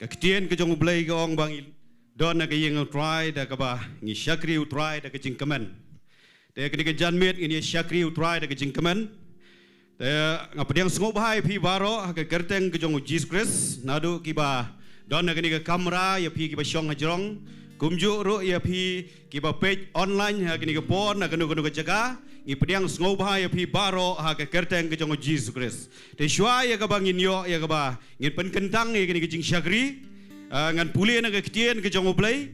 Ktien U Blei ke ong bang don na ke yeng utrai da kaba ngi syakri utrai da ke jingkaman. Te ke ke janmet ini syakri utrai da ke jingkaman. Te ngapediang sngop hai pi baro ke kerteng ke jong Jesus Christ nadu kiba don na ke kamera ya pi kiba Shillong hajrong kumju ro ya pi kiba page online ha ke pon na ke ke Jaka ngi pediang sngop hai ya pi baro ha ke kerteng ke jong Jesus Christ. Te shwa ya ka bangin yo ya ka ba ngin pen kentang ya ke jing syakri ngan pulih na ke Ktien U Blei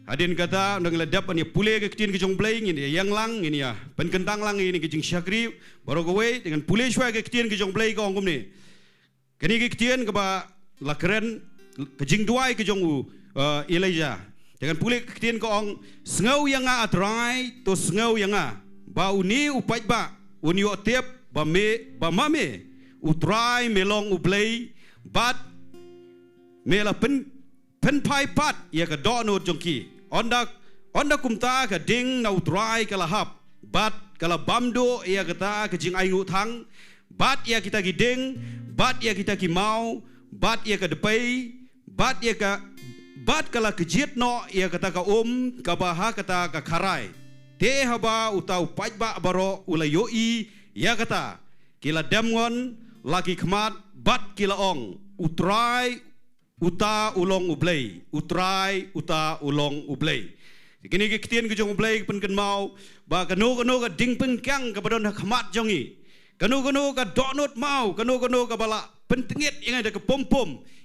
hadin kata nang ledap ni pulih ke Ktien U Blei ngini yang lang ngini ya pen kentang lang ini ke jing syakri baru kowe dengan pulih shwa ke Ktien U Blei ko ngum ni kini ke Ktien ke ba la keren ke Jingduwai ke jong Elijah dengan pulih ke Ktien ko ong sngau yang atrai to sngau yang ba uni upai ba uni otep ba mame utrai melong U Blei bat mela pen pai pat ya ka donut jongki onda kumta ka ding na utrai ka lahap bat kala bamdo ya kata ka jing aingu thang bat ya kita giding bat ya kita ki mau bat ya ka depai bat ya ka bat kala kejiet no ya kata ka ka baha kata ka kharai te haba utau pajba baro ulayoi ya kata kila demngon laki khmat bat kila ong utrai uta ulong U Blei utrai uta ulong U Blei kini ke Ktien U Blei pen ken mau ba kanu ka ding pen kyang ka badon khmat jongi kanu ka donut mau kanu ka bala pen tengit yang ada ke pom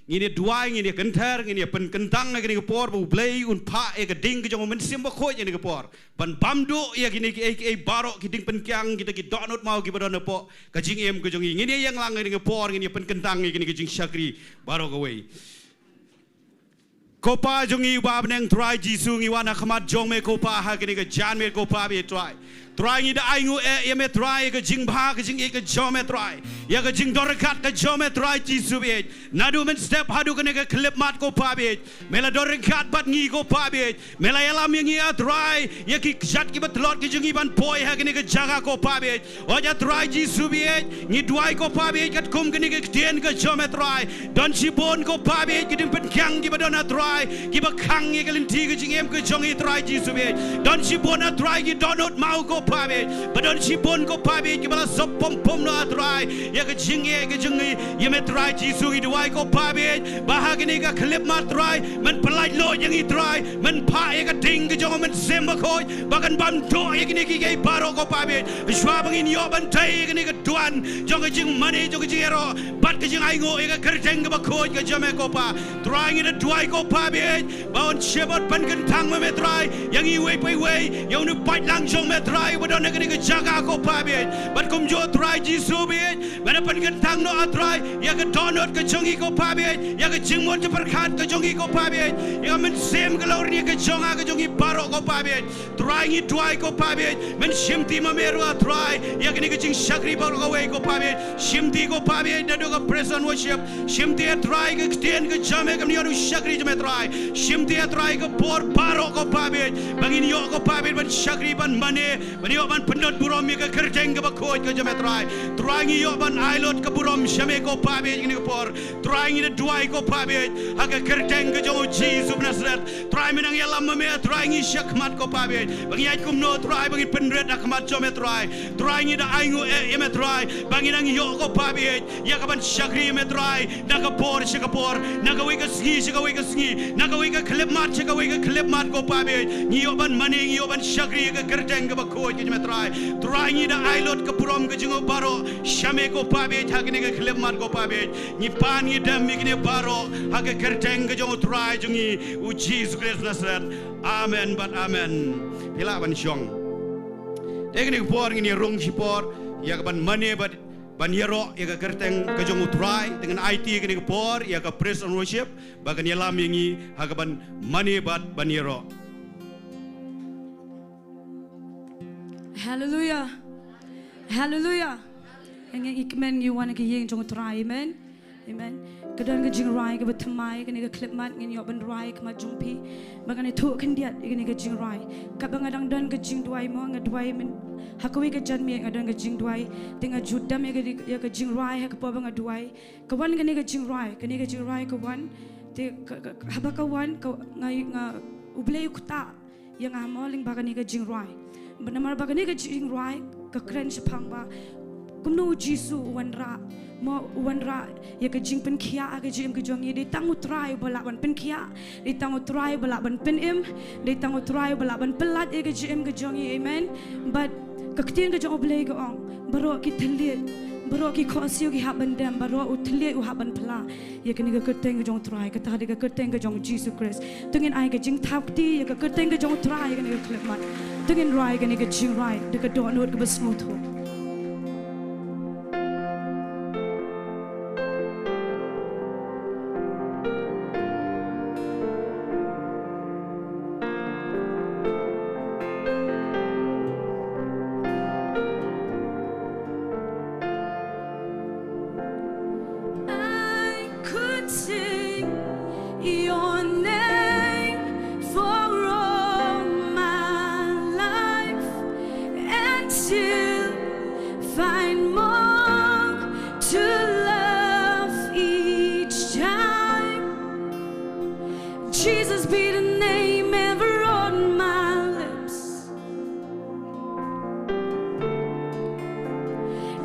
ini duai ini kenter ini pen kentang ini ke por U Blei un pa e ka ding ke jong men sim ba khoi ini ke por ban bamdu ya kini ke barok ki ding pen kyang kita ki donut mau ki badon po ka jing em ke jongi ini yang lang ini ke por ini pen kentang ini ke jing syakri barok away kopa jongi ba beneng try jisu ngi wana khamat jong me kopa ha kini ke jan me kopa be try ngi da aingu e me try ke jing bha ke jing e ke jom me try ya ke jing dorkat ke jom me try jisu be nadu men step hadu kini ke klip mat kopa be mela dorkat bat ngi kopa be mela yalam ngi a try ya ki jat ki batlot ki jongi ban poi ha kini ke jaga kopa be o ja try jisu be ngi duai kopa be kat kum kini ke Ktien ke jom me try don sibon kopa be ki ding pen kyang ki badon try kiba khang ye galin thi ke jing em ke jong i try jisu be don sibon try ki donut mau ko pabe badon sibon ko pabe ki bala sop pom no try ye ke jing ye me try jisu i duai ko pabe bahagini ka clip ma try men pelai lo yang i try men pa ye ka ding ke jong men sem ko bagan bam to ye kini ki ke baro ko pabe shwa bangin yo ban tai ye kini ke duan jong ke jing mane jong ke jingiaroh bat ke jing ai ngo ye ka kerteng ke ba ko ke jame ko pa try ngi duai ko pabe baon shebot ban kan tang me try yang i wei yang nu pat lang jong me try badon ne ke jaga ko pabe bat kum jo try jisu be ban pan kan tang no try ya ke donut ke jongi ko pabe ya ke jingmon je perkhat ke jongi ko pabe ya men sem ke lor ni ke jonga ke jongi baro ko pabe try ngi duai ko pabe men shimti ma meru try ya ke ni ke jing syakri baro ko wei ko pabe shimti ko pabe da do ko present worship shimti try ke Ktien ke jame ke ni anu syakri je me try shimti try ke por baro ko pabe bangin yo ko pabe ban syakri ban mane ban yo ban pendot burom ke kerteng ke bakoj ke jame try ngi yo ban ailot ke burom shame ko pabe ni ko por try ngi duai ko pabe ha ke kerteng ke jo Jesus Nazareth try menang ya lam me try ngi syakmat ko pabe bangi ai kumno try bangi pendret akmat jame try ngi da aingu e me try bangi nang yo ko pabe ya ka ban syakri me try na ka por shakapor na ka wi ka sngi na ka wi ka clip mat ko pabe ngi yo ban mani ngi yo ban syakri ke kerteng ke bakoj ke jame try ngi da ailot ke burom ke jingo baro shame ko pabe thagine ke clip mat ko pabe ni pan ni dam ni baro ha ke kerteng ke jo try jungi u Jesus Christ Nazareth amen but amen pila ban syong teknik por ni rong sipor ya ban mane ban yero ya ke kerteng ke jo try dengan IT ke por ya ke praise and worship bagan yalam ngi ha ke ban mane ban yero. Hallelujah. Hallelujah. Yang ikmen you want ke yeng jong try amen. Amen. Kadang ke jing rai ke betmai ke ni ke clip mat ngin yo ban rai ke ma jumpi. Bagan itu kan dia ke ni ke jing rai. Ka bangadang dan ke Jingduwai mo ngadwai men hakawi ke jan mi ngadang ke Jingduwai tinga judam ya ke jing rai ha ke pa bangadwai. Kawan ke ni ke jing rai ke wan te habakawan ka nga ublei kuta yang amoling bagani ka jingruai benamar bagani ka jingruai ka kren sepang ba kumno jisu wanra mo wanra ya ka jing pen kia ka jing ka jongi de tangu try bala ban pen kia de tangu try bala ban pen im de tangu try bala ban pelat ka jing ka jongi amen but ka ktien ka jong ublei ka ong baro ki thliet baro ki khosio ki haban dem baro uthliet u haban pla ya ka ni ka kerteng ka jong try ka ta de ka kerteng ka jong Jesus Christ tungin ai ka Jingthmu ya ka kerteng ka jong try ka ni ka klepmat tungin rai ka ni ka jing rai de ka do not ka basmut ho your name for all my life and still find more to love each time. Jesus be the name ever on my lips.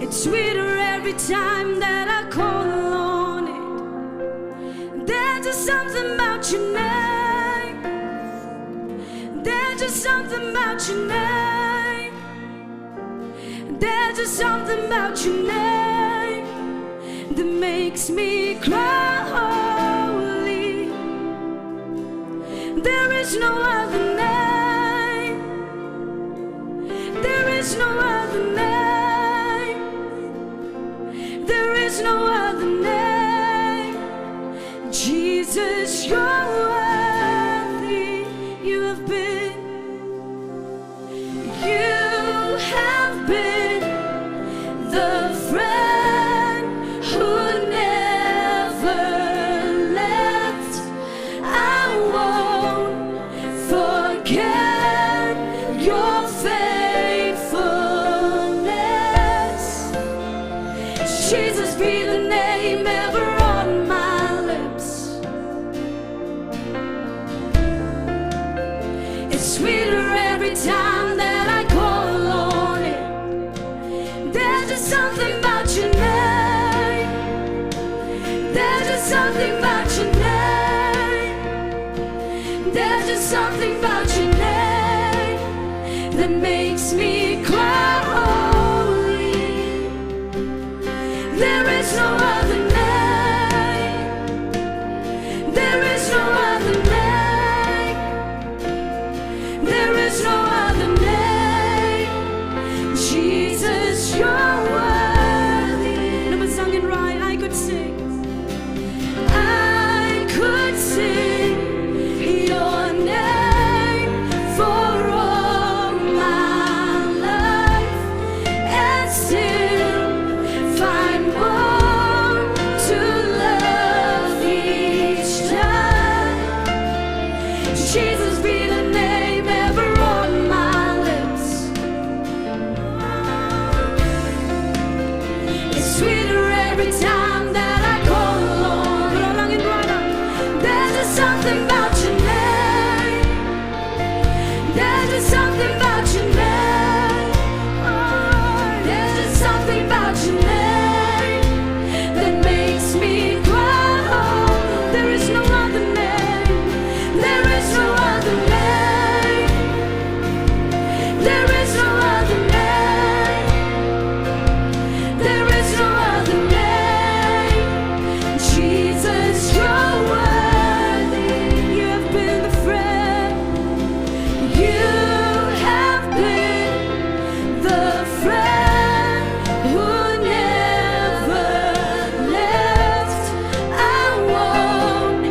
It's sweeter every time that I call on it. There's just something about your name. There's just something about your name. There's just something about your name that makes me cry holy. There is no other name. There is no other name. There is no other name. Jesus, you're worthy. You have been the friend who never left. I won't forget your faithfulness. Jesus, be the name ever on my lips. It's sweeter every time that I call on it. There's just something about your name. There's just something about your name. There's just something about your name that makes me cry holy. There is no other name. There is no other name. There is no other name. Jesus, you're worthy. Never sung it right. I could sing. I could sing your name for all my life and still find more to love each time. Jesus, be the name ever on my lips. It's sweeter every time that I call on it. There's just something about your name. There's just something about your name. There's just something about your name that makes me cry. Oh, there is no other name. There is no other name. There is no other name. There is no other name. Jesus, you're worthy. You have been the friend. You have been the friend who never left. I won't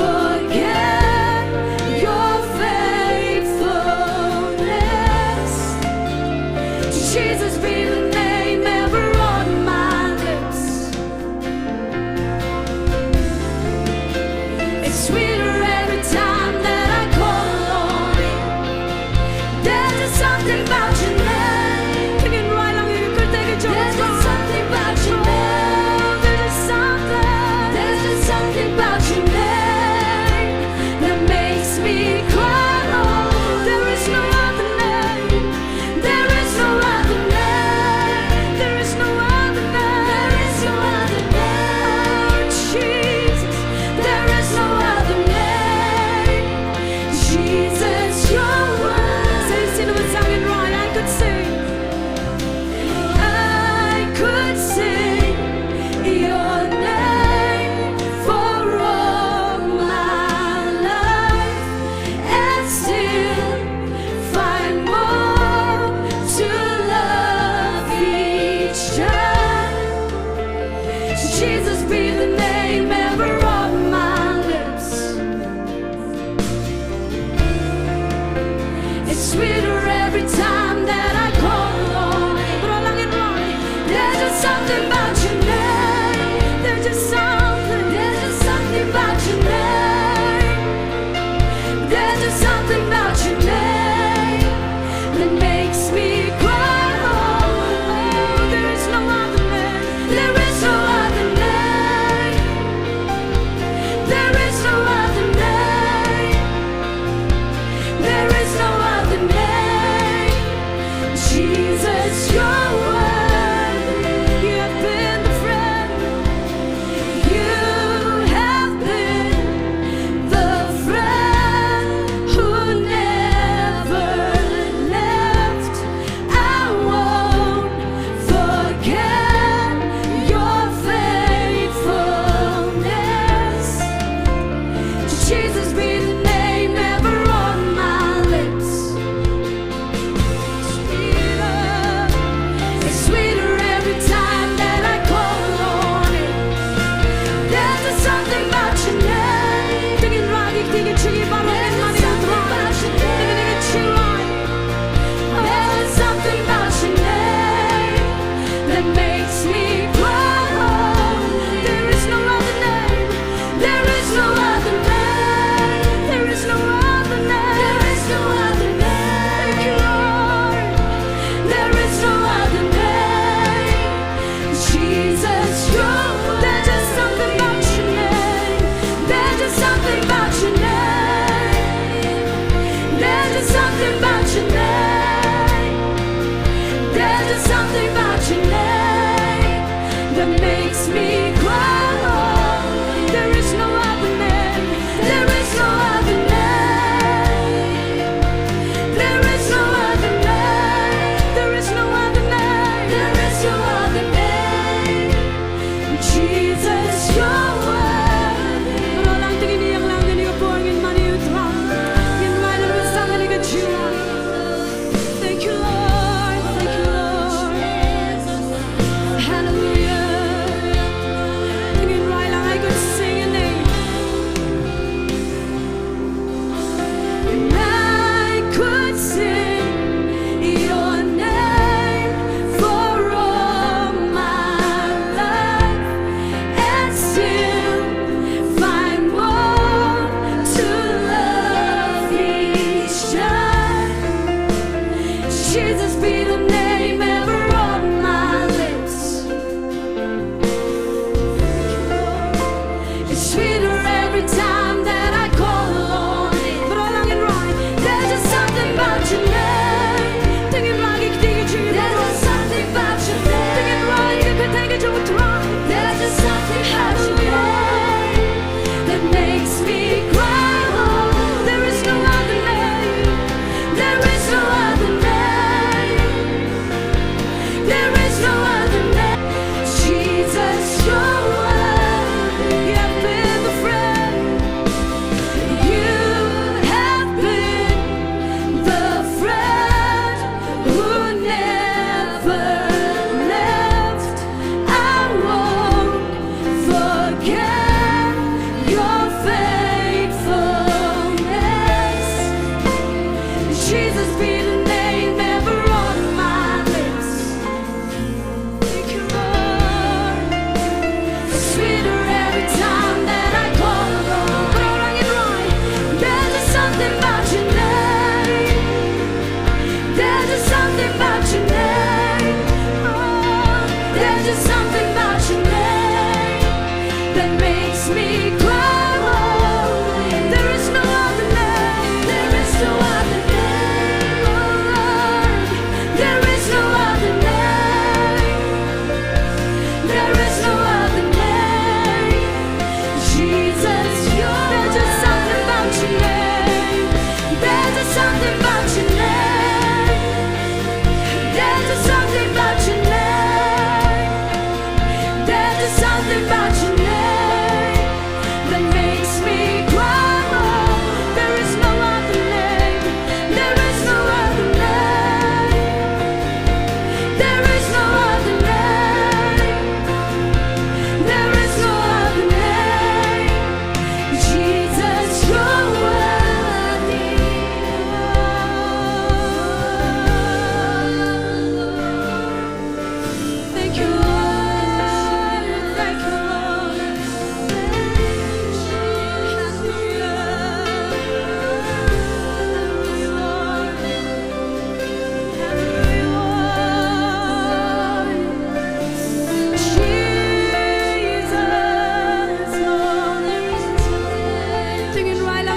forget your faithfulness. Jesus, be the name ever on my lips. It's sweeter every time that I call on it. There's just something about your name. There's just something about your name. There's just something about your name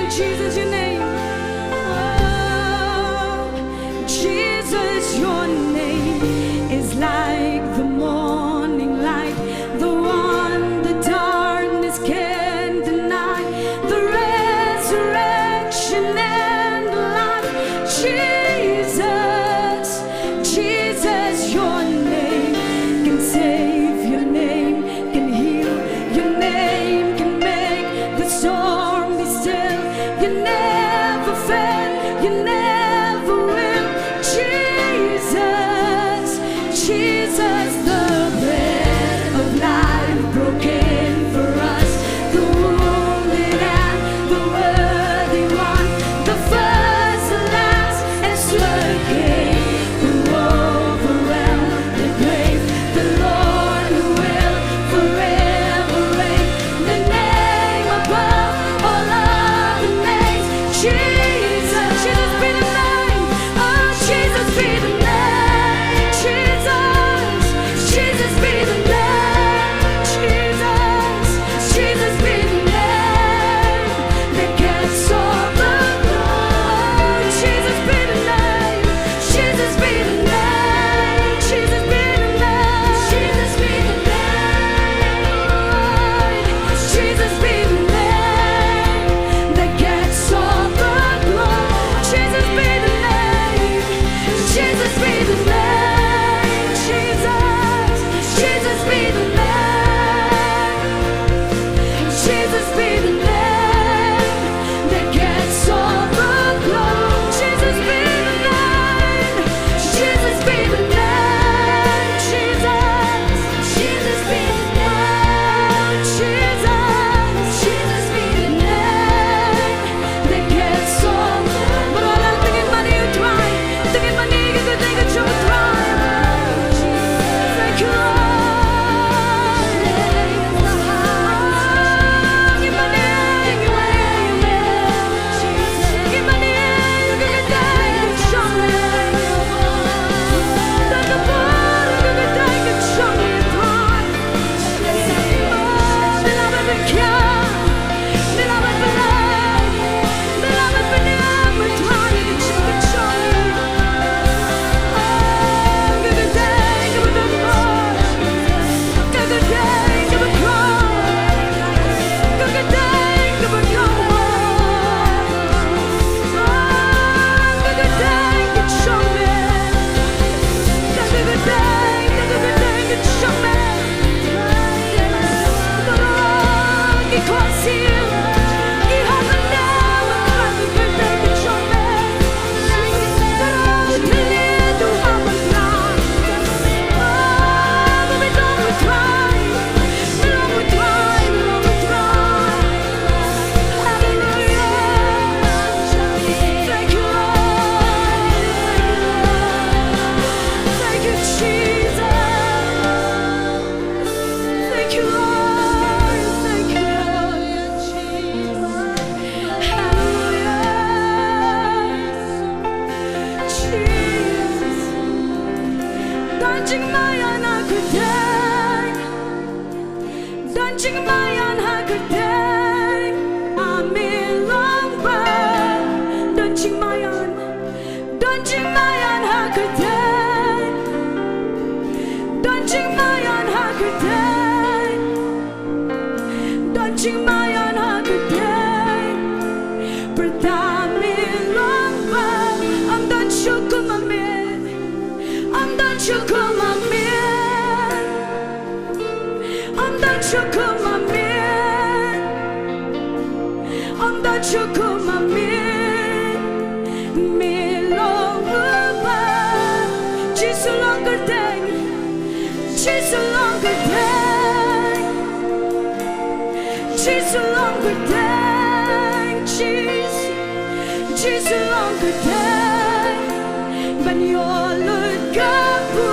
Jesus, your name. Oh, Jesus, your name is like the morning light, the one the darkness can't deny, the resurrection and the life. Jesus, Jesus, your name can save, your name can heal, your name can make the storm be still. You never fail, you never will. Jesus, Jesus, the bread of life broken for us, the wounded and the worthy one, the first, the last, and Swer who overwhelmed the grave, the Lord who will forever reign, the name above all other names. Jesus, Jesus be the name. Oh, Jesus be the name. Jesus, Jesus be the name. Jesus, Jesus be the name that gets all the glory. Jesus be the name. Jesus be the name. Jesus be the name. Jesus be the name. Jesus be the name that gets all the glory. Jesus be the name. Jesus be the name. Jesus, Jesus be the name. Jesus be the name that gets all the glory. Jesus be the name. Jesus be the name. Jesus, Jesus be the name. Jesus, Jesus be the name that gets all the glory. But all I'm thinking money you try, thinking money you could think that you would try. Thank you, Lord. Give money, give money, give money, you could die and show me. That the poor you could die and show me a time. The love of the cure, the love of the light, the love of the never try and show me. Give a day, give a good Lord. Give a day, give a cry. Give a day, give a go. Give a day, give show me. Give a day, give show me. Give cause you, give have a name, give a day, give show me. Till you do have a plan. But we don't try, we don't try, we don't try. Hallelujah. Thank you, Lord. Thank you, Jesus. Thank you, Lord. Thank you, Lord. Hallelujah. Jesus. Don't jingmane hakudeng. Don't jingmane hakudeng. Lyngba. Don't jingmane. Don't jingmane hakudeng. Don't jingmane hakudeng. Don't jingmane hakudeng. Pertama lyngba. I'm done syukur mamin. I'm done syukur mamin. I'm done syukur mamin. I'm done syukur mamin. Lyngba. Jiasyllok gerdeng. Jiasyllok gerdeng. Jiasyllok gerdeng. Jiasyllok gerdeng. Ban yolut kabu.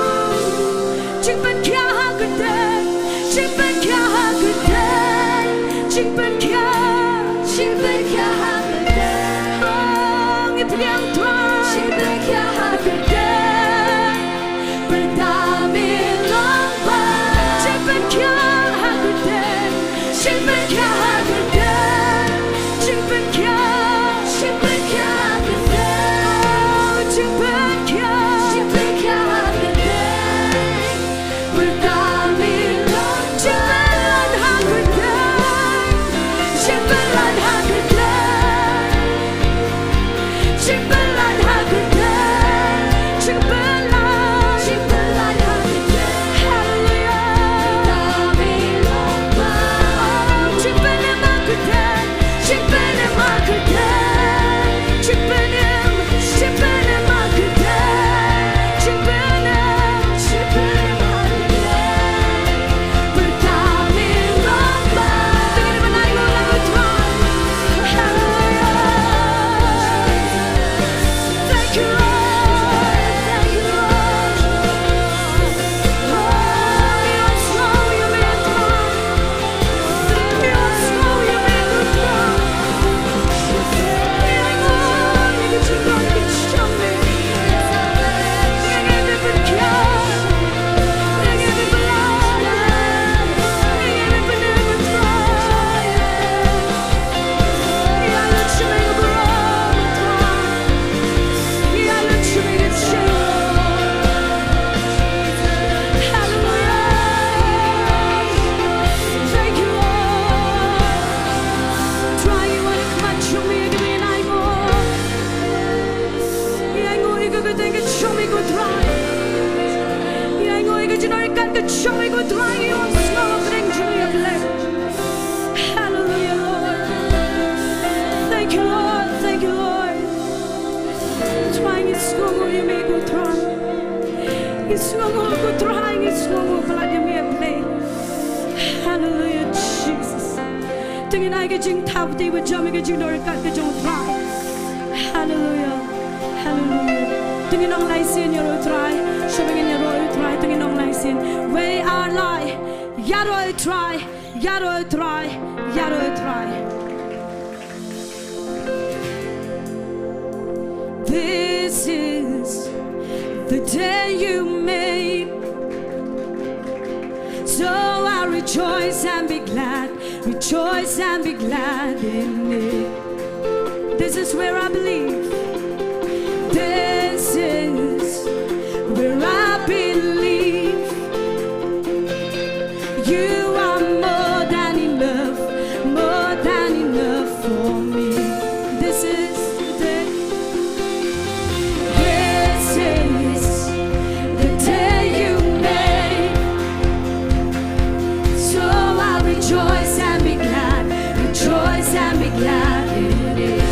Jing ban kya ha gerdeng. Jing ban kya ha gerdeng. Jing ban kya ha gerdeng. Oh, ngip yang tuan. Jing ban kya ha gerdeng. Pertama lyngba. Jing ban kya ha gerdeng. Jing ban kya ha gerdeng. Jing ban kya Thank you, Lord. Thank you, Lord. Trying is strong, you may go try. It's strong, go trying, it's strong, but you may play. Hallelujah, Jesus. Tingin ay ka Jingthmu with Jong ka Jingdoh ka Jong try. Hallelujah. Hallelujah. Tingin ang laisin your try. Showing in your try. Tingin ang laisin. We are lie. Yaro try. Yaro try. Yaro try. This is the day you made, so I rejoice and be glad, rejoice and be glad in it. This is where I believe, this is where I believe. You are more than enough for me. This is the day. This is the day you made, so I rejoice and be glad, rejoice and be glad in it.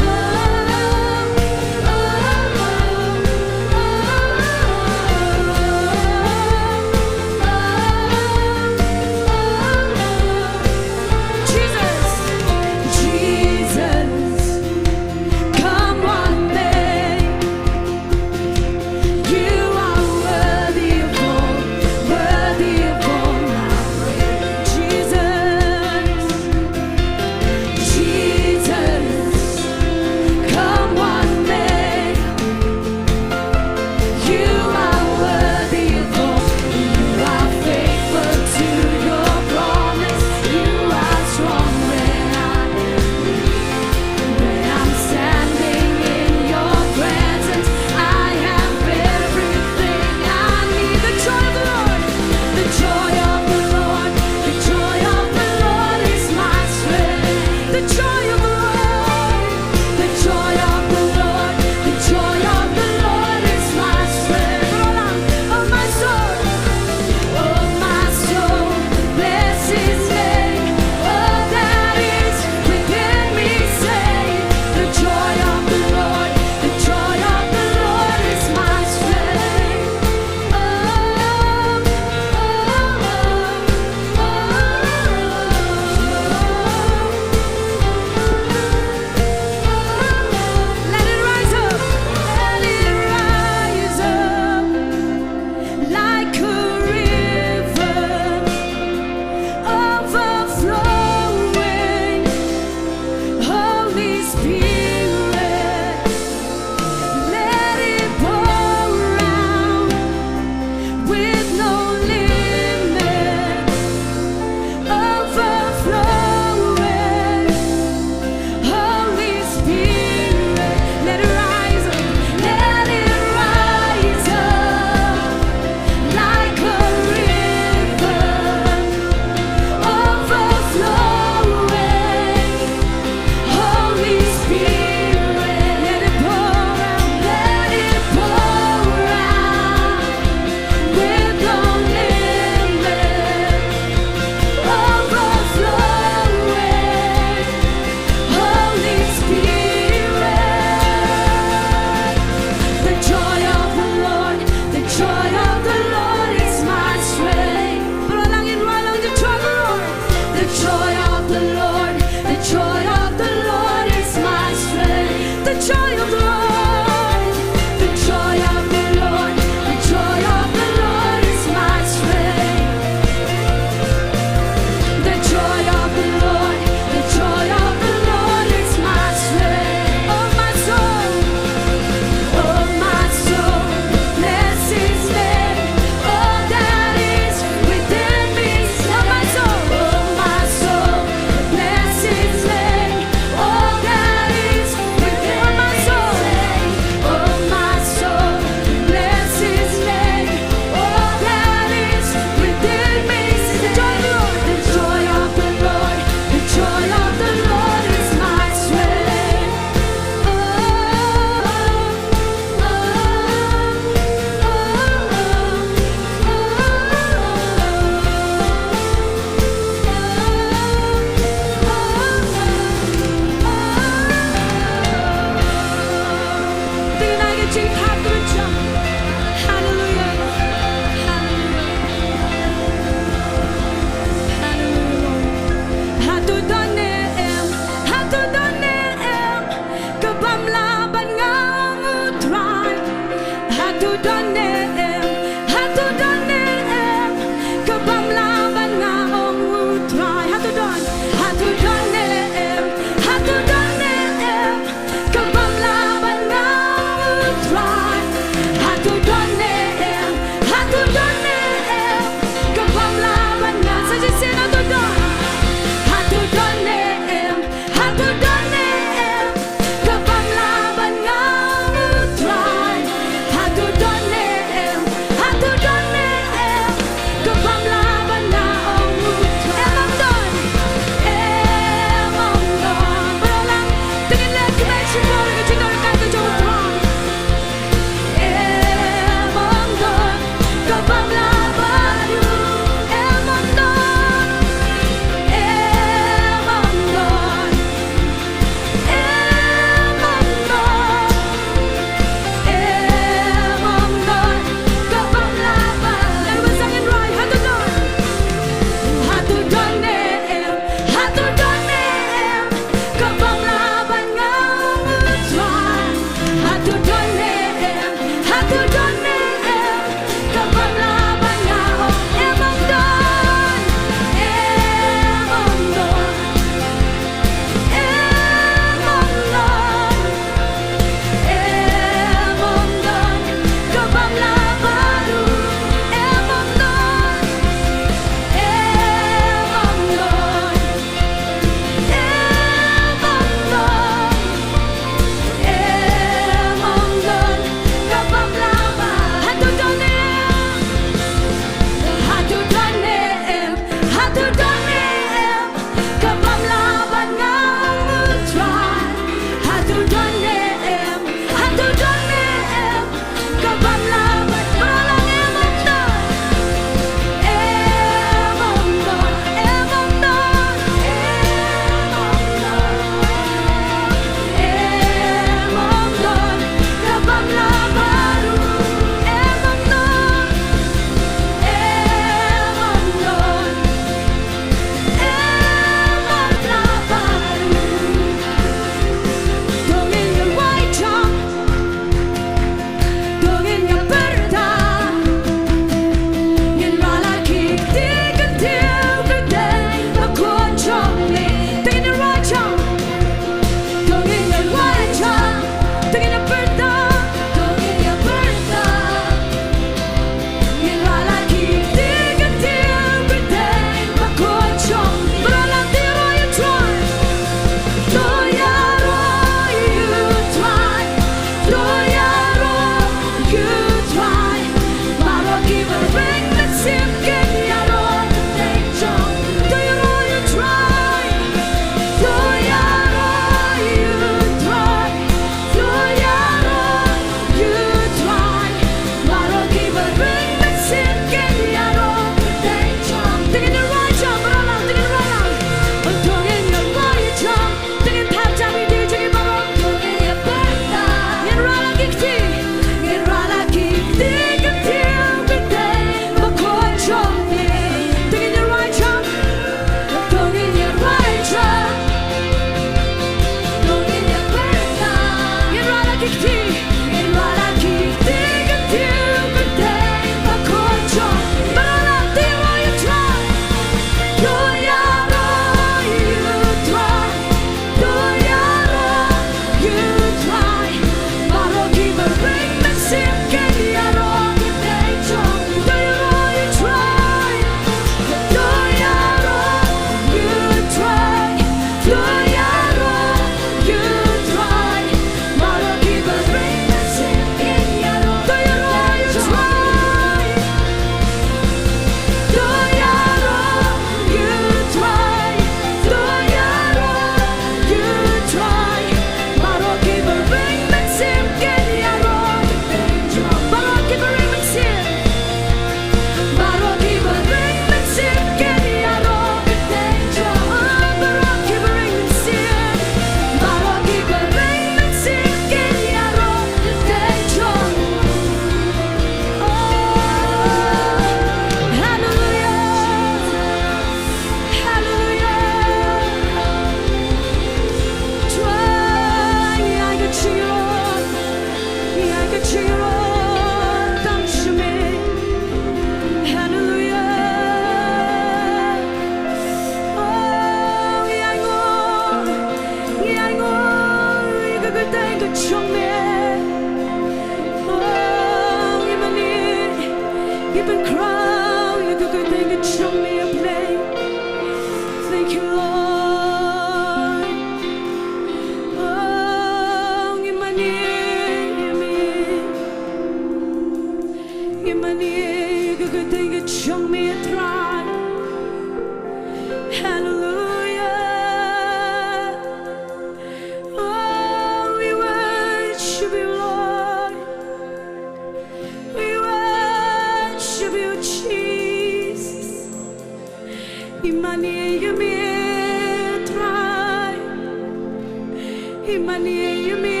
imani yumi.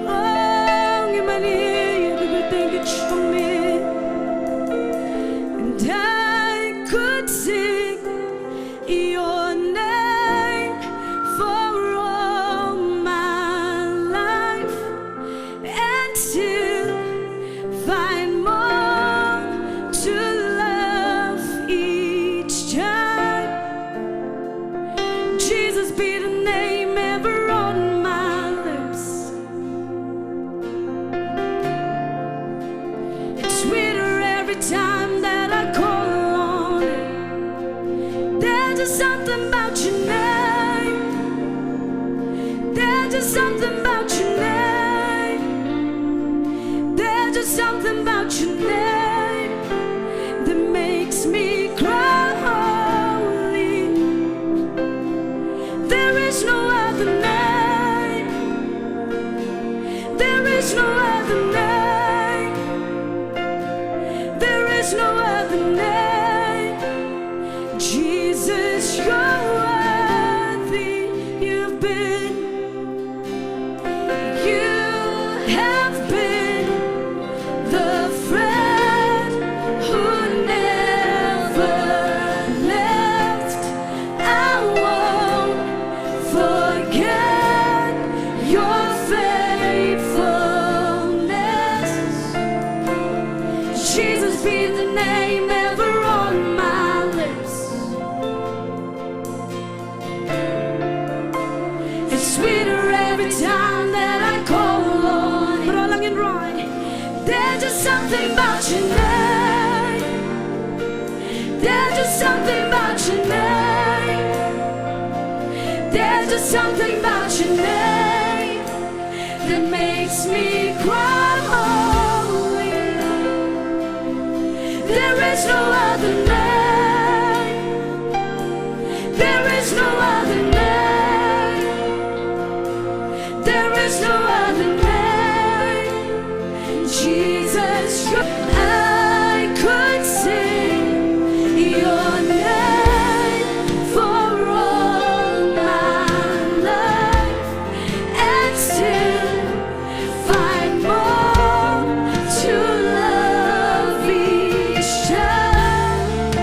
Oh, imani everything that you me. And I could sing your name for all my life and still find more to love each time. Jesus be the name ever on my lips. It's sweeter every time that I call on it. There's just something about your name. There's just something about your name. There's just something about your name that makes me cry holy. There is no other name. There is no other name. There is no other name. Jesus, you're worthy. You've been, you have been the friend who never left. I won't forget your faithfulness. Jesus be the name ever on my lips. It's sweeter every time that I call on. Balang and Ri. There's just something about your name. There's just something about your name. There's just something about your name that makes me cry holy. There is no other name. There is no other name. There is no other name. Jesus, I could sing your name for all my life and still find more to love each time.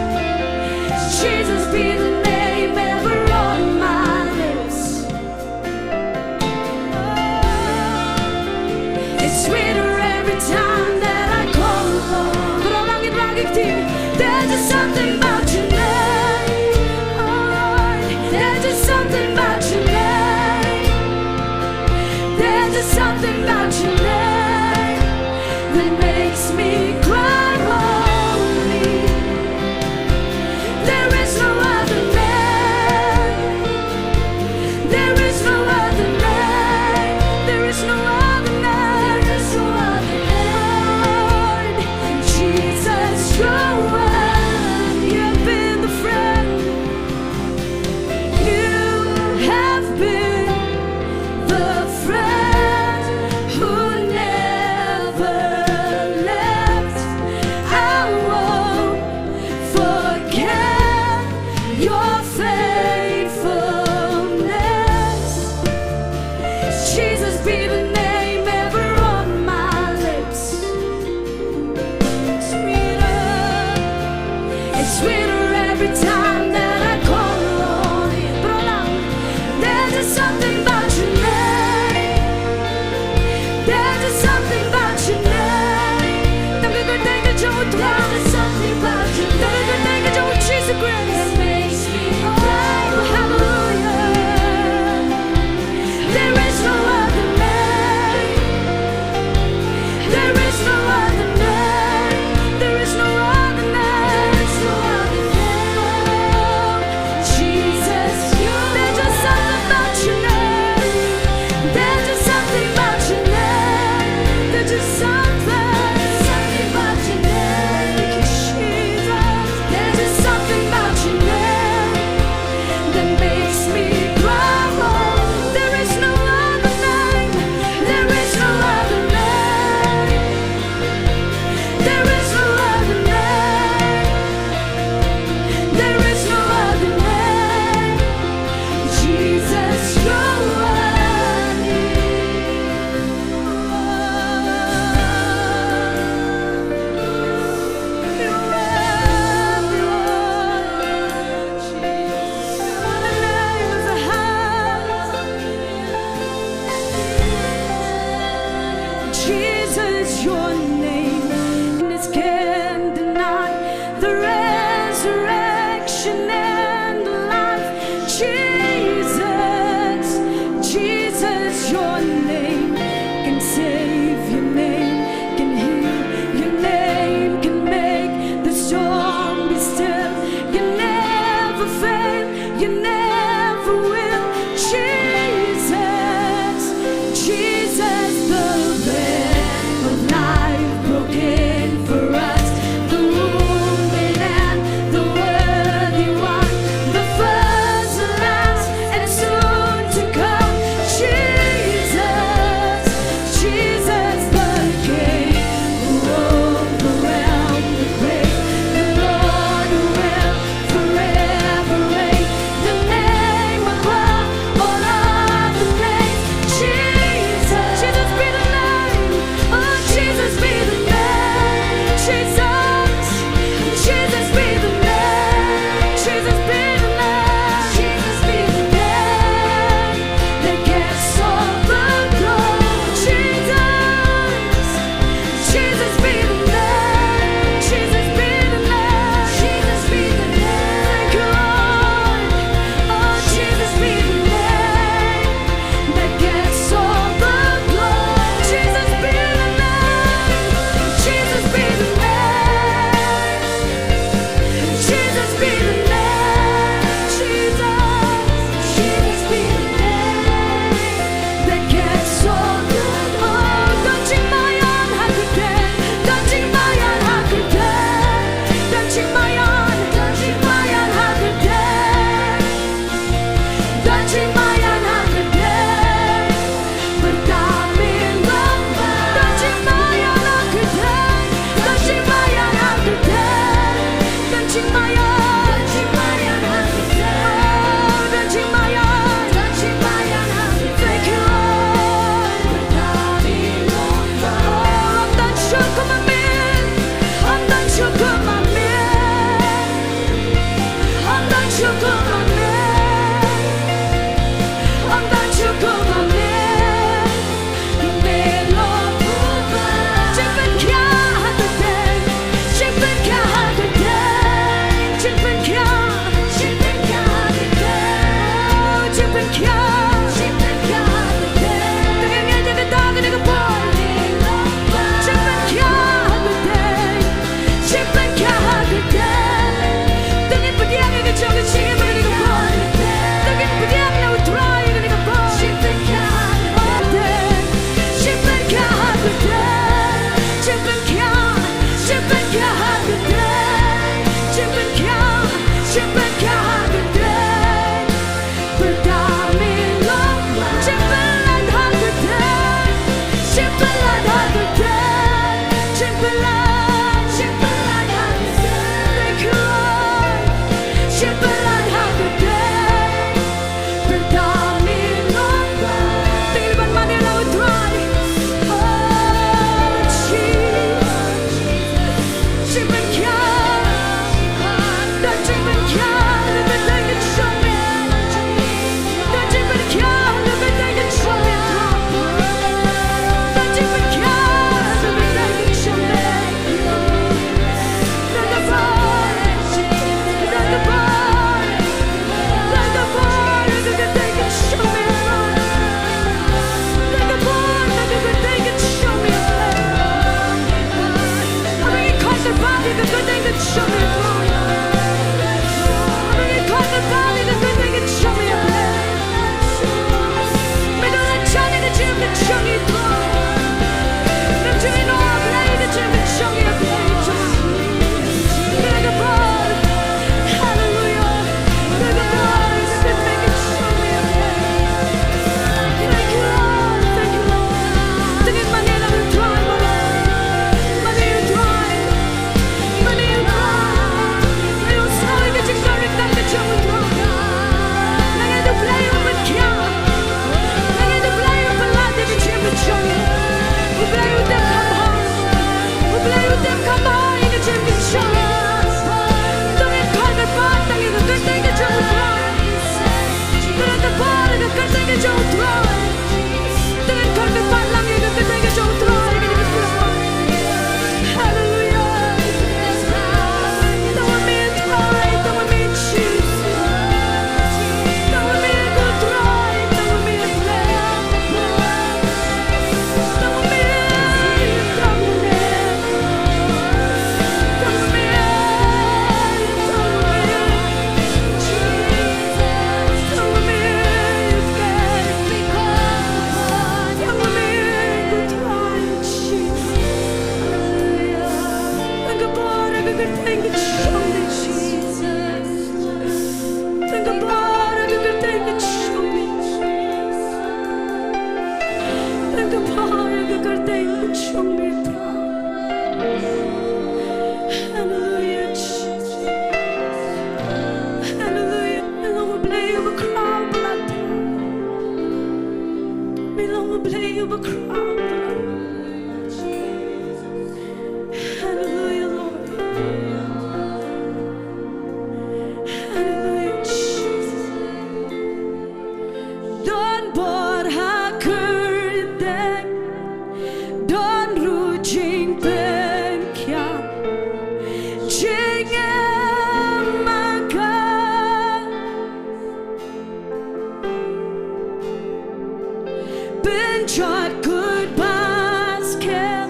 Been shot good basket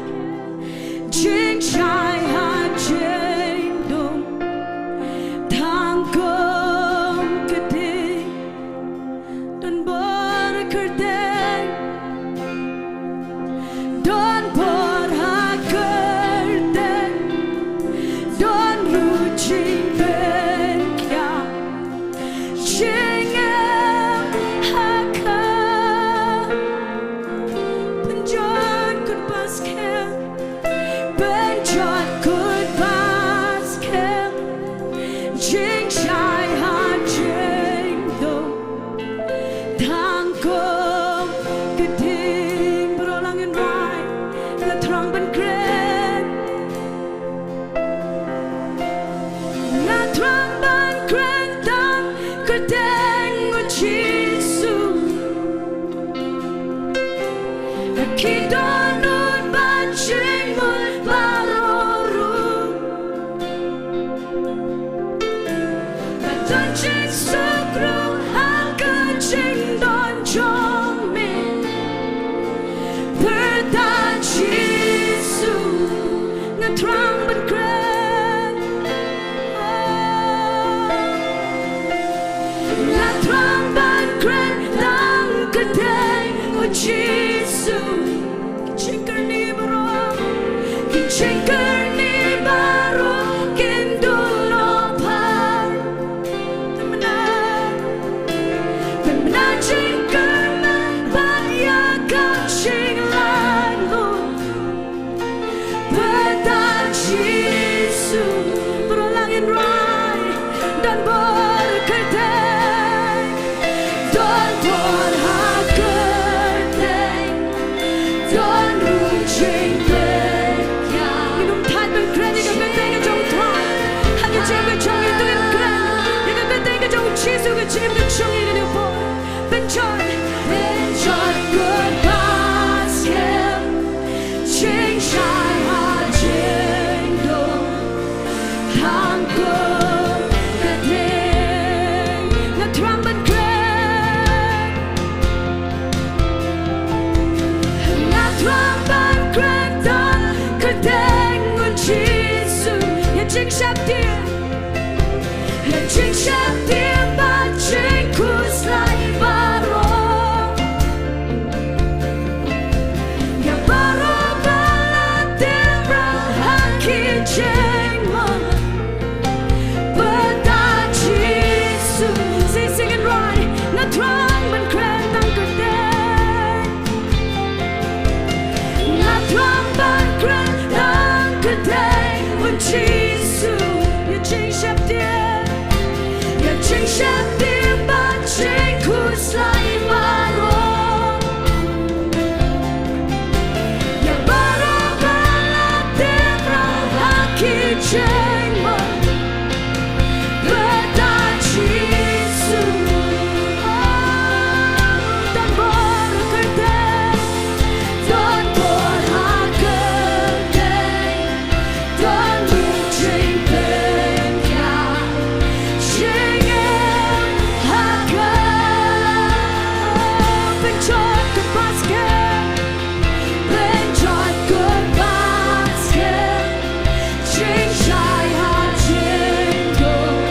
Jing Shai Ha Jingduwai Thang Kom Kadi donbor Kerdeng donbor Ha Kerdeng Don Ruching Ben Kya Jingem Haka Benjot good basket Benjot good basket Jing Shai Ha Jingduwai Thang Kom Keding Balang and Rai The Trong Ben Kren Na Trong Ben Kren Tang Kedeng Uchisu Kidonut Banching Mul Baroru Dunching Sukru Hakaching Don Jong Min Perdan Chisu Nga Trong Ben Kren Nga Trong Ben Kren Dang Kedeng Uchisu Jingkyrkhu Baro Jingkyrkhu Baro kynduh Par Temna Jingkyrkhu Baya Kaching Lalu Pedan Chisu Balang and Rai donbor Kerdeng donbor Ha Kerdeng Don Ruching Ben Kya Minum Than Ben Kren Ika Beteng Ka Jong Thwai Haka Jim Ka Jong Ika Tukin Kren Ika Beteng Ka Jong Chisu Ka Jim Ka Jong Ika New Boy Benjot good basket Jing Shai Ha Jingduwai Thang Kom Kedeng Nga Trong Ben Kren Nga Trong Ben Kren Tang Kedeng Uchisu Ya Jing Shap Dear Ya Jing Shap Dear Ba Jingkyrkhu Slai Baro Ya Baro Bala Debra Haki Jingmane Pedan Chisu Say sing it right Nga Trong Ben Kren Tang Kedeng Nga Trong Ben Kren Tang Kedeng Uchisu Ya Jing Shap Dear Ya Jing Shap Dear Ba Jingkyrkhu Slai Baro Ya Baro Bala Debra Haki Jingmane Pedan Chisu donbor Kerdeng donbor Ha Kerdeng Don Ruching Ben Kya Jingem Haka Benjot good basket Benjot good basket Jing Shai Ha Jingduwai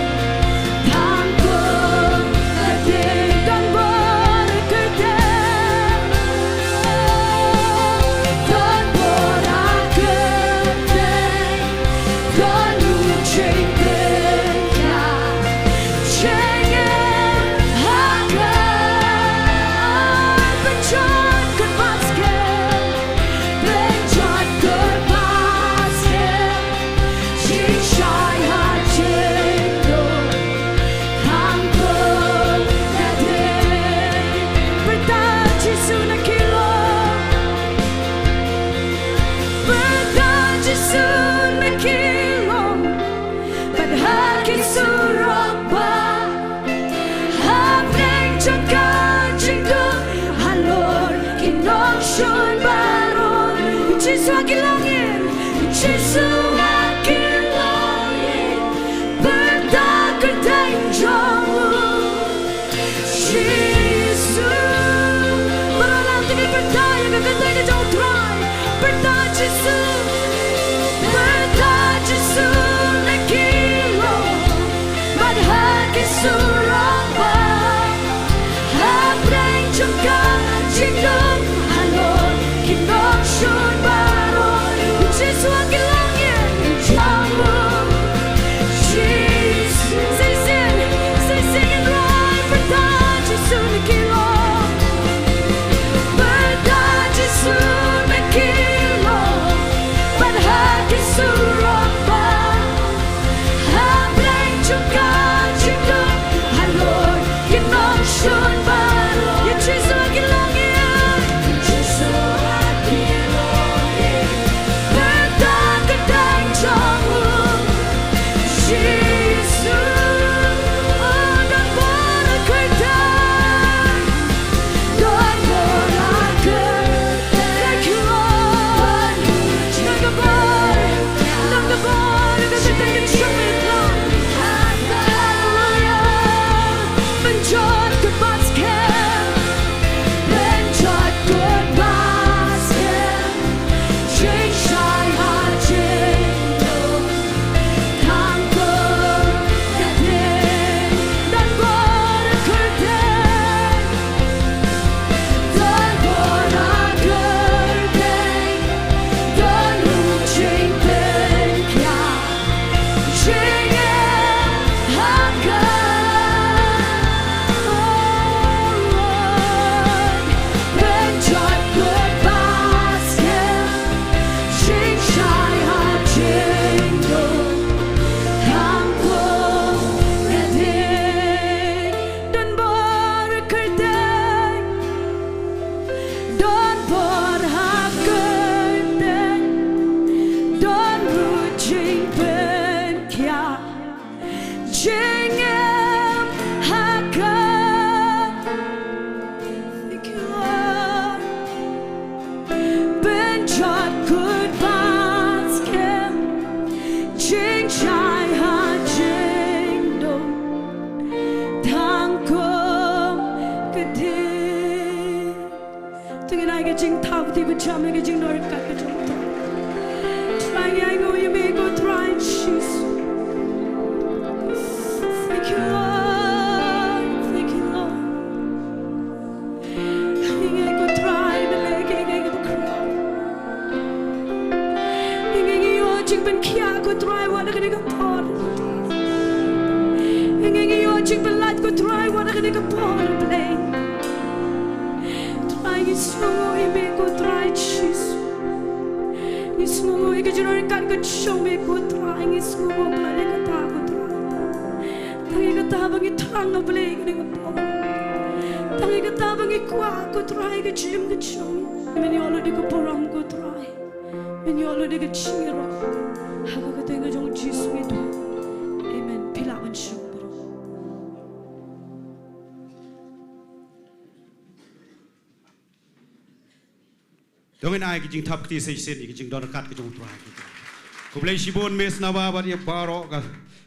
Thang Kom Kedeng donbor Kerdeng donbor Ha Kerdeng Don Ruching Ben Kya Jingem Haka Benjot good basket Benjot good basket Jing Shai Ha Jingduwai Thang Kom Kedeng Perdan Chisu Na Kilo Perdan Chisu Na Kilo Padhal Kisurok Ba Hapneng Jaka Jingduh Halor Kinong Shun Baron Chisu Akilangin Chisu Akilangin Perdan Kerdeng Jong Jesus Balang Tinggi cái Jingthmu bacham cái Jingdoh kat cái Jong try I know you may go try Jesus. Thank you Lord, thank you Lord. Ngin go try Malay ngin go crow. Ngin yo Jing ben kia go try wala cái go por. Ngin yo Jing ben lat go try wala cái go por play. Iasnohkti me go try Jesus. Iasnohkti ke jenor kan ke show me go try. Iasnohkti play ke ta go try. Tangi ke ta bangi thang na play ke ne po. Tangi ke ta bangi kwa go try ke jim ke show. Men yo lo de ko poram go try. Men yo lo de ke jingiaroh. Ha ke te ke jong Jesus me do. Amen. Pila ban show. Dengan ai kijing thap kti sei sen kijing don kat kijong trai. Ko blei sibon mes nawa ba dia baro ka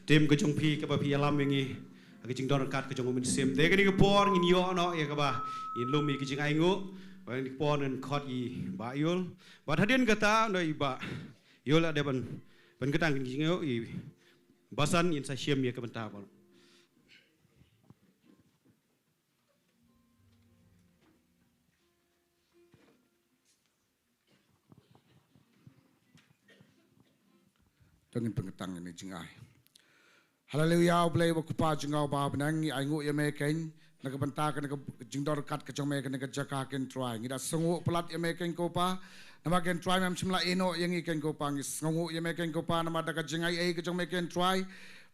tem kijong phi ka ba phi alam ngi kijing don kat kijong min sem de ni ko por ngin yo no ya ka ba in lum mi kijing ai ngo ba ni por nen khot yi ba yul ba thadien ka ta noi ba yul ade ban ka tang kijing yo i basan in sa siem ya ka ban ta ba. Dengan pengetang ini jingai. Haleluya boleh berkupa jingau ba benangi aingu ya meken nak bentak nak jingdor kat ke jome nak Jaka ken try ngida sengu pelat ya meken kopa nama ken try mem simla eno yang iken kopa ngis sengu ya meken kopa nama dak jingai ai ke jome ken try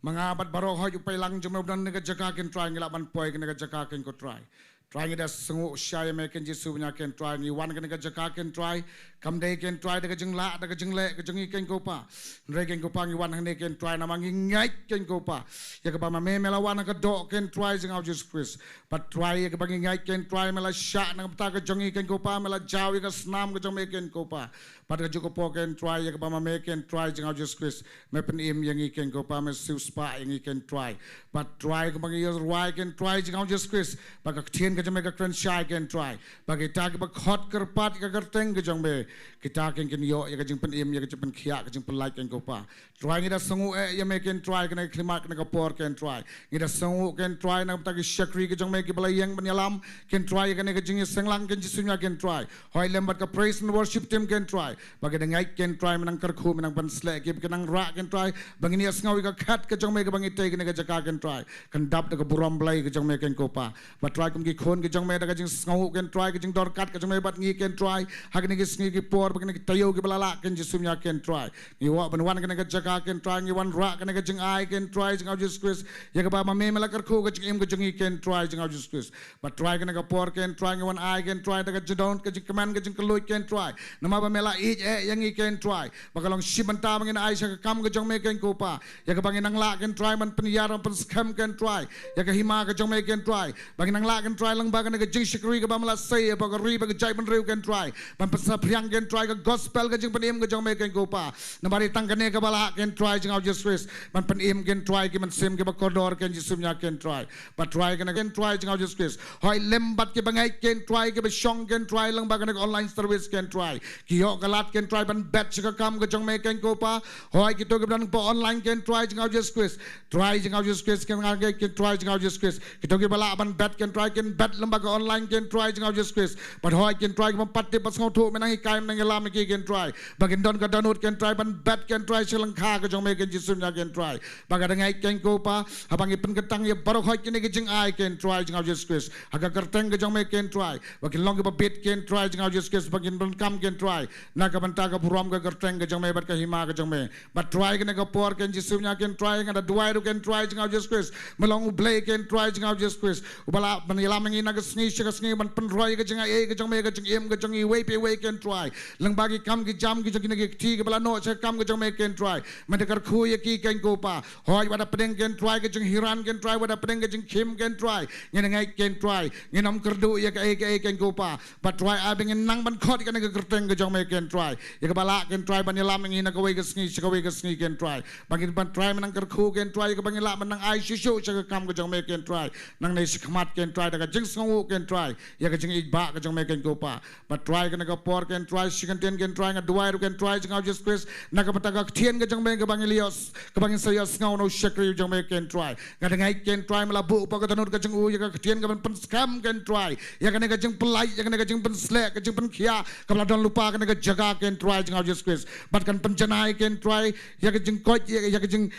mengabat baro hoy upai lang jome dan nak Jaka ken try ngila ban poi nak Jaka ken ko try. Try ngida sengu syai meken Jesu punya ken try ngi wan ken Jaka ken try kam day ken try dak jingla dak jingle ke jingi ken kopa nre ken kopa ngi wan hangne ken try nama ngi ngai ken kopa ya ke ba me melawan ke do ken try jing au Jesus Christ but try ya ke ba ngi ngai ken try mela sha na ta ke jingi ken kopa mela jaw ke snam ke jome ken kopa but ke juko po ken try ya ke ba me ken try jing au Jesus Christ me pen im yang ken kopa me su spa yang ken try but try ke ba ngi roi ken try jing au Jesus Christ ba ke Ktien ke jome ke kren shy ken try ba ke ta ke ba khot kerpat ke kerteng ke jome kita ken yo ya ke jing pen im ya ke pen khia ke jing pen like ken kopa try ngida sengu ya me ken try ke klimat ke por ken try ngida sengu ken try na ta ke shakri ke jong me ke balai yang benyalam ken try ke jing senglang ken jisunya ken try hoi lembat ke praise and worship team ken try bagi dengai ken try menang kerkhu menang ban slek ke kenang ra ken try bangini asngawi ke khat ke jong me ke bangi te ke Jaka ken try kan dap ke buram blai ke jong me ken kopa but try kum ki khon ke jong me da ke jing ngau ken try ke jing dor kat ke jong me bat ngi ken try hagni ke sngi ke por bagi ke Taiew ke balala ken jisunya ken try ngi wa ban wan ke Jaka ken try ngi wan ra ke jing ai ken try jing au Jesus Christ ya ke ba ma me mela kerkhu ke jing im ke jing ken try jing au Jesus Christ but try ke por ken try ngi wan ai ken try da ke jidon ke jing command ke jing keloy ken try nama ba mela i yang i ken try bakalong shibanta bangin ai sa kam ke jong me ken kopa ya ke bangin nang la ken try man peniyar pen scam ken try ya ke hima ke jong me ken try bangin nang la ken try lang ba ke jingkyrkhu ke ba mela say ba ke ri ba ke jai ban riu ken try ban pesa priang ken try ke gospel ke jing penim ke jong me ken kopa nabari tangkane ke bala ken try jing au Jesus Christ ban penim ken try ke man sim ke ba kodor ken jisumnya ken try but try ken try jing au Jesus Christ hoi lembat ke bangai ken try ke ba shong ken try lang ba ke online service ken try kiyo galat ken try ban batch ke kam ke jong me ken kopa hoi kito ke ban po online ken try jing au Jesus Christ try jing au Jesus Christ ken ngai ken try jing au Jesus Christ kito ke bala ban bat ken try ken bat lamba ke online ken try jing au Jesus Christ but hoi ken try ke ban patte pas ngau thu menang kai menang lam ke ken try bagin don ke danut ken try ban bat ken try Shillong kha ke jong me ken jisumnya ken try baga ngai ken kopa habangi pen ketang ye barok hoi ken ke jing ai ken try jing au Jesus Christ aga kerteng ke jong me ken try bagin long ke ba bit ken try jing au Jesus Christ bagin ban kam ken try na ka banta ka buram ke kerteng ke jong me bat ke hima ke jong me but try ken ke por ken jisumnya ken try ngada duai ru ken try jing au Jesus Christ melong U Blei ken try jing au Jesus Christ ubala ban ila mengi na ke sngi ban pen roi ke jing ai ke jong me ke jing im ke jong i we pe we ken try lang bagi kam ki jam ki jong ki ti ke bala no se kam ke jong me ken try men kar khu ye ki ken kopa hoi wada pedeng ken try ke jing hiran ken try wada pedeng ke jing khim ken try ngai ken try nginam kerdu ye ke ken kopa but try a beng nang ban khot ke ke kerteng ke jong me ken try ye ke bala ken try ban lam ngi na ke we ke sngi ken try bagi ban try menang kar khu ken try ke bang la menang ai shu se ke kam ke jong me ken try nang nei skmat ken try da ke jing sngu ken try ya ka jing ik ba ka jong me ken ko pa but try ka ka por ken try sikan ten ken try nga duai ken try jing Jesus Christ na ka pata ka tien ka jong me ka bang Elios ka bang sayas ngau no shakri jong me ken try ka ngai ken try mala bu pa ka tanut ka jong u ya ka tien ka ban pen scam ken try ya ka ne ka jing pelai ya ka ne ka jing pen slek ka jing pen khia ka bla don lupa ka ne ka jaga ken try jing Jesus Christ but kan pen janai ken try ya ka jing ko ya ka jing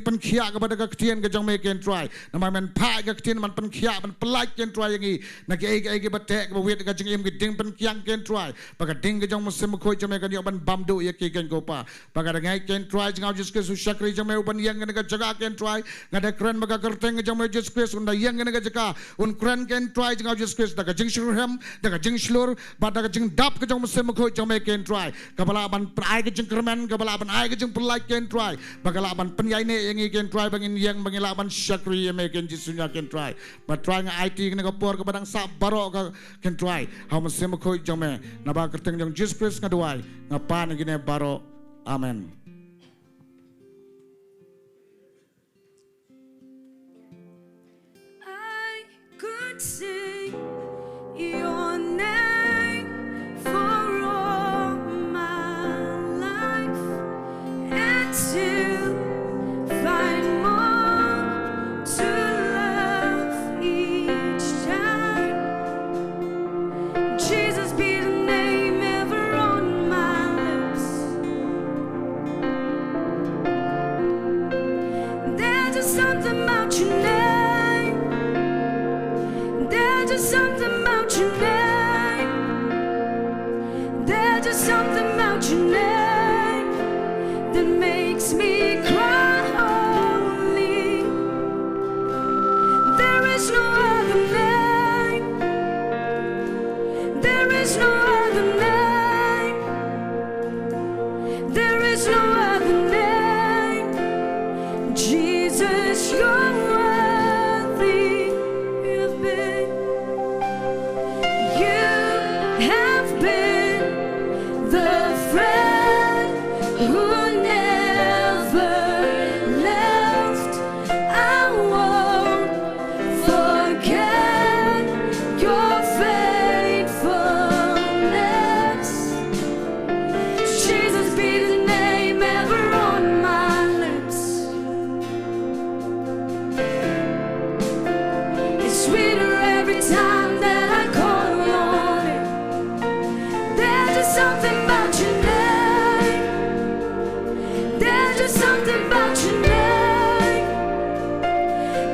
pen khia ka bada ka tien ka jong me ken try na ma men pa ka tien man pen khia man pelai ken try yang i na ke ai batek ba wet ka jing im ke ding pen kyang ken try ba ka ding ka jong musem ko jong me ka yo ban bam do ya ke ken ko pa ba ka ngai ken try jing Jesus Christ shakri jong me ban yang ka jaga ken try ngada kren ba ka kerteng jong me Jesus Christ unda yang ka jaga un kren ken try jing Jesus Christ da ka jing shurham da ka jing shlur ba da ka jing dap ka jong musem ko jong me ken try ka bala ban prai ka jing kerman ka bala ban ai ka jing pelai ken try ba ka la ban penyai ne yang i ken try bangin yang bangila ban shakri ya me ken jisunya ken try ba try nga IT ka ka por ka badang sa baro ka ken try ha musem ko jong me na ba kerteng jong Jesus Christ nga duai nga pa na gine baro amen. I could sing your name for all my life and still find more to love each time. Jesus be the name ever on my lips. There's just something about your name. There's just something about your name. There's just something about your name that makes me cry holy. There is no other name. There is no other name. There is no other name. Jesus, you're worthy. You have been the friend who never left. I won't forget your faithfulness. Jesus be the name ever on my lips. It's sweeter every time that I call on it. There's just something about your name. There's just something about your name.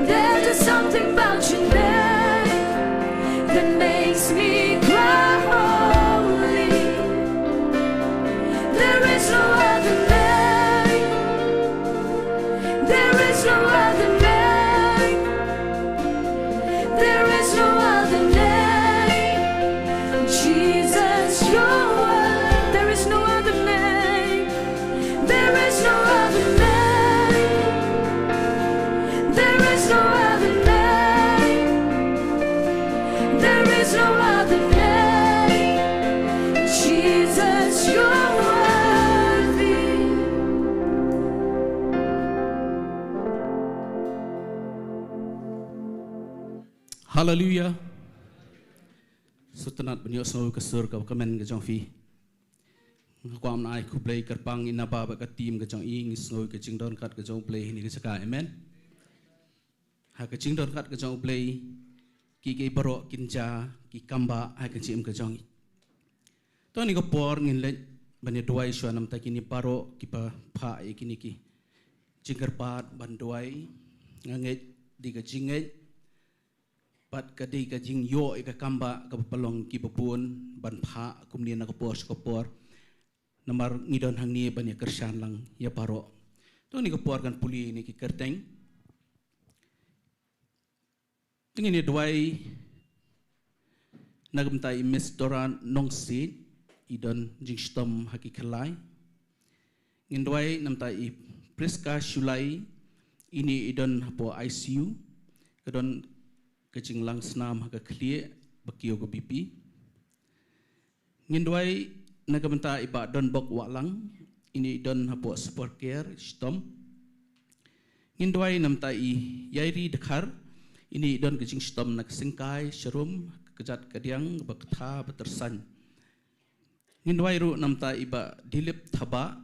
There's just something about your name that makes me cry holy. There is no other name. There is no other name. There is no other name. Jesus, you're worthy. There is no other name. There is no other name. There is no other name. There is no other name. Jesus, you're worthy. Hallelujah. Sutanat banyo so ka sur ka kamen ka jong fi. Kwam nai ku play kerpang ina ba ka team ka jong ing snow ka jingdon kat ka jong play ni ka Jaka amen. Ha ka jingdon kat ka jong play ki ke baro kinja ki kamba ha ka jim ka jong. To ni ko por ngin le banyo duai shwa nam ta kini paro ki pa pha e kini ki. Jingkerpat ban duai nganget di ka jinget pat ka di ka jing yo ka kamba ka palong ki bapun ban pha kumni na ka pos ka por namar ngidon hangne ban ya kersan lang ya paro to ni ka por kan puli ni ki kerteng tingin ni duai nagamta i mis doran nong sit idon jing stom haki khalai ngin duai namta i preska shulai ini idon hapo ICU kadon kecing lang senam haka clear bakio ko BP ngindwai nagamenta iba donbok walang ini don hapo support care stom ngindwai namta i yairi dekhar ini don ke jing stom nak singkai serum kejat kediang bakta betersan ngin wai ru namta iba dilip thaba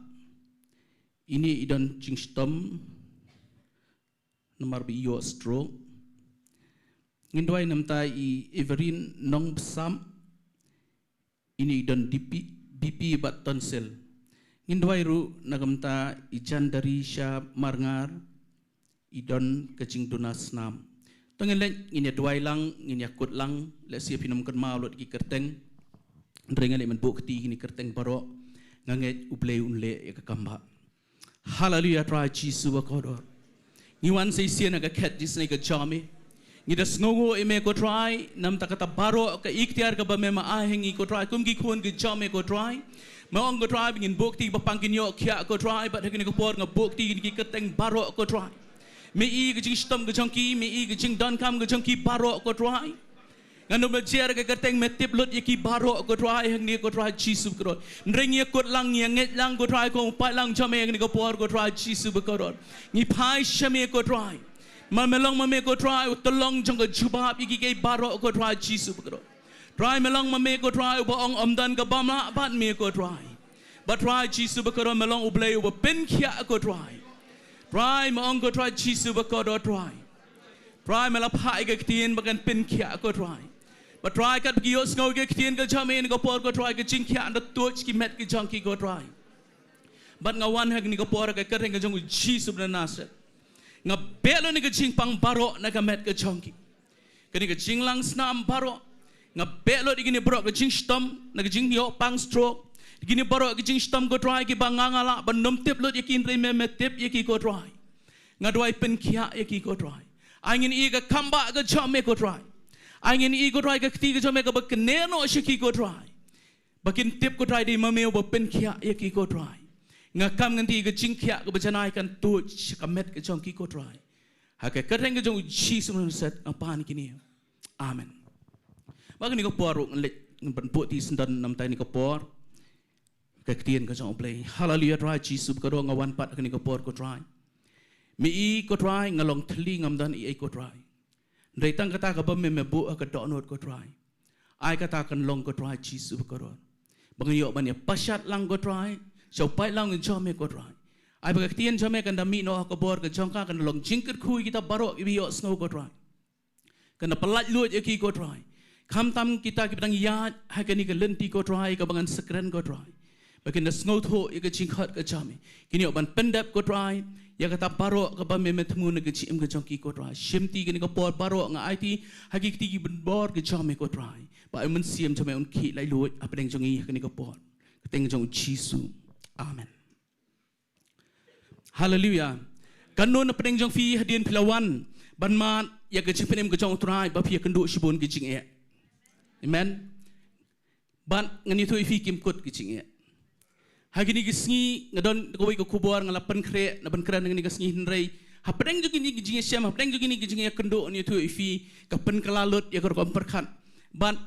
ini idon jing stom nomor bio stroke ngin wai namta I everin nong besam ini idon BP bat tonsil ngin wai ru nagamta ijan dari sya marngar idon kecing dunas nam tengin lek ngin dwai lang ngin yakut lang le sia pinum kan maulot ki kerteng ndrenga le men bukti ini kerteng baro nganget ublei unle ya kamba hallelujah try Jesus bakodor ngiwan sei sia na ka ket dis ne ka chami ngida sngogo eme ko try nam takata baro ka ikhtiar ka ba me ma ahengi ko try kum ki khon ki chame ko try maong ko try ngin bukti ba pangkin yo khia ko try ba thakini ko por nga bukti ki kerteng baro ko try me I ke jing stom ke jongki me I ke jing don kam ke jongki baro ko try ngano belajar ke kerteng metip lut yaki baro ko try hang ni ko try Jesus ko ndreng ye kot lang ye nget lang ko try ko pa lang chame ni ko por ko try Jesus ko ni pai shame ko try ma melong ma me ko try tolong jong ko jubab yaki ke baro ko try Jesus ko try melong ma me ko try ba ong omdan ka bamla bat me ko try but try Jesus ko melong ublei ba pen khia ko try ma ong ko try Jesus ko try ma la phai ke Ktien bagan pen khia ko but try kat gi os ngau ke Ktien ke jamin ko por ko try ke jingkia and touch ki met ki jong ki ko try but ngawan hak ni ko por ke kereng ke jong Jesus na naset nga belo ni ke jing pang baro na ka met ke jong ki kini ke jing lang snam baro nga belo di gini bro ke jing stom na ke jing yo pang stroke gini baro ke jing stom ko try ki bangangala ban nom tip lot yakin re me tip yaki ko try nga dwai pen khia yaki ko try angin I ka kamba ka jome ko try angin I ko try ka kti ka jome ka bakneno shiki ko try bakin tip ko try di mameo ba pen khia yaki ko try nga kam nganti ka jingkhia ka bajanai kan tu kamet ka jong ki ko try ha ka kereng ka jong Jesus set apan kini amen bagani ko por nglek ban pu ti sendan nam tai ni ko por ka Ktien ka jong play hallelujah try Jesus ko ro ngawan pat kani ko por ko try mi I ko try ngalong thli ngamdan I ko try ndai tang kata ka ba me bu ka donot ko try ai kata kan long ko try Jesus ko ro bangayo ban ya pasat lang ko try so pai lang jome ko try ai ba Ktien jome kan da mi no ko bor ka jongka kan long jingkyrkhu kita baro I yo snow ko try kan pelat lut ya ki ko try kham tam kita ki bang ya ha kan ni ka lenti ko try ka bangan sekren ko try bakin snow tho ya ka jingkhat ka jame kini ban Pyndep ko try ya kata baro ka ba me thmu na gichi im ka jongki ko try shimti gini ko por baro nga IT hakikti ki bor ke jome ko try ba ai mun siam jome un ki lai lu apeng jongi kini ko por keteng jong Jesus amen hallelujah kanon apeng jong fi hadien pilawan ban ma ya ke chipenem ka jong try ba fi kendu shibon ki jing e amen ban ngani thu fi kim kot ki jing e hagini gisngi ngadon ko ko kubor ngala pen kre na ban kran ngani gisngi hinrei hapeng ju gini gijing syam hapeng ju gini gijing kendo ni tu ifi ka pen kalalut ya ko perkhan ban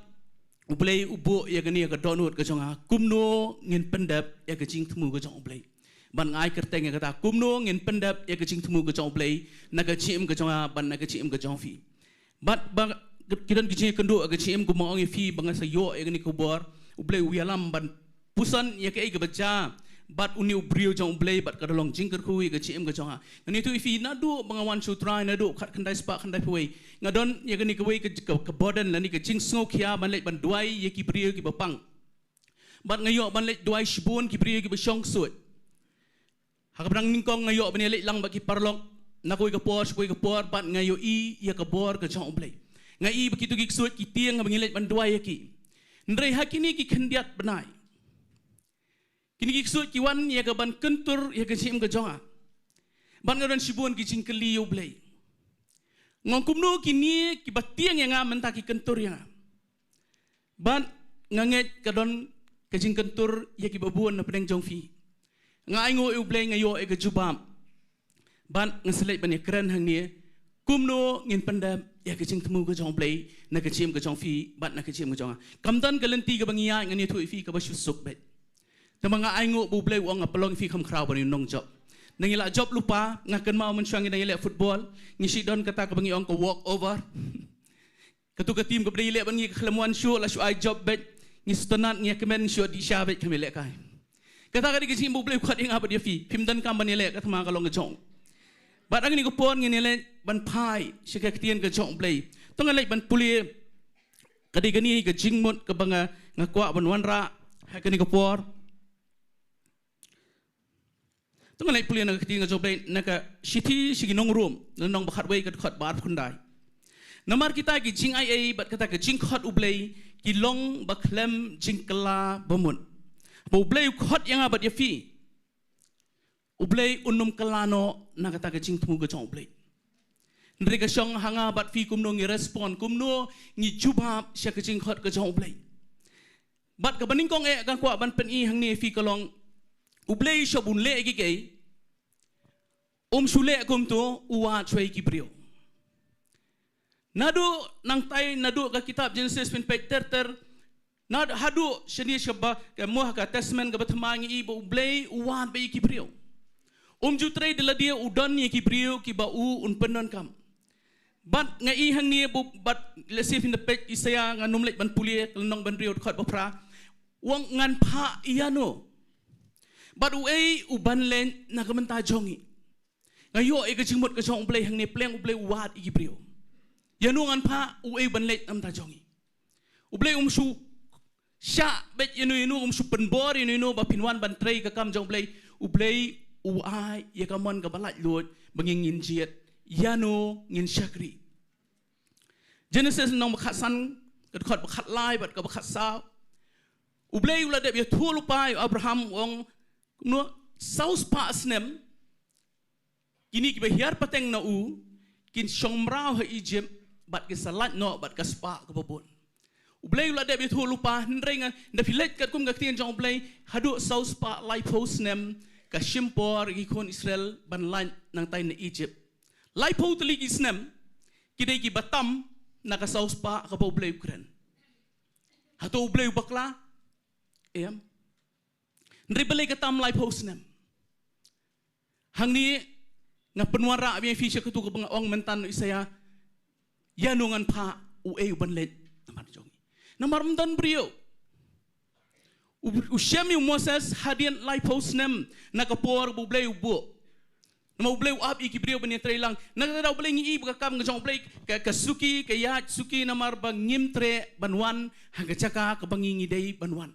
ublei ubo ya gani ka donut ka jonga kumno ngin Pyndep ya ka jingthmu ka jong ublei ban ngai kerteng ya kata kumno ngin Pyndep ya ka jingthmu ka jong ublei na ka chim ka jonga ban na ka chim ka jong fi bat ba kidan gijing kendo ka chim ko mo ifi banga sayo ya gani kubor ublei uyalam ban pusan ya ke ga baca bat uni ubrio jong blei bat kadalong jingkyrkhu ga chim ga jonga ngani tu ifi na do bangawan sutra na do khat khandai spa khandai pwe ngadon ya gani kwe ka bodan lani ka jing sngo khia ban lek ban duai ya ki brio ki bapang bat ngayo ban lek duai shibun ki brio ki bashong suit ha ka brang ningkong ngayo ban lek lang ba ki parlok na koi ka por bat ngayo I ya ka bor ka jong blei ngai begitu ki suit ki tiang ban lek ban duai ya ki ndrei hakini ki khandiat banai kini kiksut kiwan ya ke ban kentur ya ke sim ke jonga ban ngaran sibun ki jingkeli U Blei ngong kumno kini ki batiang yang ngam mentaki kentur yang ban nganget kadon ke jing kentur ya ki babuan na pedeng jongfi ngai ngo U Blei ngayo e ke jubam ban ngaselek ban ya keren hang ni kumno ngin Pyndep ya ke jingthmu ke jong Blei na ke sim ke jongfi ban na ke sim ke jonga kamdan ke lenti ke bangia ngani tu ifi ke basusuk bet Tamanga aingo bu Blei wang apalong fi kham khrau bani nong job Nangila job lupa ngakan mau mensyang nangila football ngisi don kata ke bangi ong ke walk over. Ketua tim ke beri lek bangi kelemuan show la show I job bet ngisi tonat ngi kemen show di syabet kami lek kai. Kata kadi kisi Bu Blei kuat ingat dia fi pim dan kam ban lek kata ma kalong ke Jong. Bat ang ni ko pon ngi lek ban pai syaka Ktien ke Jong Blei. Tong lek ban puli kadi gani ke jingmut ke banga ngakwa ban wanra ha kani ko por. Tunggu lagi pulian nak Ktien Jong Blei nak city sigi Nonglum nong bakat way kat bar kundai. Namar kita ki jingiaroh bat kata ke Ktien U Blei ki long baklem jingkla bamun. U Blei khot yang abat ya fi. U Blei unum kelano nak kata ke Jingthmu ke Jong Blei. Ndri ke syong hanga bat fi Kumno ngi respon Kumno ngi jubab sya ke Ktien ke Jong Blei. Bat ke baningkong kan kwa ban pen hangne fi kalong U Blei shabun le gi gay sule kum tu uwa choi ki brio nadu nang tai nadu ka kitab Genesis pin page ter nad hadu shani shaba ka moh ka testament ka batmangi ibu U Blei uwa be ki brio jutre de la dia udan ni ki brio ki ba un penon kam bat ngai hang ni bu bat lesif in the page isaya nganum lek ban pulie nong ban brio khot bapra wong ngan pha iano But u ban len na kamenta jongi. Ngayo e ka jingmot ka Jong Blei hang ne pleng U Blei wat i brio. Yanungan pa u ban len am ta jongi. U Blei su sya bet yanu su penbor yanu ba pinwan ban trei ka kam Jong Blei U Blei u ai ya ka mon ka balat lut bangin jiet yanu ngin syakri. Genesis nong bakhat san ka khot bakhat lai bat ka bakhat sa. U Blei u la de ya thu lupai Abraham wong no saus pa asnem kini ki behar pateng na kin shomrao ha Egypt bat ke salat no bat ka spa ka babon U Blei la de betu lupa nrenga na filet kat kum ka Ktien Jong Blei hadu saus pa lai posnem ka shimpor ki kon Israel ban lan nang tai na Egypt lai po tli ki snem kidai ki batam na ka saus pa ka U Blei Ukraine hatu U Blei bakla em Ri-Bhoi katam lai post nem. Hang ni nga penwara abi fisya ketu ke ong mentan isaya yanungan pa ban let namar jongi. Namar mentan brio. Usyami Moses hadian lai post nem nakapor U Blei ubo. Nama U Blei ab iki brio bani trailang. Nakada U Blei ngi bakam ng Jong Blei ka suki ka yat suki namar bang ngimtre banwan hanga Jaka ka bangingi dei banwan.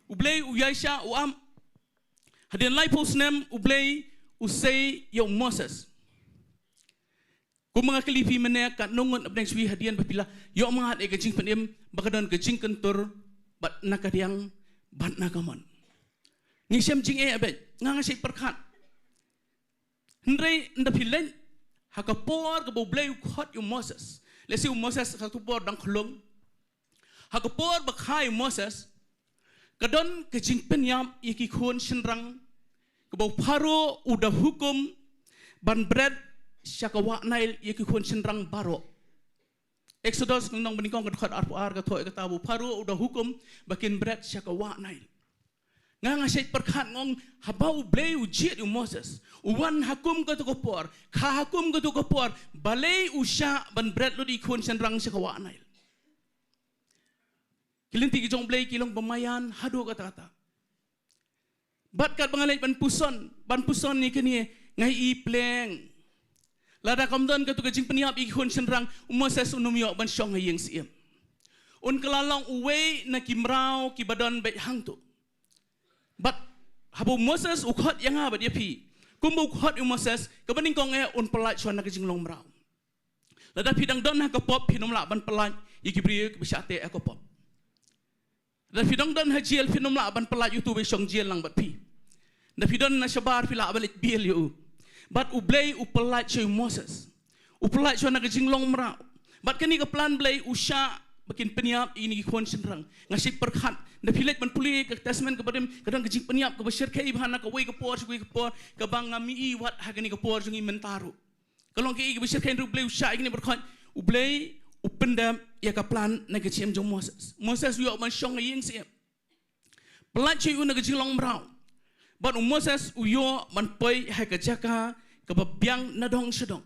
U Blei u Yaisha u am hadian lai posnem U Blei u say yo Moses ku mga kalipi mene kat nungon abneng swi hadian papila yo mga e gajing penem bakadon gajing kentur bat nakadiang bat nakamon ngisem jing abet nga say perkat ndrei ndapilen hakapor ka U Blei khot yo Moses lesi u Moses hakapor dang khlong hakapor bakhai Moses Kadon ke jing penyam iki khon shinrang ke bau paro udah hukum ban bread syakawa nail iki khon shinrang baro Exodus nang benikong ke khot ar ka thoi ka tabu paro udah hukum bakin bread syakawa nail nga ngasay perkhat ngong habau Blei ujiet Moses uwan hakum ka to kopor kha hakum ka to kopor balei usya ban bread lo di khon shinrang syakawa nail Kilinti ki Jong Blei kilong pemayan hadu kata-kata. Bat kat bangalai ban puson ni kini ngai i pleng. Lada kamdon ka tu ka jing peniap i khon senrang Moses unum yo ban syong hayeng siem. Un kelalong uwe na kimrau ki badon bet hang tu. Bat habu Moses ukhot yang ha bat dia pi. Kumbu ukhot Moses ka baning kong un pelat chuan na ka jing long mrau. Lada pidang don ha ka pop pinom la ban pelat i kibriye ka besyate ka pop. Dan fidong don hajiel finom la ban pelat YouTube syong jiel lang bat pi. Dan fidon na syabar fila balit bil yu. Bat U Blei u pelat choy Moses. U pelat choy na kajing long mrau. Bat kani ka plan Blei usya bakin peniap ini khon senrang. Ngasih perkhat. Dan filet ban puli ke testament ke badem kadang kajing peniap ke besyir kai bahana ka wei ke por ka bang ngami i wat hagani ka por jungi mentaru. Kalau ke besyir kai U Blei usya ini berkhat U Blei Pyndep ya ka plan na ke ciem jong Moses. Moses yo man syong yeng siap. Pelat cui na ke jing long mrau. But Moses uyo man poi hai ke Jaka ke biang nadong sedong.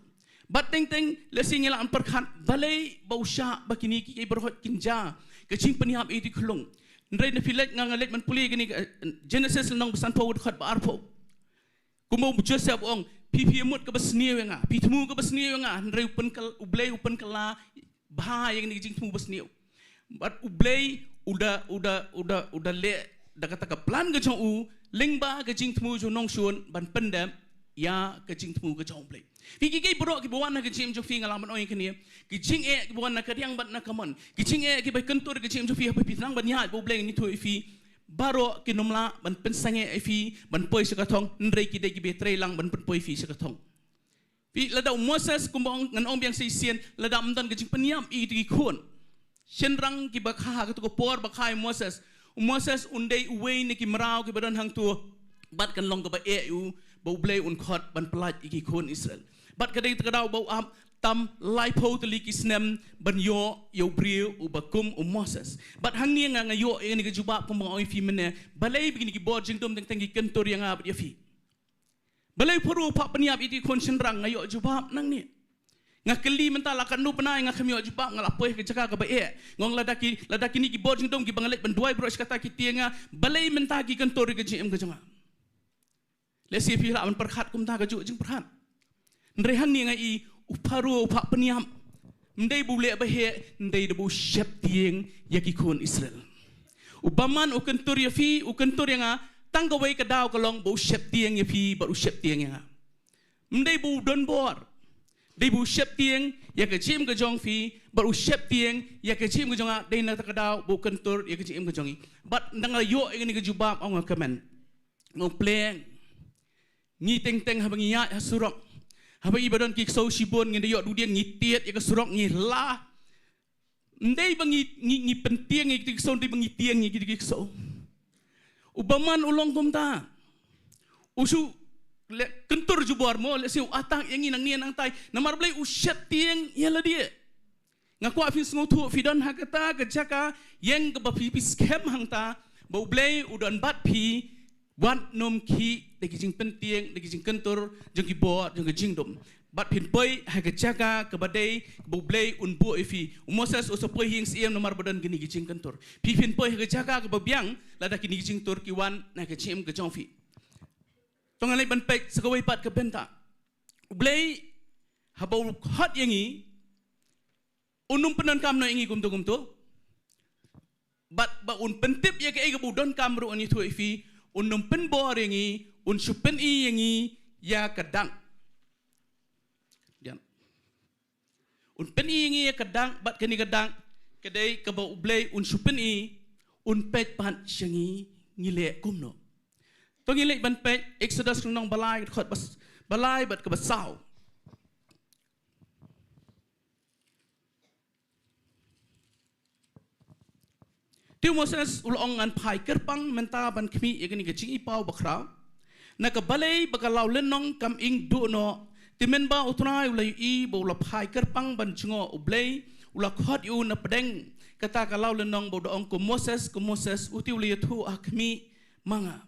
But ting lesing ila an perkhat balai bausha bakini ki berhot kinja ke jing peniap itu kelung. Ndrai na filet ngangalet man puli gini Genesis nong besan po khat ba arpo. Kumo Joseph ong pipi mut ke besni wenga, pitmu ke besni wenga, ndrai U Blei upen kala bah yang ni Jingthmu besni. But U Blei udah le dah kata ke plan ke Jong U lyngba ke Jingthmu jo nong shun ban Pyndep ya ke Jingthmu ke Jong Blei. Ki borok ki bawan ke Jim jo fi ngalaman oi kini. Ki jing ki bawan ke riang bat na kamon. Ki jing ki bai kentur ke Jim jo fi apa pitang ban ya bo Blei ni tu fi baro ki nomla ban pensange fi ban poi sekatong ndrei ki de ki betrei lang ban poi fi sekatong. Fi lada Moses kumbong ngan ong biang seisien lada amdan ke jing peniam I ki khun. Senrang ki bakha ke tu ko por bakhai Moses undai uwei ni ki merau ki badan hang tu bat kan long ke ba EU bau Blei un khot ban pelat iki khun Israel bat kadai tekadau bau am tam laipo teli ki snem ban yo brio u bakum Moses bat hang ni nga yo ni ke jubab ko oi fi mene balai begini ki bod jingdom teng ki kentor yang ab dia fi balai poru pak peniap iki khun senrang ngayo jubab nang ni ngakeli mentala kan nu penai ngakami jubab ngalapoi ke Jaka ke bae ngong ladaki ni ki bod jingdom ki bangalet ban duai bro kata ki tienga balai mentagi kentor ke jim ke jama lesi fi la man perkhat kum ta ke ju jing perkhat ndrei hang ni ngai uparu pak peniam ndai bu le bahe ndai de bu shep tieng yaki khun Israel ubaman u kentor ya fi u kentor yang tang ke wei ke dau ke long bu shep tieng ya fi baru shep tieng yang ndai bu donbor dei bu shep tieng ya ke jim ke Jong fi baru shep tieng ya ke jim ke Jong dei na takadau bu kentor ya ke jim ke Jongi but ndang yo ini ke jubab ong kamen ngong pleng ngi teng habang ya surok habang ibadan ki so sibon ngi yo dudian ngi tiet ya ke surok ngi la ndei bangi penting ngi so ndei bangi tieng ngi ki so ubaman ulong kumta usu le kentur jubor mo le siu atang yang nang ni nang tai namar Blei usyat tieng ya la dia ngaku afin sengu tu fidan hakata ke Jaka yang ke bapi scam hang ta bau Blei udan bat pi wan nom ki de jing penting de jing kentur jeng ki bot jeng jingdom bat pin poi ha ke Jaka ke badai bau Blei un bu ifi Moses uso poi hing siem namar badan gini jing kentur pi pin poi ha ke Jaka ke babiang lada kini jing tur ki wan na ke chem ke Jong fi tong alai ban pek sekawai pat ke Bynta Blei habau hot yangi unum penan kam no yangi gumtu bat ba un pentip ya ke bu don kam ru ani tu ifi unum pen bor yangi un supen I yangi ya kadang dian un pen I yangi ya kadang bat keni kadang kedai ke bau Blei un supen I un pet pan syangi ngile Kumno tong ilek ban pek Exodus nong balai khot bas balai bat ke basau Taiew Moses ulong an pai kerpang menta ban kmi yakni ke chingi pau bakra na ke balai bakalau lenong kam ing du no timen ba utrai ulai I bo la pai kerpang ban chingo U Blei ula khot yu na pedeng kata kalau lenong bo doong ko Moses uti uli tu akmi manga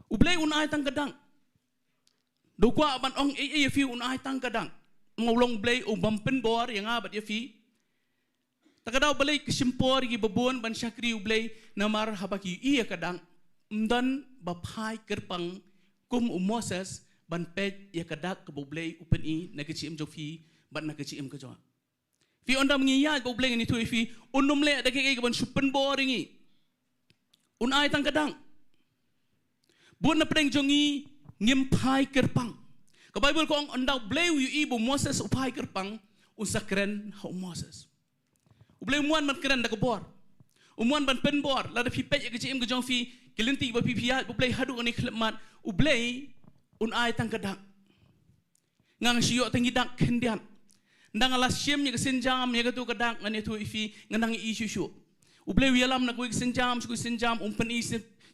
U Blei unai tang kadang do kwa ban ong e fi unai tang kadang ngolong Blei bampen bor yang abat ya fi takadau balai kesimpor gi babon ban syakri U Blei namar habaki iya kadang dan bapai kerpang kum Moses ban pet ya kadak ke U Blei upen I na kecim jofi ban na kecim ke jo fi onda mengiyat U Blei ni tu fi unum le da ke ban supen bor ngi unai tang kadang buat na pedeng jongi ngimpai kerpang. Ke Bible ko ang andau Blei yu ibu Moses upai kerpang usakren ha Moses. Blei muan man keren da kebor. Umuan ban penbor la da pipet ya kecim ke Jong fi kelinti ba pipiat Blei hadu ani khlemat Blei un ai tang kadang. Ngang siyo tangi dak kendian. Ndang ala siem ya kesenjam ya tu kadang ngani tu ifi nganang I susu. Blei wialam na ku kesenjam umpen I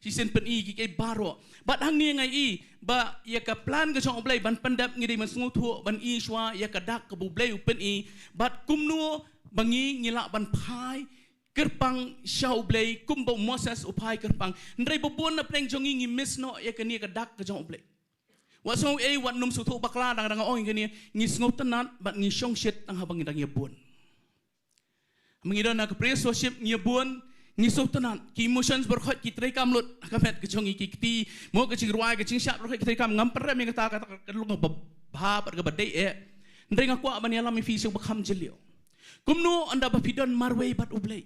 si sen pen I ki baro bat hang ni ngai I ba ya ka plan ke Jong Blei ban Pyndep ngidi man sungu thu ban I swa ya ka dak ke Blei upen I bat Kumno bangi ngilak ban pai kerpang Syau Blei kumbo Moses upai kerpang ndrai bobon na pleng jongi ngi misno ya kani kadak ka Jong Blei wa so wat num su thu bakla dang ong kani ngi sngot tanat bat ngi shong shit ang habang dang yabon mengidon na praise worship ngi yabon ngi so tanat ki emotions berkhot ki trai kamlut kamet ka jongi ki kti mo ka jingruai ka jingsap berkhot ki trai kam ngam perre mi kata ka lu ba ka badai ndrai ngakwa ban yalam mi fi so bakham jelio kumno anda bapidon marway bat ublei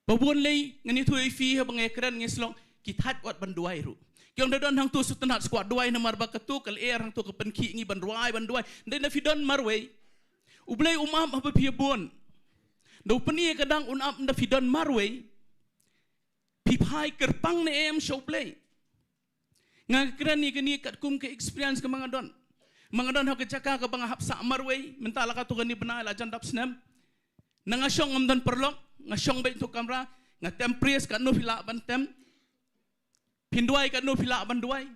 babon lei ngani thui fi habang ekran ngi slong ki that wat banduai ru kyong dadon hang tu sutanat squad duai na marba ka tu kal hang tu ka penki ngi banduai ndai na fidon marway ublei umam apa pi bon do peni kadang unam na fidon marway pi phai kerpang ne em show play ngakran ni kani kat kum ke experience ka mangadon ha ka Jaka ka bang hapsa marway mentala ka tu kani bena la jandap snam nangasyong amdan perlok ngasyong ba itu kamera ngatem pries kat no pila bantem Pynduai kat no pila banduai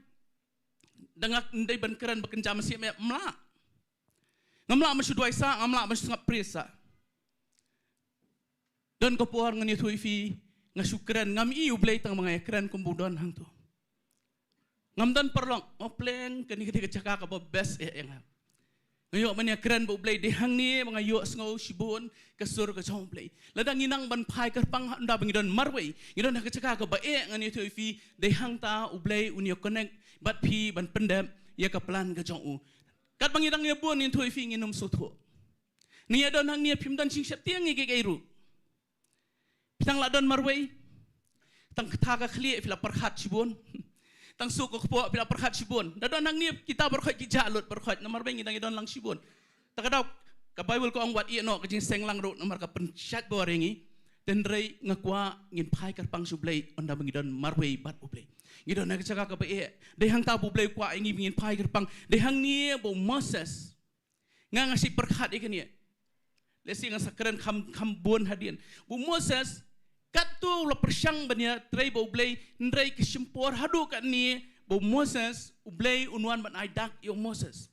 dangak ndai ban keran bekenja masih me mla ngamla masih duai sa ngamla masih ngap pries sa don ko por ngani thui fi ngasukran ngam i ublei tang mga ekran kumbudon hang tu ngamdan perlok opleng kani ketika Jaka ka best yang ngayo mania keren bu blai dehang ni mga yo sngo sibon kasur ka Jong Blei ladang inang ban phai kerpang anda bangidon marway ngidon ka Jaka ka bae ngani tu fi dehang ta ublei unio connect bat pi ban Pyndep ya ka plan ka Jong U kat bangidang ya bon ni tu fi nginum sutho ni adon hang ni phimdan sing sep tiang ngi geiru pitang ladon marway tang kata ka khli fila perhat sibon tang suko po pila perhat sibon dadon nang ni kita berkhot ki jalot berkhot nomor bengi dang idon lang sibon takadaw ka Bible ko ang wat ieno ka jing seng lang ro nomor ka penchat borengi den rei ngakwa ngin phai karpang sublei onda bengi don marway bat ublei ngidon na Jaka ka bae de hang ta bublei kwa ingi ngin phai karpang de hang ni bo Moses nga ngasi perhat ikani lesi nga sakren kam bon hadian bu Moses katu la persyang bania trai bo blei ndrai kesimpor hadu kat ni bo Moses ublei unwan ban aidak yo Moses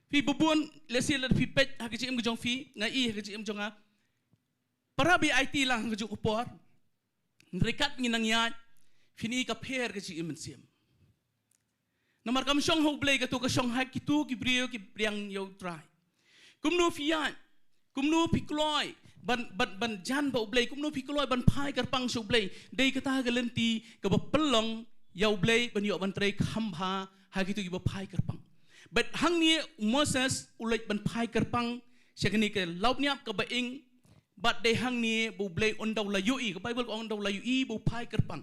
fi bubun lesi la fi pet ha kecim gejong fi ngai ha kecim jonga para bi IT lang gejong upor ndrekat nginang ya fini ka pher kecim mensiam nomor kam syong ho blei katu ka syong ha kitu ki brio ki priang yo trai kumno fian kumno pikloi ban jan ba ublei kumno pikloi ban phai karpang su ublei dei kata galenti ka ba pelong ya ublei ban yo ban trei khamba ha gitu ba phai karpang but hang ni Moses ulai ban phai karpang sekani ke laupniap ka ba ing bat dei hang ni bu ublei ondaw la yui ka Bible ko ondaw la yui bu phai karpang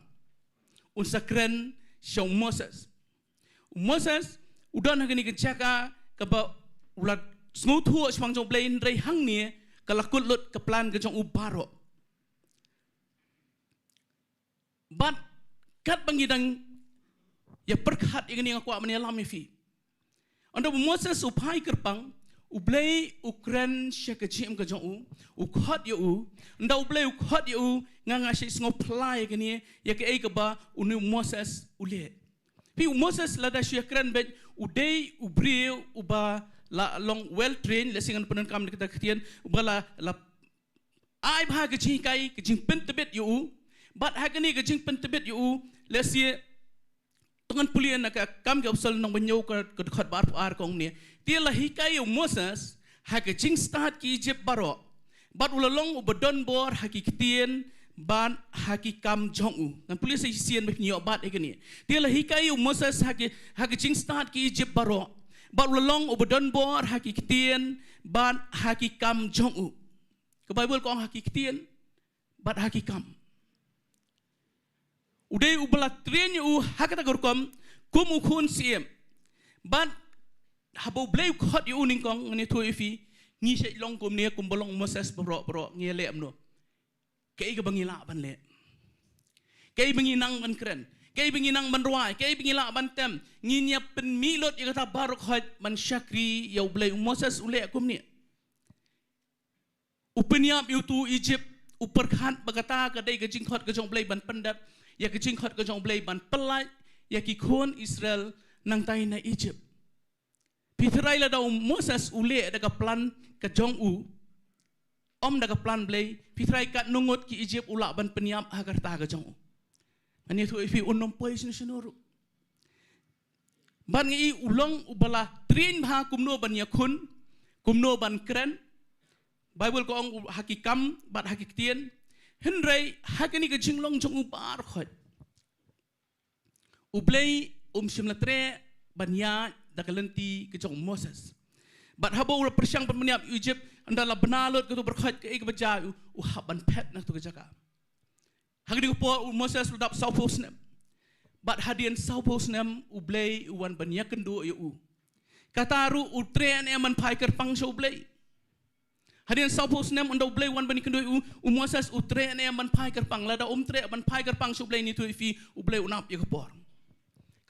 un sakren show Moses udon hang ni ke Jaka ka ba ulat sngutu smang jong blei ndrei hang ni kalakut lut ke plan ke Jong ubaro bat kat bangidang ya perkhat ingani ngakwa mani alami fi anda Moses upai kerpang ublei ukren syakachim ke Jong u khot yu anda ublei khot yu nganga shi sngo plai kani ya ke ai ke ba unu Moses ule fi Moses lada syakran bet udei ubriu uba la long well trained lesingan penan kam kita Ktien ubala la ai bha ke jing kai ke jing Pyndep yu bat ha kani ke jing Pyndep yu lesie tangan pulian ka kam ke usal nang banyo ka khot bar ar kong ni ti la hikai Moses ha ke jing start ki Egypt baro bat ulalong ubadonbor ha ki Ktien ban ha ki kam Jong U ngan pulis sien be nyo bat ikani ti la hikai Moses ha ke jing start ki Egypt baro bat ulalong ubadonbor ha ki Ktien ban ha ki kam Jong U ke Bible ko ha ki Ktien bat ha ki kam udai ubala train u hakata gorkom kum ukhun siem ban habo blay khot yu ning kong ni thu ifi ngi se long kum ne kum bolong Moses bro ngi le amno kei ga bangila ban le kei bangi nang ban kren kei bangi nang ban ruai kei bangi la ban tem ngi nya pen milot yu kata barok khot man syakri yu blay Moses ule kum ni upeniap yu tu Egypt uperkhat bagata ka dei ga jingkhot ga jong blay ban Pyndep ya ke jingkhot ke Jong Blei ban pelai ya ki khon Israel nang tai na Egypt pitrai la daw Moses ule da ka plan ke Jong U daga plan blei pitrai kat nungut ki Egypt ulak ban peniap agar ta ga jong ani tu ifi unom poi sinu ban ngi ulong ubala trin ha kumno ban yakun kumno ban kren Bible ko ong hakikam bat hakiktian henrei hakani ga jinglong jong ubar khot U Blei simlatre banya dakalenti ke jong Moses bat habo ula persiang pemeniap Egypt andala benalot ke tu berkhot ke ke baja u haban pet nak tu ke Jaka hakani ko po Moses udap saupo snem bat hadian saupo snem U Blei uwan banya kynduh u kataru utren eman pai kerpang so Blei hadian saupo snem unda U Blei wan bani kynduh u Moses utren eman pai kerpang lada tre ban pai kerpang so Blei ni tu ifi U Blei unap ye ko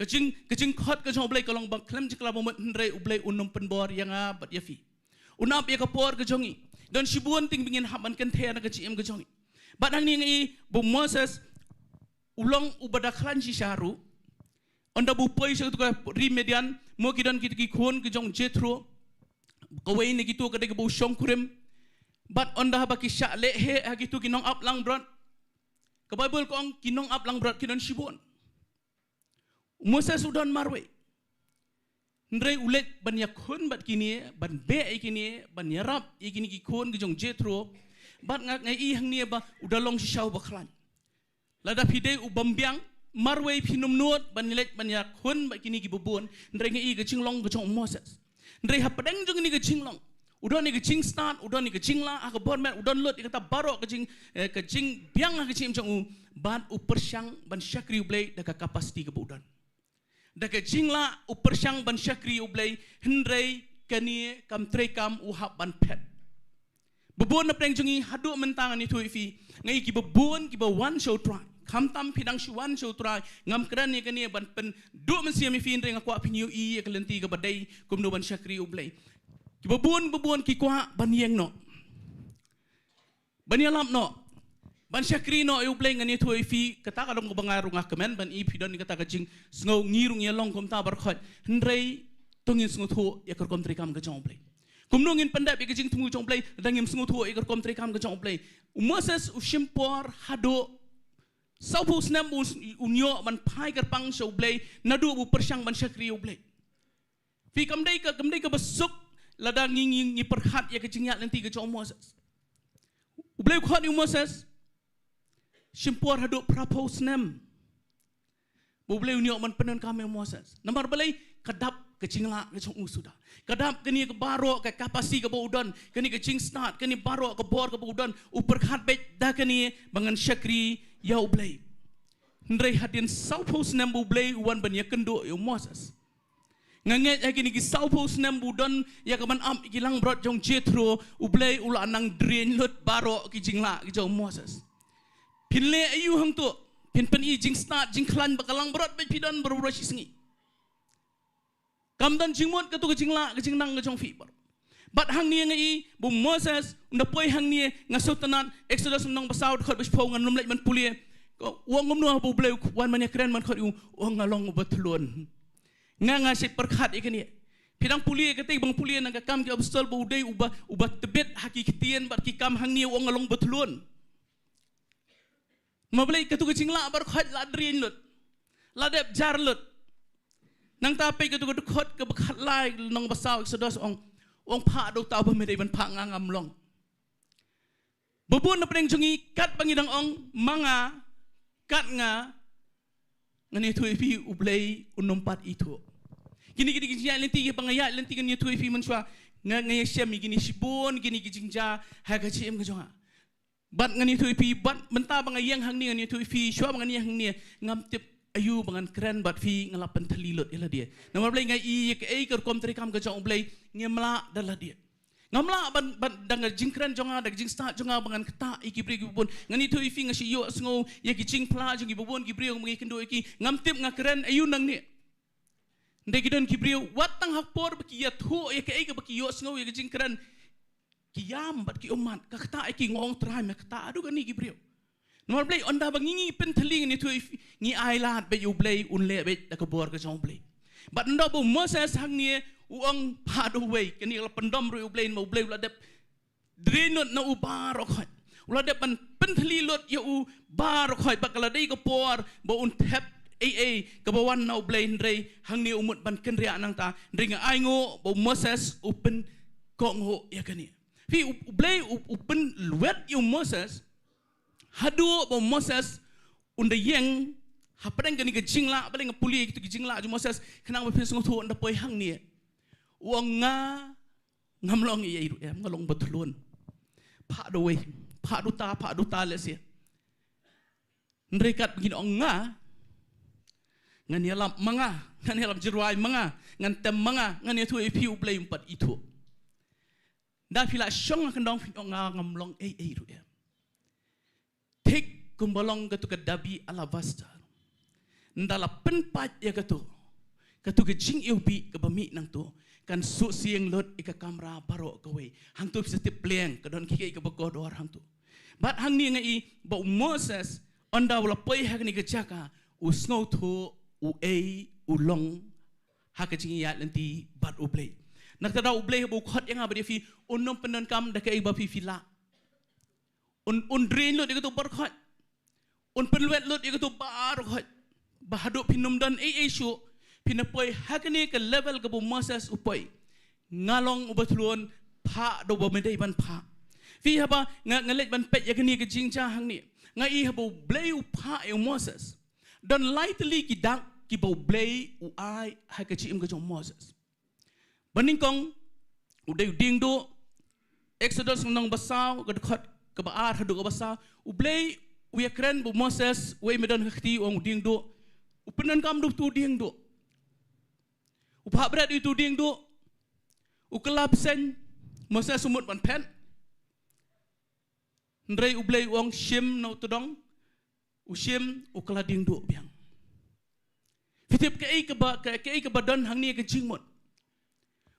Kecing khot ke jong Blei kalong bang klem jikla bomet hendrei U Blei unum penbor yang bat yafi unap ye kapor ke jongi dan sibuan ting bingin haban kan the na ke cim ke jongi badang ni ngi bu Moses ulong ubada klanji syaru onda bu poi se tu remedian mo kidan kit ki khon ke jong Jethro kawai ni gitu ke de bu shong kurim bat onda ba ki sya le he ha gitu ki nong up lang brot ke Bible ko ong ki nong up lang brot kidan sibuan Moses udan marwe ndrei ulet ban yakun bat kini ban be kini ban yarap ikini ki kon ki jong Jethro bat ngak ngai i hangne ba udalong si shau baklan lada pide u bambiang marwe pinum nuot ban nilet ban yakun bat kini ki bubun ndrei ngai ke jinglong ke jong Moses ndrei hapadang jong ni ke jinglong udon ni ke jing start udon ni ke jingla ak bon met udon lot ikata barok ke jing biang ke jing jong ban u persyang ban syakri U Blei da kapasiti ke budan Daka jingla upersyang ban syakri U Blei hendrei kani kam trekam uhap ban pet. Bebon na preng jungi hadu mentangan itu ifi ngai ki bebon ki ba one show try. Kam tam pidang shi one show try ngam kran ni kani ban pen du men siam ifi ndreng akwa pinyu I kelenti ke badai kumno ban syakri U Blei. Ki bebon ki kwa ban yeng no. Ban yalam no. Ban syakri no U Blei ngani tu ifi kata kadang ko bangarung kemen ban ipi don kata ka jing sngo ngirung ye long kom ta bar khot hendrei tungin sngo thu ya kor kom trikam ka jong Blei kumno ngin Pyndep ya ka Jingthmu jong Blei dangim sngo thu ya kor kom trikam ka jong Blei Moses usimpor hado saupu snam unyo ban pai kar pang so Blei nadu bu persyang ban syakri U Blei fi kamdai ka besuk lada ngi perhat ya ka jingiat nanti ka jong Moses U Blei khot ni Moses Simpor haduk propose nem. Boleh uniok man penon kami Moses. Nomor belai kedap kecingla kecong sudah. Kedap kini ke barok ke kapasi ke baudan, kini ke cing start, kini barok ke bor ke baudan. Uperkat bet dah kini bangan syakri ya U Blei. Hendrai hadian saupos nem U Blei uan banyak kynduh ya Moses. Nganget kini ke saupos nem budan ya keman am ikilang brot jong Jethro U Blei ula nang drain lut barok ke cingla ke jong Moses. Pinle ayu hang tu, pen I jing start jing klan bakalang berat baik pidan berurai Sngi. Kamdan jingmot ketu kejingla kejengnang kejong fiber. Bat hang ni ngai bu Moses unda poi hang ni ngasau tenan Exodus nong basau khot bespau ngan lumlek man pulie. Wong ngomno bu Blei wan man keren man khot wong ngalong betulun. Nga sit perkhat ikani. Pidang pulie ketik bang pulie nang kam ke abstol bu dei ubah tebet hakikitian bat ki kam hang ni wong ngalong betulun. Mawlai ketu kecingla bar khot ladrin lut. Ladep jar lut. Nang tapi ketu khot ke bekat lai nong basau Exodus ong pak do tau pemedai ban pak ngangam long. Bebun na peneng jungi kat pangidang ong manga kat nga ngani tu ifi U Blei unumpat itu. Gini ya lenti ke pangaya lenti ngani tu ifi mensua ngaya syam gini sibun gini kijingja hagacim ke jonga. Bat ngani tu ifi bat mentah bangayang hang ni ngani tu ifi syua bangani hang ni ngam tip ayu bangan keren bat fi ngalapan telilut ila dia. Nama Blei ngai I ke kor kom trikam ke jong Blei ngemla dalah dia. Ngamla ban dangar jingkran jonga dag jing start jonga bangan keta iki bri bubun ngani tu ifi ngasi yo sngo ye ki jing pla jong bubun ki bri ngi kendo iki ngam tip ngakeren ayu nang ni. Ndai gidon ki bri watang hakpor baki ya thu ye ke baki yo sngo ye ki jingkran Kiam bat ki umat kakta iki ngong trai me kata adu gani gibriu nomor Blei onda bangingi penteling ni tu ngi ailat be U Blei unle be da kebor ke jong Blei bat onda bu Moses hang ni uang padu wei kini la pendom ru U Blei mo Blei la dep drenot na ubarok. Ulah depan penteli lot ya ubarok bakal dei ko por bo un tap kabawan na ublay ndrei hangne umut ban kenria nang ta ndringa aingo bo Moses open kongho ya kani. Fi ublay open luet yu Moses hadu bo Moses unda yeng hapadang kani ke jingla paling puli gitu ke jingla ju Moses kenang ba pisung tu unda poi hang ni wanga ngamlong ye iru em ngalong betulun pak dowe pak duta lesia ndrekat begini onga ngan yalam manga ngan yalam jeruai manga ngan tem manga ngan itu ipi ublay umpat itu dah pila syong akan dong onga ngamlong iru em tik kumbalong gatu ke dabi alabasta ndala penpat ya gatu ke jing ubi ke bami nang tu kan su siang lot ika kamera baro kawe hang tu setiap pleng ke don kiki ke begodor hang tu bat hang ni ngai ba Moses onda wala poi hak ni ke Jaka usno tu ulong hak jingia nanti bat ublay nak tada ublay bu khot yang abadi fi unom penan kam dak ai ba fi fila un drain lot ikatu bar khot un penluet lot ikatu bar khot bahadu pinum dan shu pinapoi hakni ke level ke bu Moses upoi ngalong ubatluon pha do ba medai ban pha fi haba ngalet ban pet yakni ke jingja hang ni ngai habu blay upha e Moses dan lightly ki dak ki bo blay u ai ha ke chim ke jong Moses baningkong udai Diengdoh Exodus nang basau ke dekat ke baar hadu ke basau u blay u yakren bu Moses we medan khti ong Diengdoh upenan kam du tu Diengdoh upah berat itu Diengdoh ukelap sen Moses sumut ban pen ndrei ublay wong shim no tudong ushim ukala Diengdoh biang fitip ke badan hang ni ke jingmot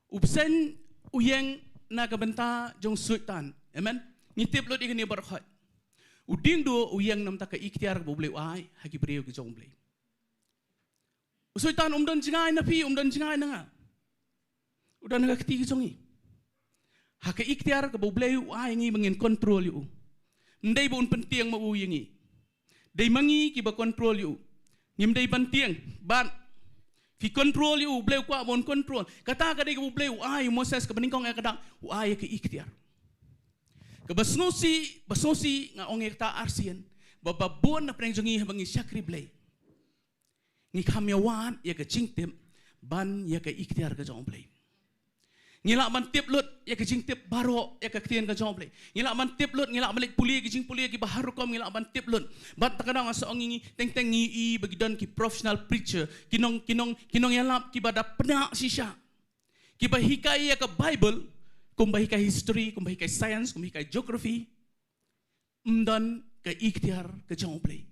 upsen uyeng na ke Bynta jong sultan amen ngitip lot ikani barkhat u Diengdoh uyeng nam ta ke ikhtiar bo blay ai hagi breu ke jong blay Sultan umdan jingai na pi umdan jingai na nga. Udan nga keti kisongi. Hake ikhtiar ke boblay ai ngi mangin kontrol yu. Ndai bon penting ma u yengi. Dai mangi ki ba kontrol yu. Ngim dai penting ban fi kontrol yu blay kwa bon kontrol. Kata ka dai ke boblay ai Moses ke beningkong ai kadang u ai ke ikhtiar. Ke basnosi nga ong ta arsien. Bababon na prenjongi bangi syakri blay. Ngi kamyawan ya ke jingtip ban ya ke ikhtiar ke jong blay ngilak man tip lut ya ke jingtip baro ya ke Ktien ke jong blay ngilak man tip lut ngilak balik puli ke jing puli ke bahar kom ngilak man tip lut bat takadang asa ngi teng ngi bagi don ki professional preacher kinong yalap ki bada penak sisha ki bahikai ya ke Bible kum bahikai history kum bahikai science kum bahikai geography mdan ke ikhtiar ke jong blay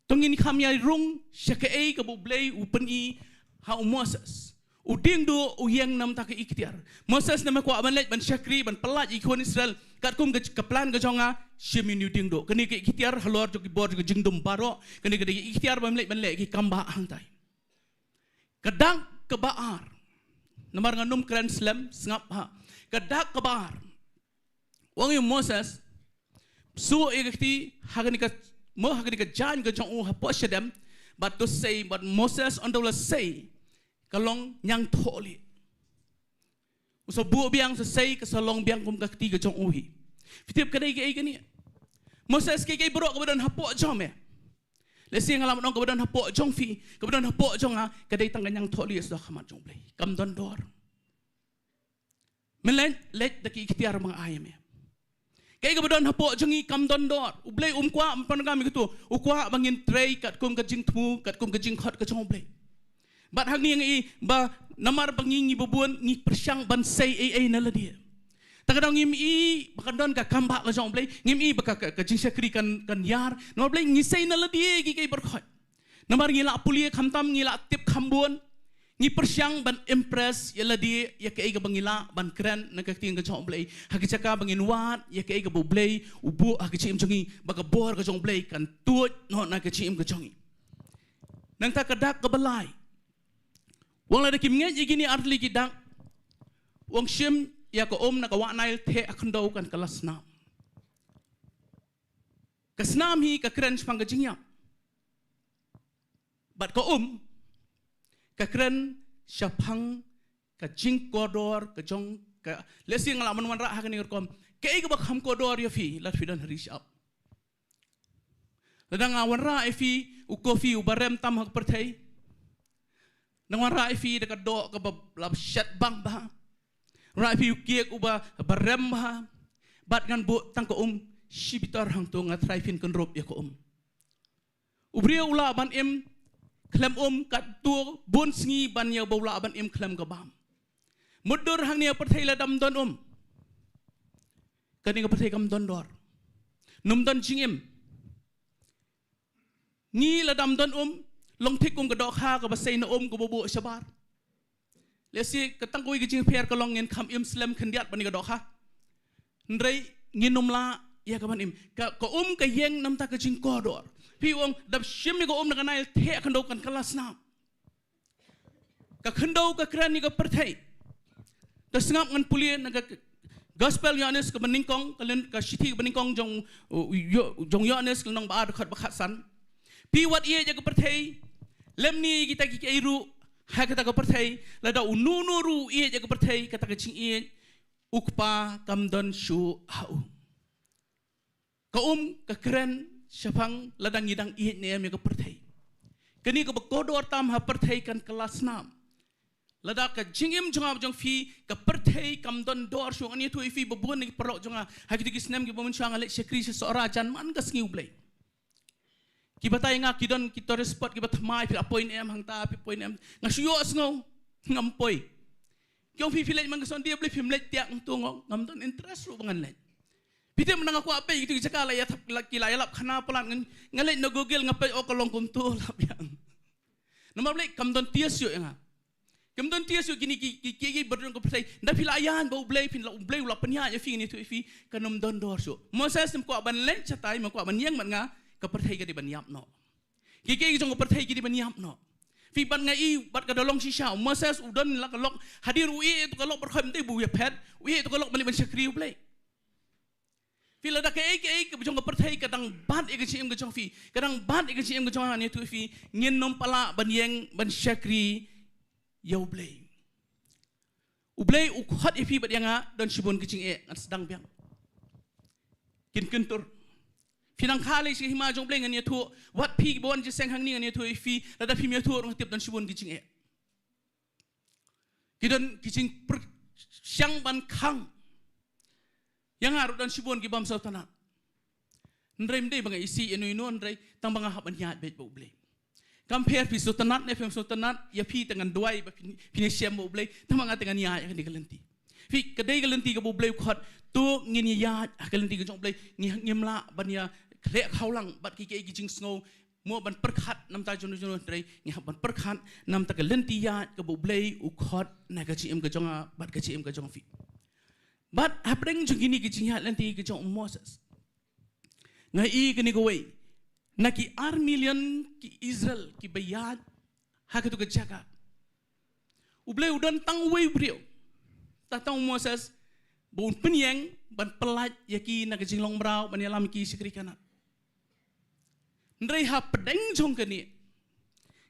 tongin kamya rung syakei ke boblay upen I ha Moses u Diengdoh u yang nam ta ke ikhtiar Moses nama ko amanlet ban syakri ban pelat ikon Israel kat kum ke plan ke jonga sheminu Diengdoh kini ke ikhtiar halor jo ki bor jo jingdum baro kini ke ikhtiar ban lek ki kamba hangtai kadang ke baar namar nganum kran slam sngap ha kadak ke baar wong Moses su ikti hagani ka mo hakni ka jan ka jong ha poshadam but to say but Moses on the say kalong nyang tholi uso bu biang sa say ka salong biang kum ka ti ka jong uhi fitip kadai ke ni Moses ke bro ka badan hapo jom le sing alam nong ka badan hapo jong fi ka badan hapo jong ha kadai tang nyang tholi sa khamat jong blai kam donbor melen let da ki ikhtiar mga ayam kaya kebetulan hapo jengi kam donbor ublay kwa empan kami gitu ukwa bangin tray kat kum ke Jingthmu kat kum ke jingkhot ke jong blay bat hang ni ngi ba namar bangingi bubun ngi persyang ban say na la dia takadang ngim I bakadon ka kamba ke jong blay ngim I baka ke jingsakri kan yar no blay ngi say na la dia gi kay berkhot namar ngila pulie khamtam ngila tip khambun ngi persyang ban impress yala dia ya ke bangila ban kren na ka Ktien ke jong blay haki Jaka bangin wat ya ke boblay ubu haki chim jongi baka bor ke jong blay kan tuot no na ke chim ke jongi nang ta kadak ke balai wong la de kim nge gini artli ki dak wong shim ia ko nak awak nail the akandau kan kelas 6 kesnam hi ka keren spang ka jingiap bat ko ka keren syapang ka jingkodor ka jong ka lesi ngala man ra ha ka ni kom ke ga bak ham kodor ya fi lat fi dan rish up ladang awan ra fi u kofi u barem tam hak perthai nang ra fi de ka do ka lab shat bang ba ra fi u kiek u ba barem ba bat ngan bu tang ko shibitar hang tu ngat trai fin kan rob ya ko ubria ula ban em klem kat tu bon sngi ban ya bola ban em klem ka bam mudur hang ni perthai la dam don kan ni ka perthai kam don dor num don jingem ni la dam don long thik ka do kha ka ba sei na ko bo shabar lesi ka tang koi ki jing pher ka long ngin kham im slam khandiat ban ni ka do kha ndrei ngin la ya ka ban im ka ka yeng nam ta ka jing kodor pi dab shim ni ko na ka nail the kan do kan kelas na ka khandau ka kran ni ka perthai ta sngap ngan pulia na ka gospel yanes ka baningkong kalen ka shithi baningkong jong yanes ka nong ba khat ba khat san pi wat ye ja ka perthai lem ni kita ki iru ha ka ta ka perthai la da unu ru ye ja ka perthai ka ta ka ching ye ukpa kamdon shu hau ka ka keren syapang ladang idang ihit ni am ka perthai kani ka kodor tam ha perthai kan kelas 6 lada ka jingim jonga jong fi ka perthai kamdon dor shu ani tu fi babun ni perlok jonga ha ki kisnem ki bamun chang ale sekri se ora jan man ka Sngi U Blei ki batai nga kidon ki to spot ki batmai fi apoin em hang ta fi poin em nga shuyo sngo ngampoi kyong fi filai man ka son dia Blei fi mlek tiak tu ngam don interest ru bangan lai Pite menang aku apa gitu Jaka lah ya lap khana pelan ngalet no Google ngapai kolong kuntu lap yang. Nama balik kamdon tias yo yang. Kamdon tias yo gini ki berdon ko percaya. Nda filayan bau Blei fin la Blei ula penya ya fi ni tu fi kanom don dor so. Moses tem ko ban len chatai ma ko ban yang man nga ka percaya ka di ban yap no. Ki jong ko percaya ki di ban yap no. Fi ban ngai bat ka dolong shisha Moses udon la ka lok hadir ui tu ka lok berkham te bu ya pet ui tu ka lok balik ban Sngi U Blei. Fila dah ke bujang ke perthai kadang bat ke cim ke jong fi kadang bat ke cim ke jong ni tu fi ngin nom pala ban yang ban Sngi U Blei U Blei u khat fi bat yang don sibon ke cing ngat sedang biang kin kentur finang khale si hima jong Blei ngani tu wat pi bon je seng hang ni ngani tu fi lada fi mi tu rong tip don sibon ke cing kidon kicing syang ban khang yang harus dan sibon ki bam sultanat ndrei mdei banga isi enu ndrei tang banga haban nyat bet bo Blei compare pi sultanat ne fem sultanat ya pi dengan duai ba pi siam bo Blei tang banga dengan ya kan digalenti fi kedai galenti ka bo Blei khat tu ngin ya galenti ka jong Blei ngimla ban ya khle khaulang bat ki jing sngo mo ban perkhat nam ta jonu ndrei ngi ban perkhat nam ta galenti ya ka bo Blei u khat na ka chi em ka jong bat ka chi em ka jong fi But hapdeng jong gini ki jingat nanti ki jong Moses. Ngai kini kawai. Naki 1 million ki Israel ki bayat hak tu ke Jaka. U Blei udan tang wei brio. Tatang Moses bun penyeng ban pelat yaki nak jinglong brau ban yalam ki sikri kanat. Ndrei hapdeng jong kini.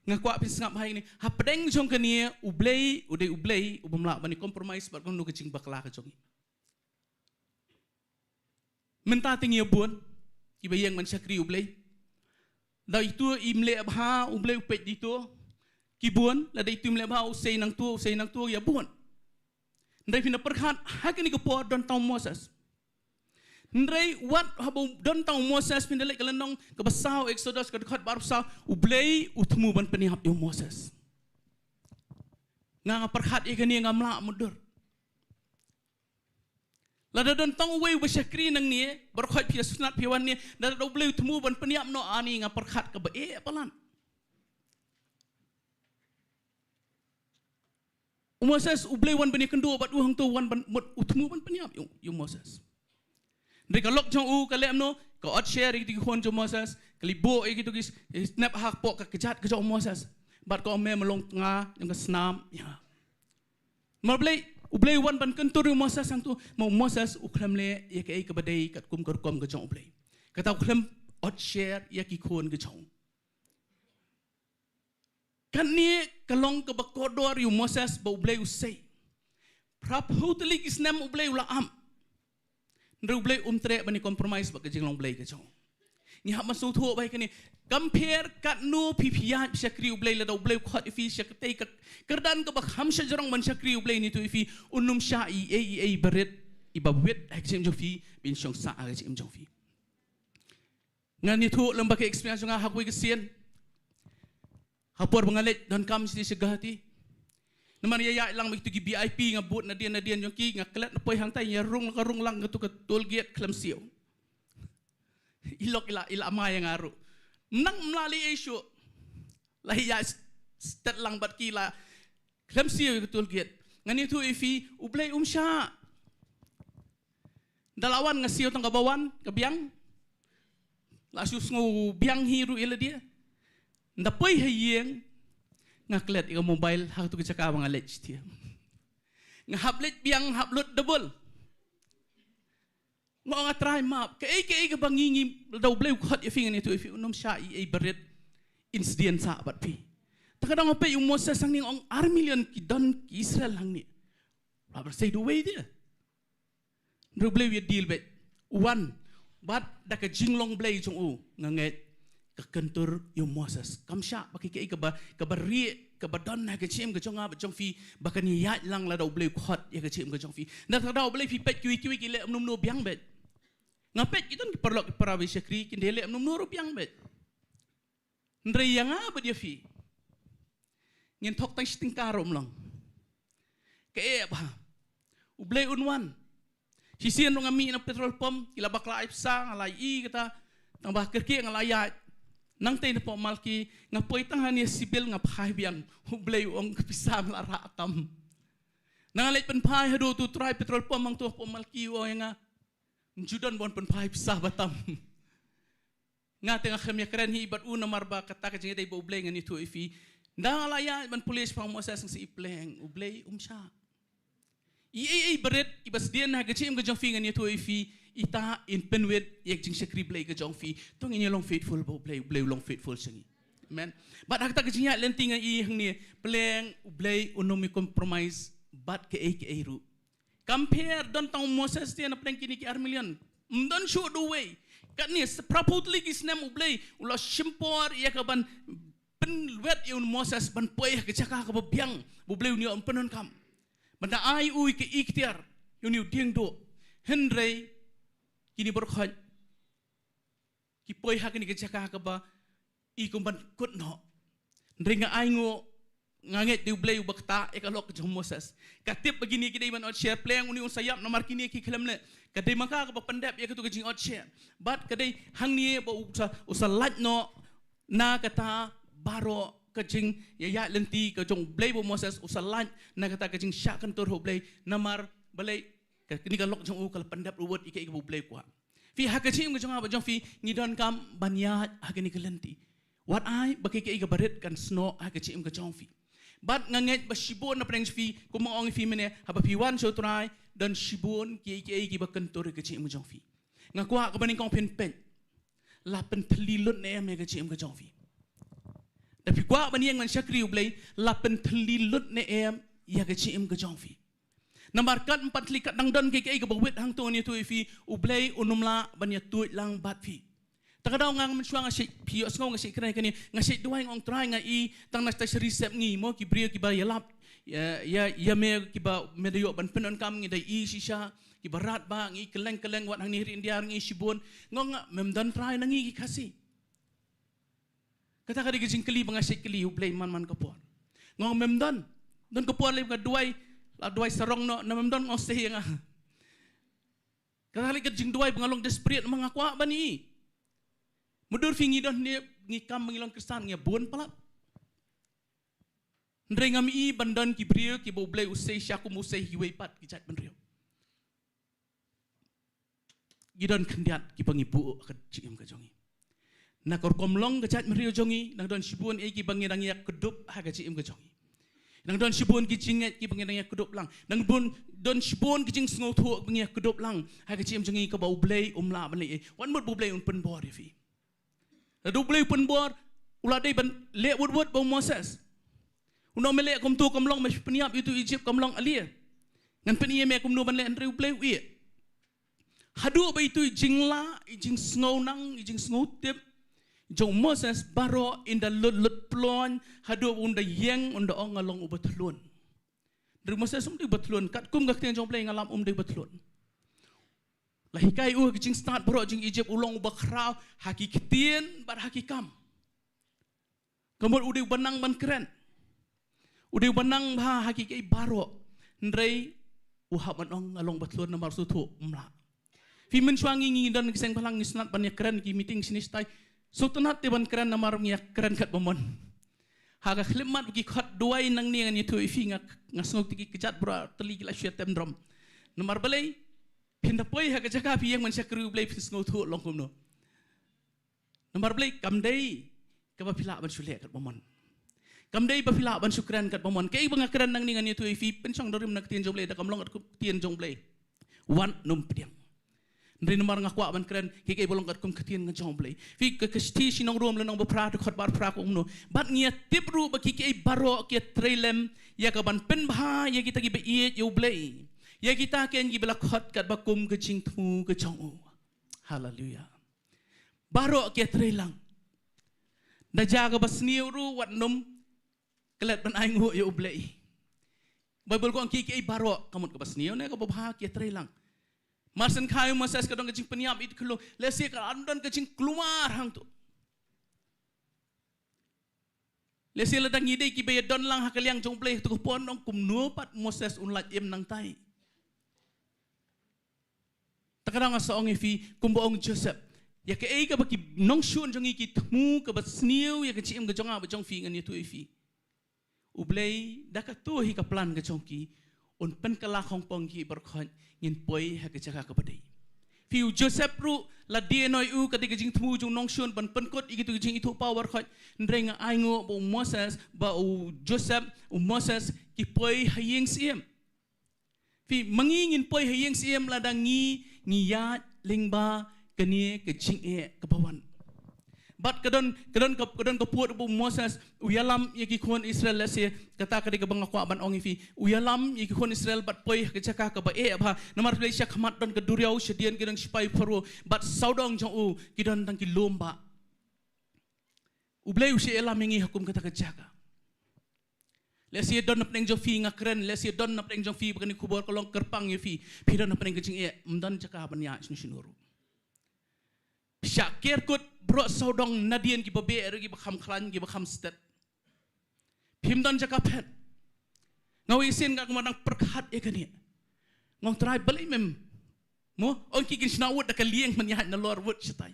Ngaku apin sengap hai ni hapdeng jong kini U Blei u bamla ban compromise bat kon ke jing bakla ke jong. Menta tinggi buan, iba yang Sngi U Blei. Dah itu imle abha U Blei upet itu, kibuan, dah itu imle abha usai nang tu ya buan. Ndai fina perkhat, hakini kepuat don tau Moses. Ndai wat habau don tau Moses fina lek kelenong kebasau Exodus kedekat barusau U Blei utmu ban penihap yo Moses. Nga perkhat ikani ngamla mudur. Lada don tong wei Sngi nang ni berkhot pi sunat pi wan ni lada do Blei temu ban peniap no ani nga perkhat ka ba palan Moses U Blei wan bani kendo bat hang tu wan ban utemu ban peniap you Moses ndai ka lok jong u ka lem no ka ot share ki hon jo Moses kali bo ki tu ki snap hak pok ka kejat ka jong Moses bat ko me melong nga yang ka snam ya Mar Blei Ublei wan ban kentur Moses sang tu mau Moses uklam le ya ke ke badai kat kum kerkom ke Jong ublei. Kata uklam ot share ya ki khon ke Jong. Kan ni kalong ke bakodor yu Moses ba ublei usai. Prap hutli kisnam ublei ula am. Ndre ublei tre bani compromise ba ke jinglong ublei ke Jong. Ni hak masuk tu baik ni compare kat nu pipia syakri ublei la ublei khot ifi syaktai kat kerdan ke bak ham syajarong man syakri ublei ni tu ifi unum syai ai berit ibawet aksim jofi bin syong sa aksim jofi ngan ni tu lembak experience nga hakui kesien hapor bangalet don kam si segati naman ya lang itu gi VIP ngabut na dian yung ki ngaklet na poy hangtay ya rung lang ngatu ke toll gate klamsio ilok ila amaya ngaru nang melalui isu lah ya stat lang bat kila klamsio ke toll gate ngan itu ifi ublei umsya dalawan ngasio tang kabawan kabiang lasus ngo biang hiru ila dia ndapoy hayeng ngaklet ika mobile hak tu kecaka bang alej dia ngahaplet biang haplut double ngo nga try map ke bangingi daw blay khot ifing ni tu ifi unom sha ai beret incident sa bat pi takadang apa yung Moses sang ning ong armilion ki don ki Israel hang ni rabar say the way dia ru blay wi deal bet one but da ka jinglong blay jong u nganget kekentur yung Moses kamsha baki ke ka bari ka badon na ka chim ka jong ab jong fi bakani ya lang la daw blay khot ya ka chim ka jong fi na daw blay fi pet ki le num no biang bet ngapet kita ni perlu parawi syakri kindele num no biang bet ndre yang ba dia fi ngin thok tang sting karom lang ke ba ublay unwan sisian ngami na petrol pump kila bakla ipsa ngalai kata tang ba kerki ngalai nang tay na po malki nga poy tangan ni sibil nga phay biang ublay ong kapisam la ratam nangalit pen phay hado tu try petrol pump mang tu po malki o nga judan bon pen phay pisah batam nga tenga khamya kren hi bat una marba kata ka jingay bo ublay nga ni tu ifi nangalaya man pulis pang Moses ang si ipleng ublay umsya i beret ibas dian na gachim ga jong fi nga ni tu ifi ita in penwet yek jing syakri blay ka jong fi tong inya long faithful bo blay long faithful sangi amen but hakta ka jinya lenting i hang ni pleng blay unomi compromise but ke ru compare don tong Moses dia na pleng kini ki armilion don show the way kat ni praputli ki snem blay ulo shimpor yakaban penwet yun Moses ban poy ka Jaka ka biang bo blay ni on penon kam banda ai ui ke ikhtiar yun Diengdoh Henry kini berkhot ki poy hak ni ke Jaka ka ba I kumban Kumno ringa aingo nganget di blay bakta ekalok ke Moses katip begini kidai man out share pleng uni usayap nomor kini ki kelamle kadai maka ka Pyndep ya ketu ke jing out share but kadai hang ni ba usalat no na kata baro ke jing ya lenti ke jong blay bo Moses usalat na kata ke jing syak kantor ho blay namar balai kini kalok jong u kal Pyndep ruwet ike bo blay kwa fi hakachim ke jong jong fi ngidon kam banyat hakini kelenti what I baki ke baret kan sno hakachim ke jong fi but nganget ba shibon na preng fi kumong fi mene haba fi wan so try dan shibon ki ba kantor ke jing jong fi ngakwa ka baning kong pen la pen tlilut ne me ke jing ke jong fi tapi kwa baniang man syakri ublay la pen tlilut ne em ya ke jing ke jong fi Namarkat 4 likat nang don kay kabawit hang to ni tu ifi ublay unumla banya tuit lang bat fi. Takadaw nga man nga si pios nga si kray kani nga si duhay ngong try nga I tang nasta si receipt ngi mo ki brio ki ba yalap ya me ki ba medayo ban penon kam ngi dai I si sya ki barat ba ngi keleng wat hang ni India ngi sibon ngong memdan try nangi ki kasi. Kata ka di keli bang si keli ublay man kapon. Ngong memdan don kapon lay nga duway sarong no namamdon ngo stay nga kakali ka Jingduwai bangalong desperate mga kwa ba ni mudur fingi don ni ngikam mangilong kristan nga buon pala ndre ngami I bandan ki brio ki boblay usay siya kumusay hiway pat ki chat banrio gidon kandiat ki pangibu ka jingim ka jongi na korkomlong ka chat banrio jongi nang don sibuan ki bangirangiyak kedup ha ka jingim ka jongi Nang don shibon ki jinget ki pengen yang kedop lang. Nang don shibon ki jing sngo thu pengen kedop lang. Hai ka chim jengi ka ba U Blei la ban le. Wan mot U Blei un pen bor fi. La U Blei pen bor ula dei ban le wot ba Moses. Uno mele kom tu kom long me peniap itu Egypt kom long alia. Ngan peni me kom no ban le Andre U Blei wi. Hadu ba itu jingla, jing sngo nang, jing sngo tip. Jong Moses baro in the lut plon hadu unda yang unda ong along ubatlun. Dari Moses umdi batlun kat kum gak tiang jong play ngalam umdi batlun. Lahikai jing start baro jing Egypt ulong ubakrau haki Ktien bar haki kam. Kemudian udah benang ban keren. Udah benang bah haki kai baro. Ndrei uhap ong along batlun namar sutu umla. Fi mensuangi ngidan kiseng palang ngisnat ban keren ki meeting sini stai. So tenat teban keren namar ngia keren kat bomon. Haga khlimat bagi khat duai nang ni ngan itu ifi ngasngok tiki kejat bra teli gila syaitem drum. Namar balai Pyndep haga Jaka pi yang mansya kru balai pisngok tu long kumno. Namar balai kamdai ka ba pila ban syule kat bomon. Kamdai ba pila ban syukran kat bomon. Kai banga keren nang ni ngan itu ifi pensong dorim nak Ktien jong balai da kamlong kat Ktien jong balai. Wan num pediang. Dari nomor ngakwa ban keren kiki bolong kat kum Ktien ngajong blei fi ke kesti sinong rum lenong bepra de khot bar pra ko umno bat ngia tip ru ba kiki baro ke trailem ya ka ban pen bha ya kita gi be U Blei ya kita ken gi bela khot kat ba kum ke Jingthmu ke Jong. Haleluya. Baro ke trailang da jaga basniu ru wat num kelet ban aingu U Blei Bible ko kiki baro kamut ke basniu ne ka bha ke trailang Marsen kayu Moses kadang kecing peniap itu keluar. Lesi kalau andan kecing keluar hang tu. Lesi ledang ide kibai don lang hakaliang jong play tu kupon ong kumno pat Moses unlat em nang tai. Takadang asa ong ifi kumboong Joseph. Ya ke ka baki nong shun jong iki tmu ka bat sniu ya kecing ke jong a jong fi ngan itu ifi. U Blei dakatu hi ka plan ke jong ki. Un pen kala hong pong ki berkhon ngin poi ha ke Jaka ke badai fiu Joseph ru la Diengdoh ketika Jingthmu jung nong shun ban pen kot igitu jing itu power khot ndreng aingo bo Moses ba u Joseph u Moses ki poi hayeng siem fi mangingin poi hayeng siem la dangi ngiyat lyngba kenie ke jing ke bawan Bat kadon kepuat bu Moses uyalam yaki kon Israel lesi kata kadika bangakwa ban ong ifi uyalam yaki kon Israel bat poi ke Jaka ke ba ba namar Malaysia khamat don ke duriau sedian kidang sipai Pharaoh bat saudong jong u kidon tang ki lomba U Blei usi elam mengi hukum kata ke Jaka lesi don napeng jong fi ngakren lesi don napeng jong fi bakani kubur kolong kerpang yifi pidon napeng ke jing mdan Jaka ban ya sinuru Syakir kut bro saudong nadian ki babe eri bakham khlan ki bakham stet Pimdan Jaka pet ngawi sin ga kumadang perkhat ekani ngong try bali mem mo on ki kin snawut da kalieng manyahat na lor wut sitai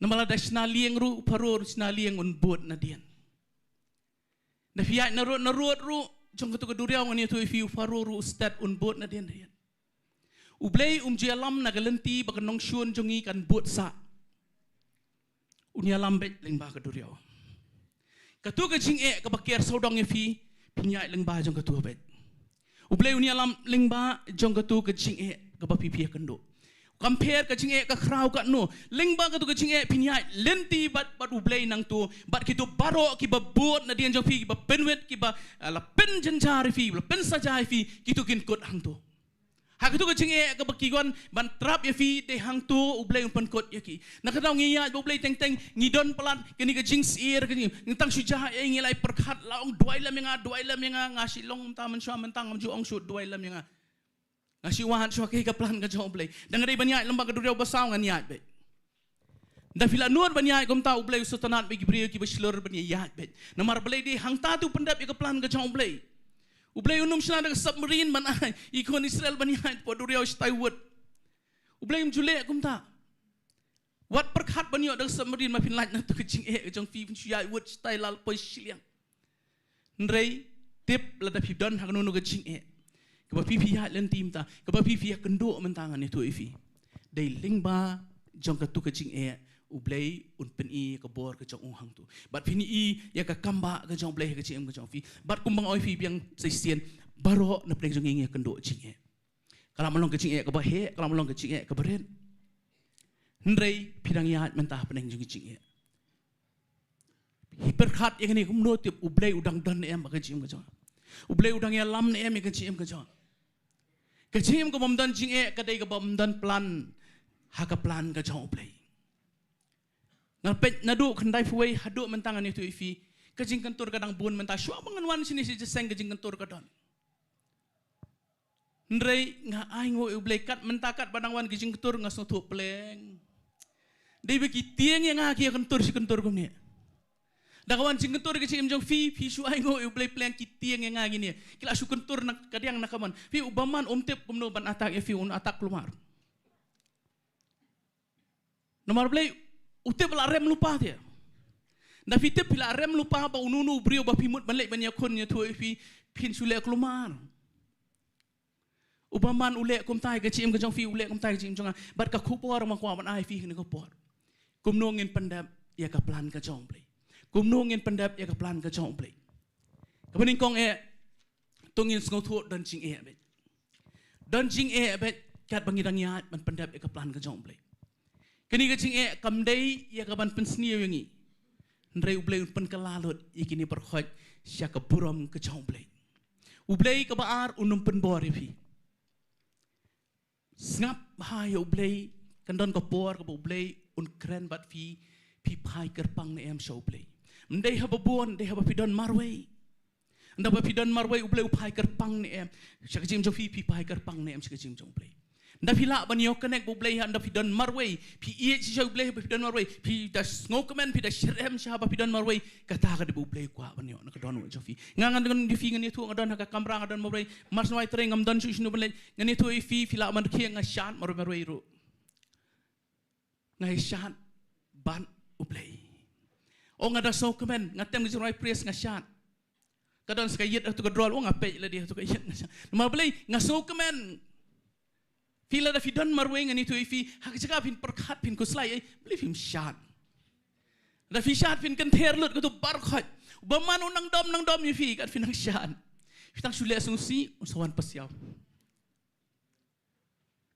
namala da sna lieng ru paror sna lieng un bot nadian na fiat na ru jong tu duriau ngani tu fi paror stet un bot nadian rian U Blei jialam nagalenti bakanong syun jongi kan buat sa. Unia lambet lyngba ke duriau. Katu ke jing ke bakir saudong fi pinyai lyngba jong katu bet. U Blei unia lam lyngba jong katu ke jing ke bapipi kendo. Compare ke jing ke krau kat no. Lyngba katu ke jing pinyai lenti bat U Blei nang tu bat kitu baro ki babut na dian jong fi ki ba penwet ki ba la pen jenjar fi la pen saja fi kitu kin kot hang tu. Hak itu kecing ke bakiwan ban trap ya fi de hang tu U Blei umpan kot ya ki. Nak tahu ngiya U Blei teng ngidon pelan kini ke jing sir kini ngtang sujah e ngilai perkhat laung duai lam nga Shillong ta man swa mentang am ju ong su duai lam nga. Ngasi wahan swa ke plan ke U Blei. Dang rei banyak lembaga duriau basau ngan yat be. Da fila nur banyak kom ta U Blei sutanat be gibriyo ki beslur banyak yat be. Namar Blei di hang ta tu Pyndep ke plan ke U Blei. U Blei unum sila dengan submarine mana ikon Israel banyak poduriau Taiew. U Blei jule kumta. Wat perkhat banyak dengan submarine mapin laj nak tu kecing jong fi syai wut style lal poi Shillong. Ndrei tip lada pi don hak nunu kecing ke ba pi ya len tim ta ke ba pi ya kendo mentangan itu ifi. Dei lyngba jong ka tu kecing U Blei un pen I ka bor ka jong hang tu bat phini I ya ka kamba ka jong Blei ka chem ka jong fi bat kumbang oi fi biang seisian baro na pleng jong ngi kendo jinge kalau malong ka jinge ka ba he kalau malong ka jinge ka beren ndrei phidang ya mentah peneng jong jinge hiperkhat yang ni kumno tip U Blei udang dan em ka chem ka jong U Blei udang ya lam em ka chem ka jong ka bom dan jinge ka dei ka bom dan plan ha ka plan ka jong U Blei ngal pet nadu khandai fuai hadu mentangan itu ifi kajing kantor kadang bun mentah syua mengenwan sini si jeseng kajing kantor kadon ndrei nga ai ngo U Blei kat mentakat badang kajing kantor ngasno tu pleng dei beki tieng yang aki kantor si kantor kumni dakawan jing kantor kajing jong fi syua ngo U Blei pleng ki tieng yang ngagi ni kila su kantor nak kadiang nakaman fi ubaman omtep kumno ban atak fi un atak keluar nomor Blei Ute pula rem lupa dia. Dah fitip pula rem lupa apa ununu brio ba pimut balik banyak kon nya tu fi pin sule kelumar. Ubaman ule kum tai ka chim ka jong fi ule kum tai ka chim jong bat ka khupor ma kwa ban ai fi ni ko por. Kumno ngin Pyndep ya ka plan ka jong Blei. Kumno ngin Pyndep ya ka plan ka jong Blei. Ka bening kong tungin sngo thu dan jing bet. Dan jing bet kat bangidang ya ban Pyndep ya ka plan ka jong Blei. Kini kecing kamdai ya kaban pensni yangi. Ndrei U Blei pen kalalut ikini perkhot sya keburam ke jong Blei. U Blei kebaar unum pen bor fi. Snap bahaya U Blei kandon kopor ke U Blei un kren bat fi pai kerpang ne em show Blei. Ndai haba bon ndai haba pidon marwei. Ndaba pidon marwei U Blei pai kerpang ne em. Sya kecing jong fi pai kerpang ne em sya kecing jong Blei. Nda pila banyo connect Bu Blei nda pidon marwei pi ie si U Blei pidon marwei pi das ngokemen pi das shrem siapa pidon marwei kata ka di Bu Blei kwa banyo na kadon jofi ngangan dengan di fingan itu ngadon ka kamra ngadon marwei mas noi treng ngamdon su sinu bele ngani tu fi fila man khiang ngashan marwei ru ngai shan ban U Blei o ngada ngokemen ngatem di roi pres ngashan kadon skayet tu kadrol o ngape la dia tu kayet ngashan mar Blei ngasokemen Fila dah fidon marweng ani tu ifi hak jaga pin perkat pin kuslai beli film shat. Dah fi shat pin kan terlut tu barkhat. Baman nang dom ifi kat fin shat. Fitang sule sungsi usawan pasiau.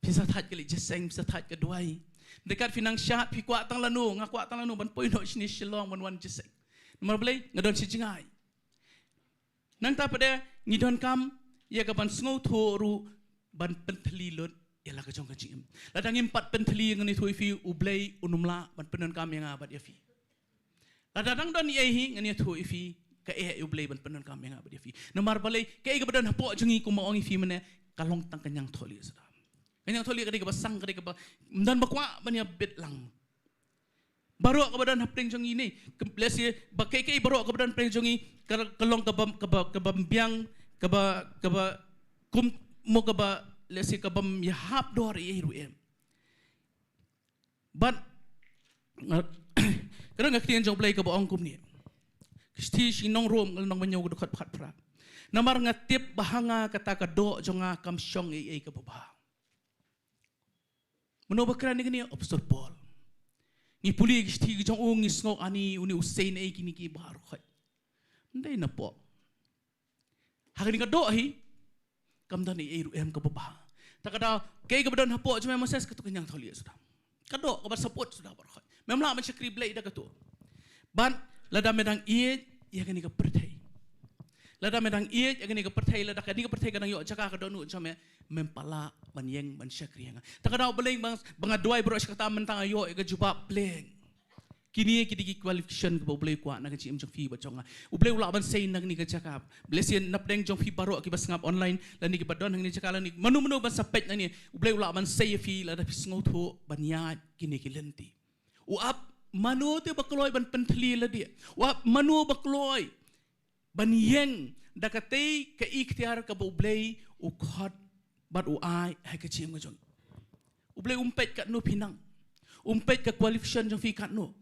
Bisa that kali jeseng bisa that keduai. Dekat finang shat pi kuat tang lanu ngak tang lanu ban poin no sini Shillong ban wan jeseng. Nomor belai ngadon si jingai. Nang ta pada ngidon kam ya kapan sngo thoru ban penteli lut ialah kejong kecing. Ladang empat penteli yang ni tu ifi U Blei unumla ban penon kam yang abad ifi. Ladang don ihi yang ni tu ifi ke U Blei ban penon kam yang abad ifi. Nomor balai ke kebadan hapok jengi ku mau ifi mana kalong tang kenyang tholi sedam. Kenyang tholi kadai ke basang kadai ke dan bakwa banya betlang. Baru kebadan hapeng jengi ni lesi bakai ke baru kebadan peng jengi kalong kebam biang keba kum mo keba lesi kabam yahap dor iru em. But kadang Ktien U Blei keba ongkum ni. Kisti si Nonglum nong banyaw dekat phat prat. Namar ngatip bahanga kata kado jonga kam syong ke baba. Menobakran ni obstor Paul. Ni puli kisti jong ung ni snok ani uni usain kini ki bar khat. Ndai na po. Hakini kado hi kamdan iru em ke baba. Tak ada kay kebadan hapok cuma masa ketuk kenyang tholi sudah. Kado kabar support sudah berkhat. Memang macam kriblai dah ketu. Ban lada medang iet ya kini ke pertai. Lada medang iet ya kini ke pertai lada kini ke pertai kadang yo Jaka kadonu cuma mempala banyeng ban syakriang. Tak ada beleng bang aduai bro kata mentang ayo ke jubah pleng. Kini ki qualification ke boleh kuat nak cim jong fi bacong. Boleh ulah ban sein nak ni ke Jaka. Blesian nap deng jong fi baru ki basngap online lan ni ki badon hang ni Jaka lan ni manu ban sapet ni. Boleh ulah ban sei fi la da pisngo tho ban ya kini ki lenti. Uap manu te bakloi ban pentli la dia. Uap manu bakloi ban yeng dakatei ke ikhtiar ke boleh u khot bat u ai hai ke cim jong. Boleh umpet kat no pinang. Umpet ke qualification jong fi kat no.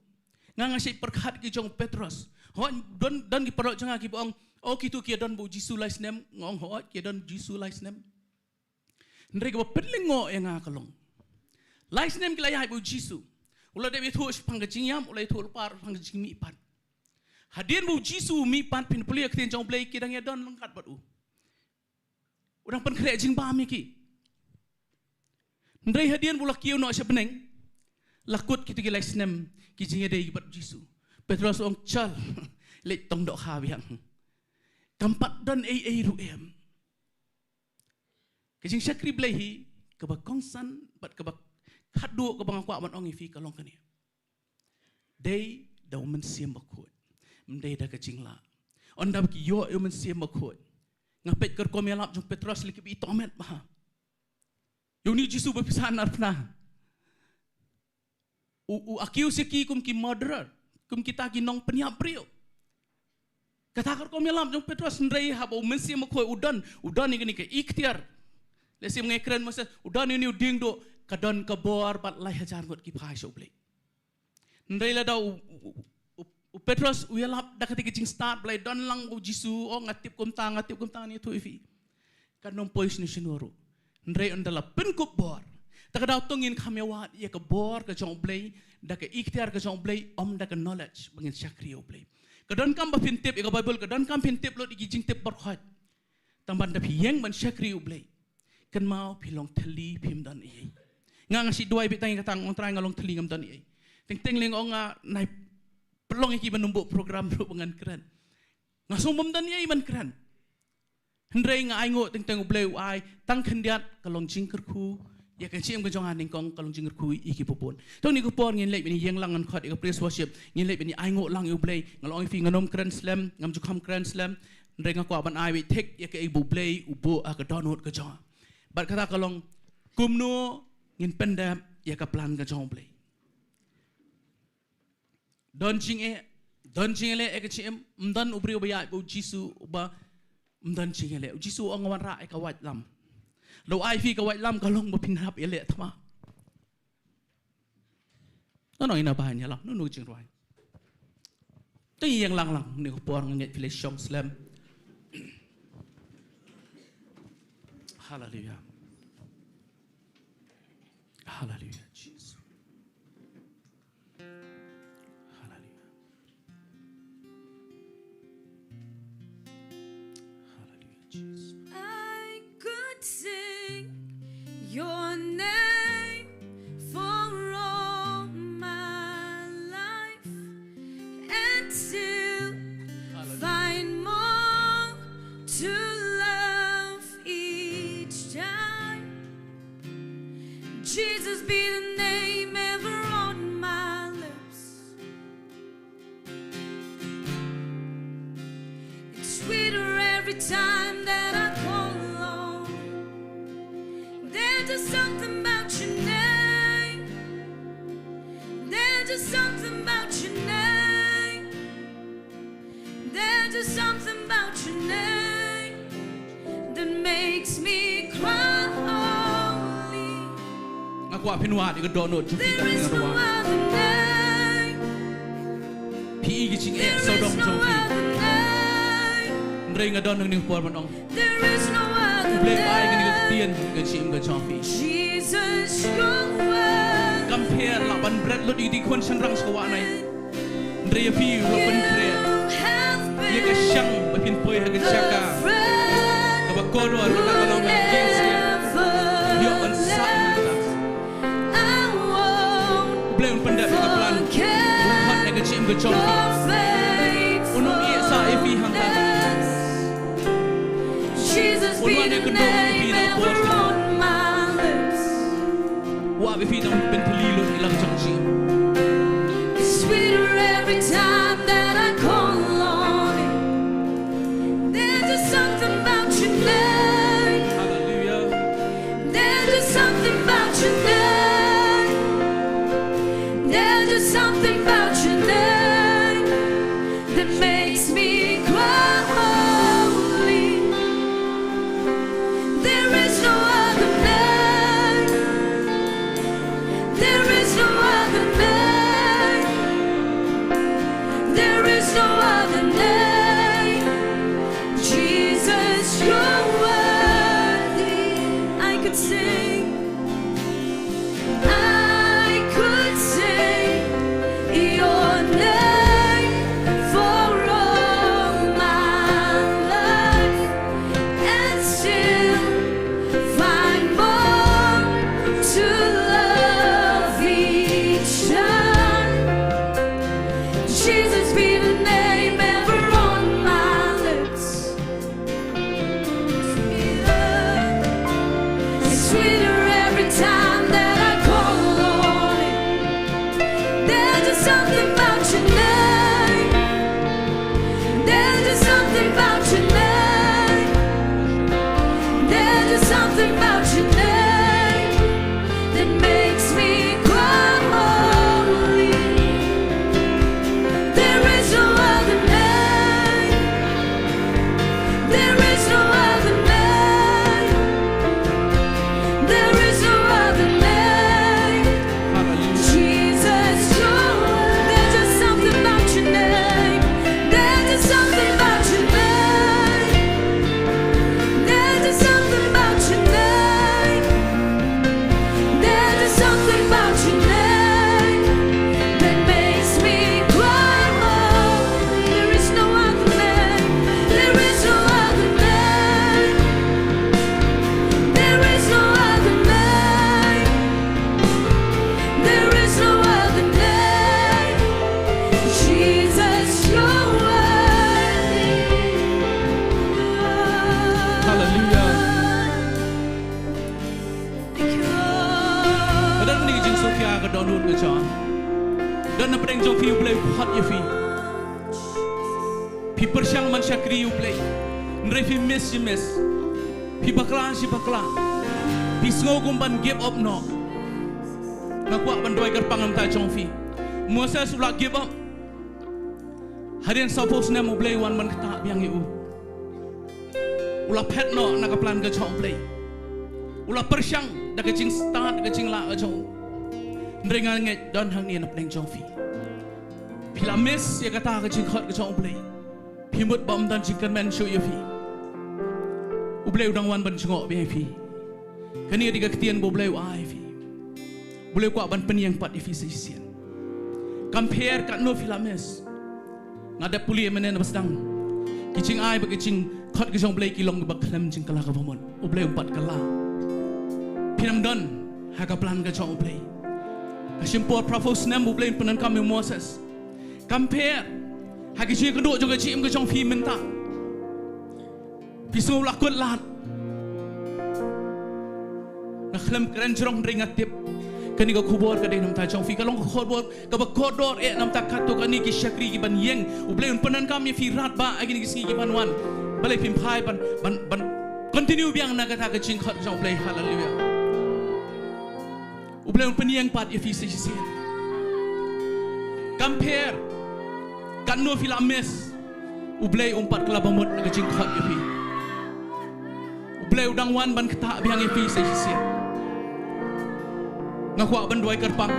Ngang asyik perkhat ki jong Petrol. Hon don ki perot jang ki bong. Oh kitu ki don bu Jisu lais nem ngong hot ki don Jisu lais nem. Ndre ki ba petling ngo yang ngakalong. Lais nem ki la yai bu Jisu. Ulah dia tu pangga jingiam, ulah tu par pangga jingmi pan. Hadian bu Jisu mi pan pin pulia Ktien U Blei kidang ya don lengkat batu. Orang pen kerek jingba mi ki. Ndai hadian bulak kiu no asya peneng. Lakut kita gilai senem ki jingiaroh bat Jisu. Petrol ong chal lek tong dok hawiang. Kampat don ai ru em. Kejing syakri Blei keba kongsan bat keba khadu keba ngakwa man ong ifi kalong kani. Dei da men siam bakut. Mendai da kejing la. Onda ki yo men siam bakut. Ngapet ker komelap jong Petros leki bi tomet mah. Yung ni Jisu berpisahan arpna. Akiu seki kum ki murderer. Kum kita ki nong peniap prio. Kata ker komelap jong Petros ndrei haba men siam bakut udan ni ke ikhtiar. Lesi mengekran masa udan ini Diengdoh kadon kabor pat lai hajar ngot ki phai so Blei. Ndrei la da Petros uyalap dah ketika jing start Blei don lang u Jisu ngatip kum tang ni tu ifi. Kanom pois ni sinuru. Ndrei ondala penkup bor. Takadau tongin kamewat ya ke bor ke Jong Blei dah ke ikhtiar ke Jong Blei dah ke knowledge bangin syakri U Blei. Kadon kam ba Pyndep ya ke Bible kadon kam Pyndep lo di Jingtep berkhot. Tamban da piyeng ban syakri U Blei. Kan mau pilong teli pim dan iai. Ngang si duai bitang katang ong try ngalong teli ngam dan iai. Teng ling ong nai pelong iki menumbuk program ru pengan keren. Ngasumum dan iai man keren. Hendrei nga aingo teng U Blei ai tang kendiat kalong jingkyrkhu ya kan ciem ke jongan ning kong kalong jingkyrkhu iki popon. Tong ni ko por ngin lek bini yeng lang ngan khot ik praise worship ngin lek bini aingo lang U Blei ngalong ifi nganom keren slam ngam jukam keren slam. Hendrei nga ko ban ai wi tek ya ke U Blei ubo ka donut ke jongan. Bat kata kalong Kumno ngin Pyndep ya ka plan ka Jong Blei. Don jingele e ka chim mdan ubri ubaya bu Jisu uba mdan jingele Jisu ong wan ra e ka white lam. Lo ai fi ka white lam kalong bo pinap ele thama. No ina bahan ya lam no Jingduwai. Teng yang lang ni ko por nget file Shillong slam. Hallelujah. Hallelujah, Jesus. Hallelujah. Hallelujah, Jesus. I could sing your name for all my life and still find more to love each time. Jesus be the name ever on my lips. It's sweeter every time that I call on. There's just something about your name. There's just something about your name. There's just something about your name that makes me cry. Aku apinuat ikut donut cuci There dan is no ruang. other name. Pi gicing There sodong is no jong pi. other name. Ndrei ngadon ning por manong. There is no other Blei ai kan ikut name. tien gicing ke jong pi. Jesus, your word. Compare la ban bread lo di kon senrang sewa nai. Ndrei pi lo pen bread. Ye ke syang bapin poi ha ke Jaka. Ka ba kodo ro ta kalong gengsi. Yo on sa. Blei un Pyndep ka plan. Hat ne ke cim ke jong pi. Unong ye sa e pi hang ta. Jesus be the name ever on my lips. Wa be fi dong pen pelilo ilang jong sim. It's sweeter every time that I call on it. There's just something about your name. Hallelujah. There's just something about your name. There's just something about your name that makes me cry holy. There is no other name. There is no other name. There is no other name. Jesus, you're worthy. I could sing. I could sing something about your name. There's just something about your name. There's just something about your name that makes me cry holy. There is no other name. There is no other name. There is no other name. Jesus, there's just something about your name. There's just something about your name. There's just something about your name. There's just something about your name that makes me cry holy. There is no other name. There is no other name. There is no other name. There is no other name. Jesus, you're worthy. Hallelujah. Thank you, Lord. Dan ni jing Sofia ka donun ke John. Dan na preng Jong Pi U Blei hot ye fi. Pi persyang man syakri U Blei. Nre fi miss ye miss. Pi bakla si bakla. Pi ngogum ban give up no. Ngakwa ban doi ker pangam ta Jong Pi. Moses ula give up. Harian suppose na U Blei wan man kata biang yu. Ula pet no na ka plan ke Jong Blei. Ula persyang da ke jing start ke jing la ke Jong. Ndrenga nge don hangne na pleng Jong Pi. Pila miss ye kata ke jing khot ke Jong Blei. Pi mut bom dan jing kan men show ye Pi. U Blei udang wan ban jingok bi Pi. Kani di ke Ktien U Blei ai Pi. Boleh kuat ban peniang pat Pi sesian. Compare kat no pila miss. Ngada puli menen basdang. Kicing ai ba kicing khot ke Jong Blei kilong ba klem jing kala ka bomon. U Blei umpat kala. Pinam don haka plan ke Jong U Blei. Kasimpor profos nem U Blei penan kami Moses. Compare haki jing keduk juga cim ke Jong Pi Bynta. Pisau lakut lat. Nak klem keren jerong ringat tip. Kani ka kubor ka nam ta Jong Pi kalong khobor ka ba kodor nam ta kato kani ki syakri ki ban yeng U Blei penan kami fi rat ba agi ni ki ban wan. Balai pim phai ban continue biang na kata ke jing khot Jong Blei. Hallelujah. U Blei peniang pat ye fi sesian. Compare kan no fila mes U Blei umpat kala bamut na jing khot ye fi. U Blei udang wan ban kata biang ye fi sesian. Ngakwa ban doi kerpang.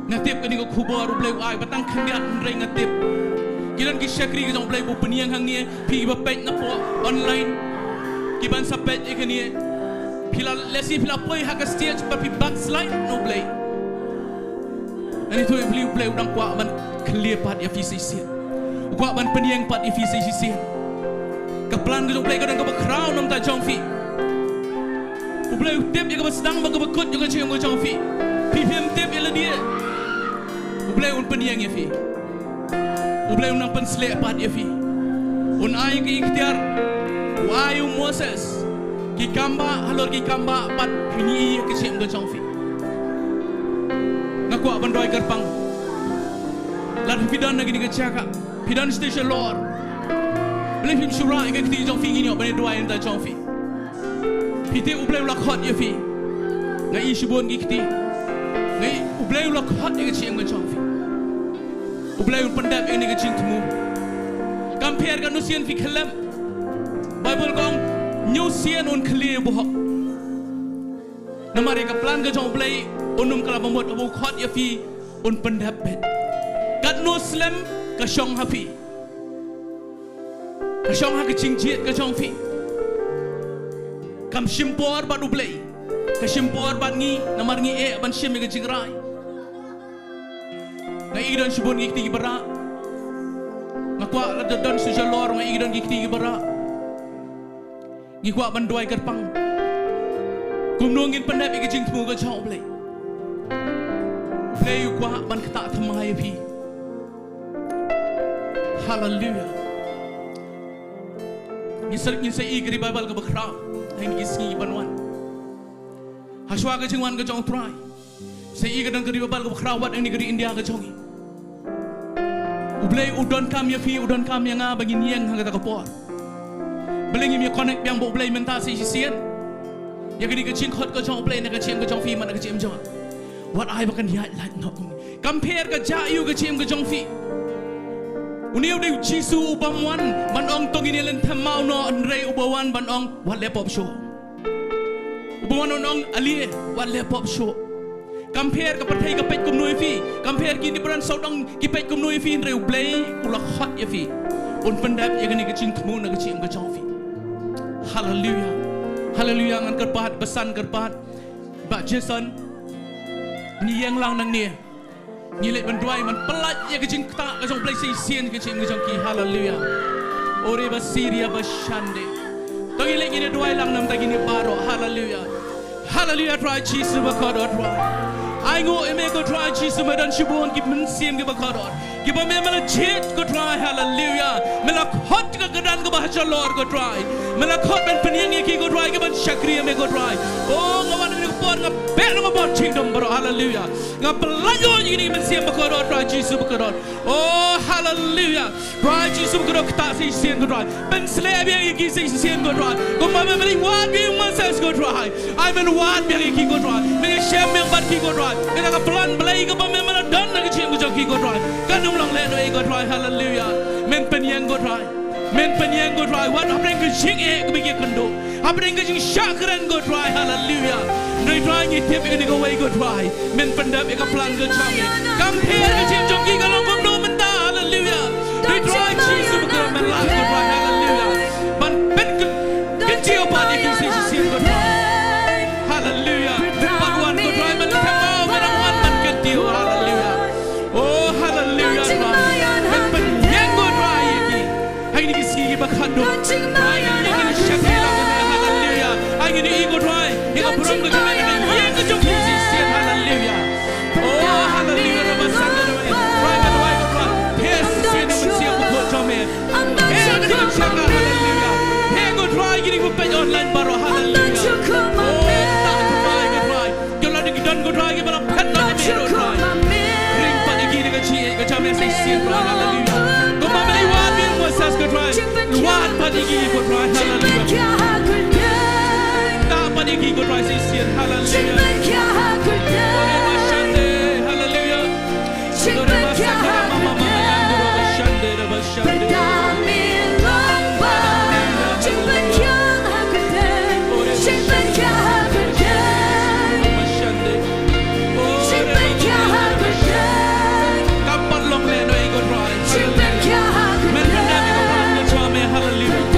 Ngatip kani ko khubor U Blei ai batang khandiat rei ngatip. Kiran ki syakri ke Jong Blei bu peniang hangne pi ba page na po online. Ki ban sa page e kani pila lesi pila poi haka stage pa pi backslide no Blei. Ani tu U Blei udang kwa ban clear pat ya fi sesian. Kwa ban peniang pat ya fi sesian. Ka plan ke Jong Blei ka dan ka ba crown nam ta Jong Pi. U Blei tip ya ka ba sedang ba ka ba kut juga cem ko Jong Pi. Pi pim tip ya la dia. U Blei un peniang ya fi. U Blei un pen slek pat ya fi. Un ai ki ikhtiar wa ayu Moses. Ki kamba halor ki kamba pat pini ke cem ko Jong Pi. Ngakwa ban doi kerpang. Lat pidan lagi ni ke Jaka. Pidan station lor. Boleh film surah ke Ktien Jong Pi ni ban doi enta Jong Pi. Piti U Blei ula khot ye fi. Ngai isibon ki Ktien. Ngai U Blei ula khot ye ke cem ko Jong Pi. U Blei Pyndep ini ke Jingthmu. Compare kan nusian fi khalam. Bible kong nyusian un clear bohok. Namari ka plan ke Jong Blei unum kala bamot abu khot ye fi un Pyndep bet. Kat Muslim ka Shong hafi. Ka Shong ha ke jingjiat ke Jong Pi. Kam shimpor bat U Blei. Ka shimpor bat ngi namar ngi e ban shim ke jingrai. Ngai idon shibun gi ti bara. Ngakwa la don su jalor ngai idon gi ti bara. Ngi kwa ban doi kerpang. Kumno Ngin Pyndep ke Jingthmu ke Jong Blei. Blei kwa ban kata thamai Pi. Hallelujah. Ngi se i gri Bible ke bakra. Hai ngi Sngi ban wan. Haswa ke jingwan ke Jong trai. Saya kadang keri babal ke kerawat ini keri India ke Jong. U Blei udon kam ya fi udon kam yang bagi niang hang kata kapor. Beling mi connect yang U Blei menta si sian. Ya keri ke Jing khot ke Jong U Blei na ke Jing ke Jong fi man ke Jing Jong. What I bakan dia like no. Compare ke Taiew ke Jing ke Jong fi. Uniu de Jisu ubamwan ban ong tong ini len thamau no rei ubawan ban ong wat le pop show. Ubawan ong ali wat le pop show. Compare ke partai ke pet Kumno fi. Compare ki ni beran saudang ki pet Kumno fi rei U Blei ula hot ya fi. Un Pyndep ya gani ke Jingthmu na ke Jing ke Jong fi. Hallelujah. Hallelujah ngan kerpat pesan kerpat. Ba Jason ni yang lang nang ni. Ni lek Jingduwai man pelat ya ke Jing tak ke Jong Blei sian ke Jing ke Jong ki. Hallelujah. Ore ba Syria ba Shande. Tong lek ni Jingduwai lang nam ta gini baro. Hallelujah. Hallelujah try Jesus ba kodot try. Ai ngo eme ko try Jesus ma dan shibon ki men siam ke ba kodot. Ki ba me mala jet ko try. Hallelujah. Mela hot ke gadan ke bahasa Lord ko try. Mela hot ben penyang ki ko try ke ban syakri me ko try. Oh ngawan ni ko por ngap be ngo bot kingdom bro. Hallelujah. Ngap pelayo ni men siam ba kodot try Jesus ba kodot. Oh hallelujah. Try Jesus ba kodot ta si siam ko try. Ben slab yang ki si siam ko try. Ko ma me meli wat bi man says ko try. I ben wat bi ki ko try. Me shem me bat ki ko try. Me ka plan blai ko ba me mala dan na ki chim ko ki ko try. Kan long le no go try. Hallelujah. Men penyang go try. Men penyang go try. Wat apa yang ke jing ko bi kynduh. Apa yang ke jing syakran go try. Hallelujah. Noi try ni tip ni go way go try. Men Pyndep ka plan go try. Compare ke jing jong ki ka long Kumno menta. Hallelujah. Noi try Jesus ko men lang go try. Hallelujah. Ban pen ke jio pa ni ki si go try. Hallelujah. Ban wan go try men thamau men wan man ke tiu. Hallelujah. Oh hallelujah. Men penyang go try ki. Hai ni ki si ba khandu. Hai ni ki syakri lang hallelujah. Hai ni go try. Ni ka purang go try men yang go jong ki si hallelujah. Oh hallelujah. Ba sang go try men wai go try. Yes si no men si ko jong men. Hey ni ki syakra hallelujah. Hey go try ki ko pe online baro hallelujah. Oh tak try go try. Yo la ni don go try ki ba phat na ni go try. Ring pa ni ki ni ka chi ka cha me sai si hallelujah. Ko ma me wa bi mo sas go try. Wat pa ni ki go try hallelujah. Ta pa ni ki go try sai si hallelujah. Ore ma shande hallelujah. Ore ma sakara mama mama yandro ba shande ba shande. Hallelujah.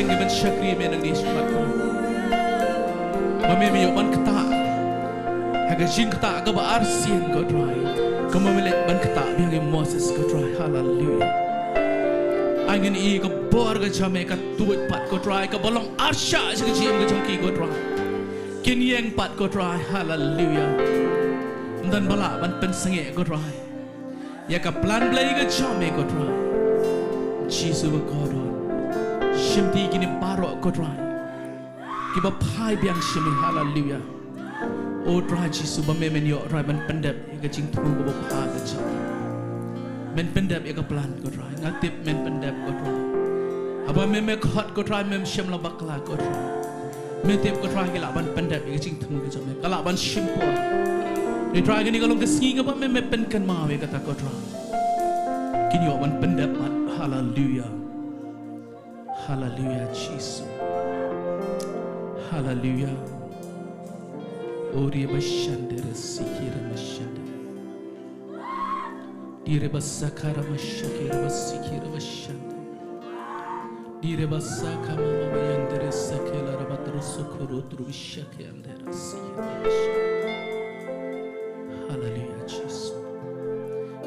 Ngin ke ban syakri me nang di smat ko ba me yo ban kata haga jing kata ga ba arsien ko dry ko me let ban kata biang Moses ko dry hallelujah angin I ko bor ga chame ka tuit pat ko dry ka balong arsha se ga jim ga jongki ko dry kin yeng pat ko dry hallelujah dan bala ban pen sange ko dry ya ka plan blai ga chame ko dry Jesus wa ko dry shimti gini paro ko dry ki ba phai biang shimi hallelujah o dry Jesus ba me men yo dry ban Pyndep ga Jingthmu ko ba pha ga chame men Pyndep ya ka plan ko dry ngatip men Pyndep ko dry aba me khot ko dry mem shim la bakla ko dry me tip ko dry ki la ban Pyndep ga Jingthmu ga chame ka la ban shimpo ni dry gini kalong ke Sngi ga ba me pen kan ma we kata ko dry kini yo ban Pyndep hallelujah hallelujah Jesus hallelujah ori bashandere sikira mashande dire basakara mashakira basikira bashande dire basaka mama mayandere sakela rabatro sokoro tru bishake andere sikira hallelujah Jesus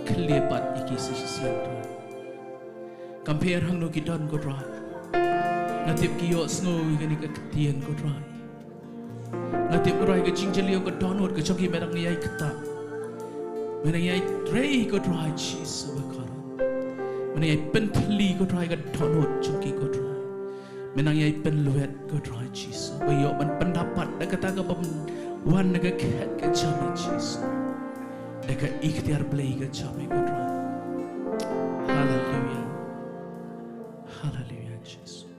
klepat ikisi sianto compare hangno kidon ko dry natip kiyo snow gani ka Ktien ko dry natip ko dry ka Jingiasyllok ko donbor ka choki merang niyay kata merang niyay tray ko dry Jesus bakara merang niyay pentli ko dry ka donbor choki ko dry merang niyay penluet ko dry Jesus bayo man pendapat na kata ka pam wan na ka ket ka chame Jesus na ka Ktien U Blei ka chame ko dry hallelujah hallelujah Jesus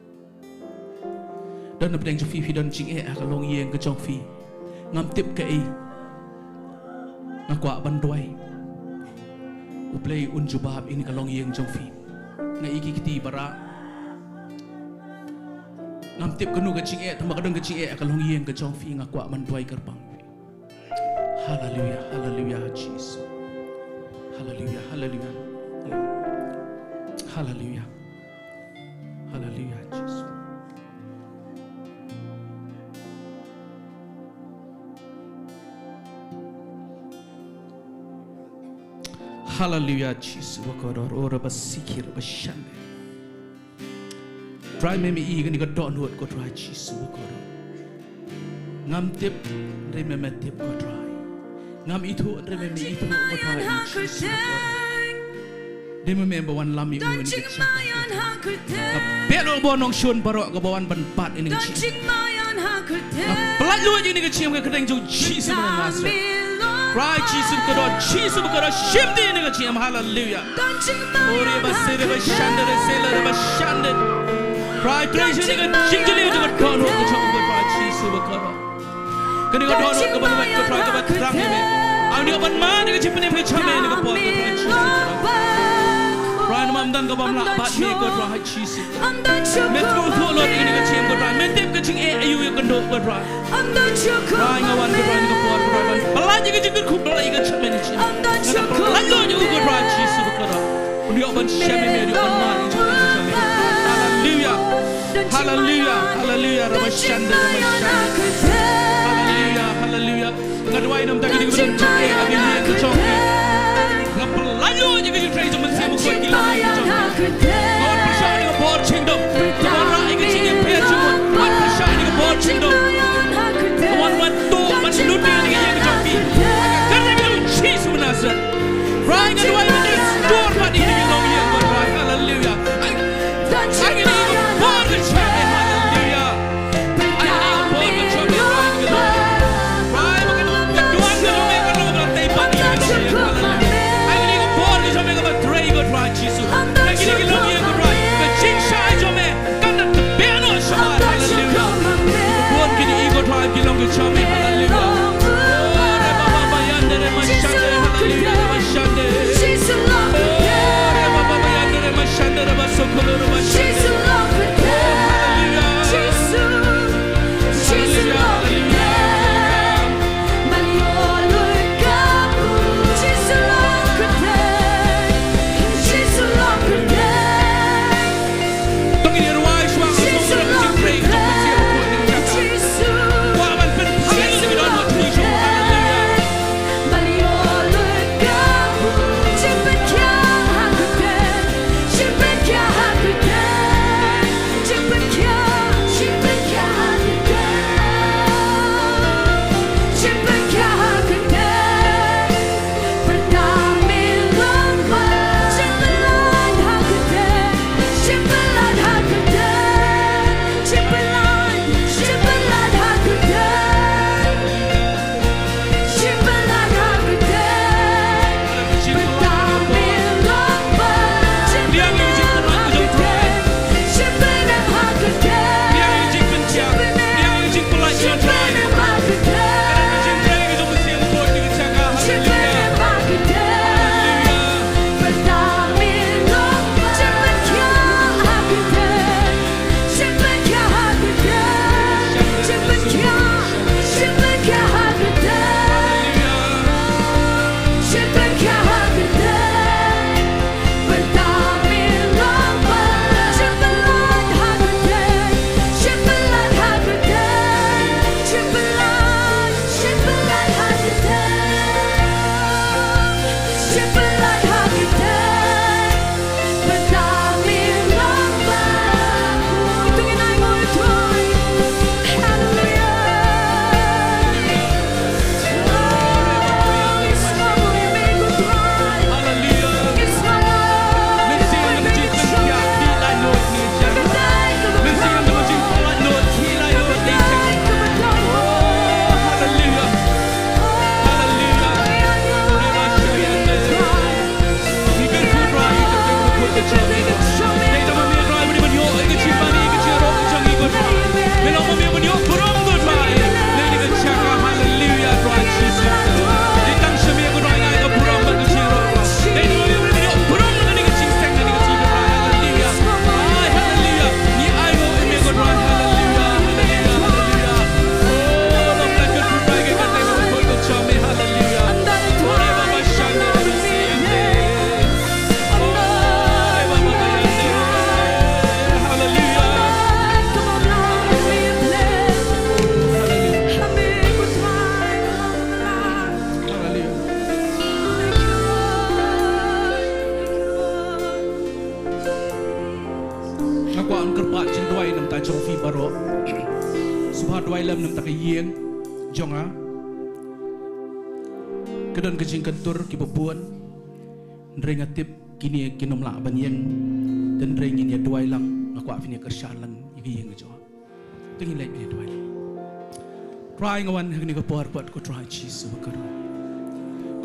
dan napdeng jo fi don jing akalong yeng ke jong fi ngam tip ke ngakwa bandoi U Blei unjubab ini kalong yeng jong fi nga iki kiti bara ngam tip kanu ke jing tamba kadang ke jing akalong yeng ke jong fi ngakwa bandoi gerbang hallelujah hallelujah Jesus hallelujah hallelujah hallelujah hallelujah Jesus hallelujah Jesus wakodor ora basikir bashande try me gani ka don hot ko try Jesus wakodor ngam tip re me tip ko try ngam itu re me itu ko try Jesus de me member wan lami mo ni ka pelo bonong shun barok ko bawan ban pat ini ka pelat lu ni ka chiam ka kedeng jo Jesus mo nasra right Jesus ko dot Jesus ko dot shimdi ni ka chiam hallelujah ore basere bashandere selere bashande right praise ni ka Jingiasyllok ko don ko chom ko right Jesus ko dot kani ko don ko ban ko try ko ban rang ni me ani ko ban ma ni ka chipne me chame ni ka pot ko Jesus Ryan mam dan ko bam la bat me ko right Jesus metro tholo ni ka chim ko right men tip ka ching ayu ko do ko right Ryan ngawan ko right ko pot ko right bala ni ka jingkyrkhu bala ka chame ni chim bala lo ni ko right Jesus ko right uni ban shame me ri ban ma ni chame hallelujah hallelujah hallelujah rabashanda hallelujah hallelujah ngadwai nam ta ki ni ko chame agin ni ko chame ngapalayo ni ka try to mensi mo ko ki la ni chame God prashani ko bor Jingduw God ra ing ching pe chu God prashani ko bor Jingduw wan to man luti ni ka yang chong pi kan ni ko Jesus menasa right ngadwai ni store pa ni ni long yang God right hallelujah ai ni ko bor ka chame hallelujah ai ni ko bor ka chame right mo kan duan ko me ka lo ba tai pa ni right Jesus lagi long yang right the jing shai jo me kan na be no shama hallelujah buat Ngindwai lam nam tak yeng Jong kedon kejing kentur kibubuan ringatip kini kinom la banyeng dan ringin ya duai lang aku afini kershalan iki yeng jo tingin lai ni duai try ngawan hagni ko por pot ko try Jesus ko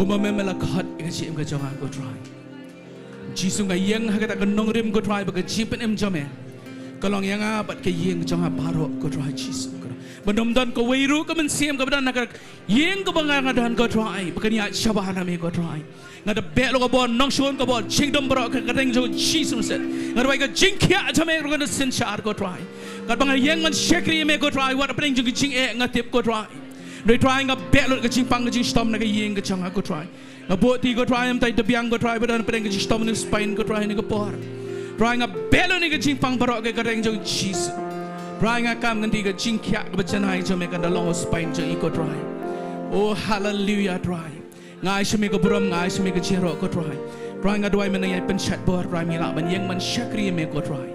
ko mamela khat iki em ka jong ko try Jesus ga yeng hagata gnong rim ko try ba jipen em jome kalong yang apat ke yeng jong paro ko try Jesus Benom dan ko weiru ko mensiam ko badan nakar yeng ko bangang adan ko try bakanya shabana me ko try ngada belo ko bon nong shon ko bon Jingduwai ko kadeng jo Jesus set ngada wai ko jingkia jame ko na sin shar ko try kat bangang yeng man shekri me ko try wat apeng jo jing ngatip ko try re try nga belo ko jing pang jing stom na yeng ko changa ko try ngaboti ko try am tai debyang ko try badan apeng jing stom ni spine ko try ni ko por try nga belo ni ko jing pang barok ko kadeng jo Jesus Try nga kam nanti ka jingkia ka bachanai jome ka dalong spine jo iko try. Oh hallelujah try. Ngai shme ka buram ngai shme ka jingiaroh ko try. Try nga duai man ngai pen chat bor try mi la ban yeng man shakri me ko try.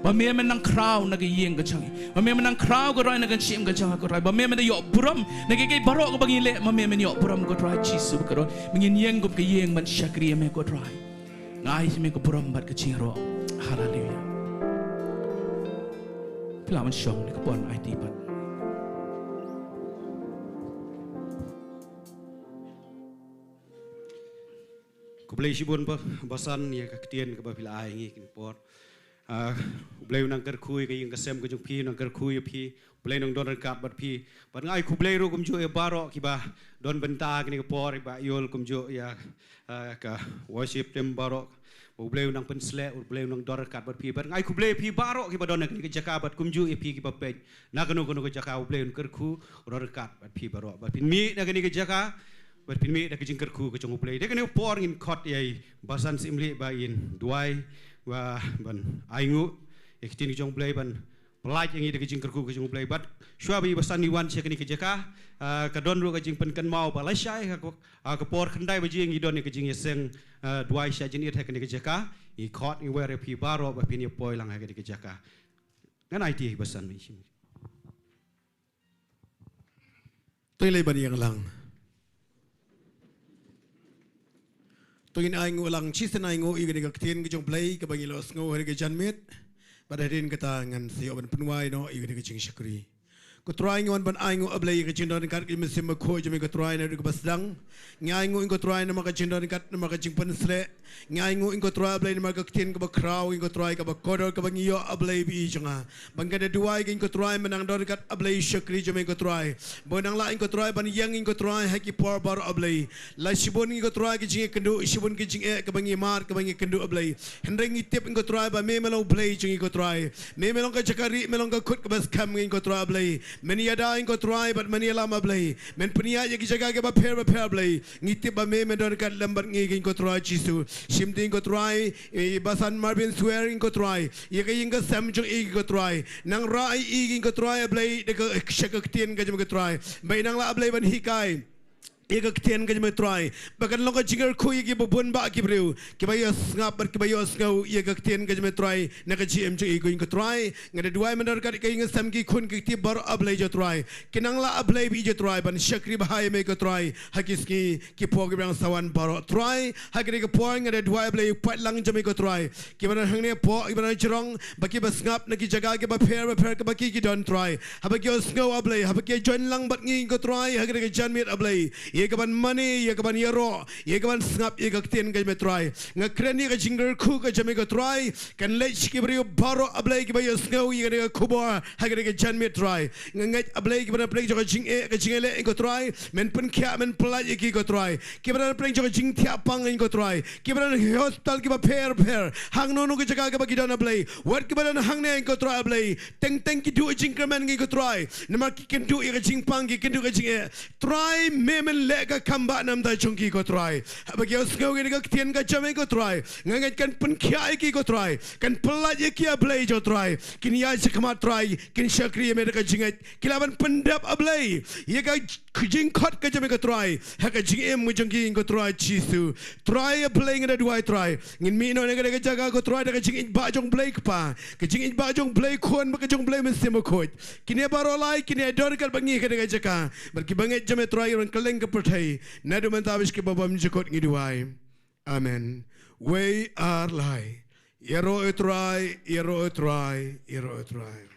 Ba me man nang kraw na ka yeng ka changi. Ba me man nang kraw ko try na ka chim ka changa ko try. Ba me man yo buram na ka kay barok ko bangile ma me man yo buram ko try Jesus ko ro. Mingin yeng ko ka yeng man shakri me ko try. Ngai shme ka buram bat ka jingiaroh. Hallelujah. Pelaman Shong ni kapon IT pat. Kublai sibun pa basan ya Ktien ka pila ai ngi kin por. Kublai nang kyrkhu ka yung kasem ka jung pi nang kyrkhu ya pi. Kublai nang don kat bat pi. Pat ngai kublai ro kum jo ya baro ki ba don Bynta kini ka por ba yol kum jo ya ka worship tem baro. Ubleu nang pensle, ubleu nang dorakat bat pi bat ngai kubleu pi baro ki badon ni Jaka bat kumju e pi ki bapej na kanu kanu Jaka ubleu kyrkhu dorakat bat pi baro bat pin mi na ni Jaka bat pin mi na jingkyrkhu ke jong ubleu de kan por ngin khot yai basan simli ba in duai wa ban aingu e Ktien jong ubleu ban pelaj yang de jingkyrkhu ke jong ubleu bat shwabi basan ni wan che ni Jaka ka don ru ka jing pen kan mau ba lai shai ka por khandai ba jing idon ni ka jing yeseng Duai sya jenit hak ni Jaka I khot ni were pi baro ba pin poi lang hak ni Jaka ngan IT basan mi sim Tôi lấy bani yang lang Tôi ai ngô lang chi sen ai ngô I ga Ktien ke jong Blei ke bangi los ngô ke janmet badarin kata ngan si oban penwai no I ga jing shakri Ko try ngon ban ai ngo ablay ka jindon kat ki mesim ko jame ko try na ko basdang ngai ngo ingo try na maka jindon kat na maka jingpan sle ngai ngo ingo try ablay na maka Ktien ka ba kraw ingo try ka ba kodor ka bangiyo ablay bi janga bangada duai ka ingo try manang don kat ablay shakri jame ko try bonang la ingo try ban yang ingo try haki por bar ablay la shibon ingo try ki jing kynduh shibon ki jing ka bangi mar ka bangi kynduh ablay hendreng itip ingo try ba me melong play jing ingo try me melong ka jakari melong ka khut ka bas kam ingo try ablay Many ada ingo try but many lama blay. Men punya ye ki jaga ke ba pair blay. Ngiti ba me don kat lambat ngi ingo try jisu. Shimti ingo try basan Marvin Swer ingo try. Ye ka ingo samjo ingo try. Nang rai ingo try blay de ka Ktien ka jam ka try. Bai nang la blay ban hikai. Ega Ktien ka jame try bakan long ka jingkyrkhu ye ki bubun ba ki breu ki bayo ngap ber ki bayo ngau ye ka Ktien ka jame try na ka gm jo ego ingo try ngade duai mandar ka ka inga sam ki khun ki ti bar ablay jo try kinang la ablay bi jo try ban shakri bahai me ka try hakiski ki pog bang sawan bar try hakri ka poing ngade duai ablay pat lang jame ka try ki ban hangne po ki ban jirong ba ki bas ngap na ki jaga ke ba pair ka ba ki don try haba ki ngau ablay haba ki join lang bat ngi ka try hakri ka janmit ablay ye kaban money ye kaban yero ye kaban snap ye ka Ktien ka metrai nga kreni ka jingkyrkhu ka jame ka try kan le skibrio baro ablay ki bayo snau ye ka khubor ha ka jan metrai nga ablay ki bana play jo ka jing e ka jingele ka try men pen kya men pla ye ki ka try ki bana play jo ka jing thia pang ka try ki bana hospital ki ba pair hang no no ka jaga ka ba ki don ablay what ki bana hangne ka try ablay teng ki du jingkerman ka try namar ki ken du ye ka jing pang ki ken du ka jing try memen lega kamba nam da chungki ko try bagi osngau ni ka Ktien ka jame ko try ngangat kan pen khia ki ko try kan pelaj ki ablay jo try kin ya sikma try kin shakri me ka jingat kilaban Pyndep ablay ye ka jing kot ke jame ke try ha ke jing em jong ki ko try chisu try playing ada dua try ngin mi no ne ke jaga ko try ke jing ba jong play pa ke jing ba jong play kon ke jong play mesti mo khoj kini baro lai kini dor kal bangi ke jaka bar ki banget jame try ron keleng ke perthai na do man tabish ke babam jikot ngiduai amen we are lie yero try yero try yero try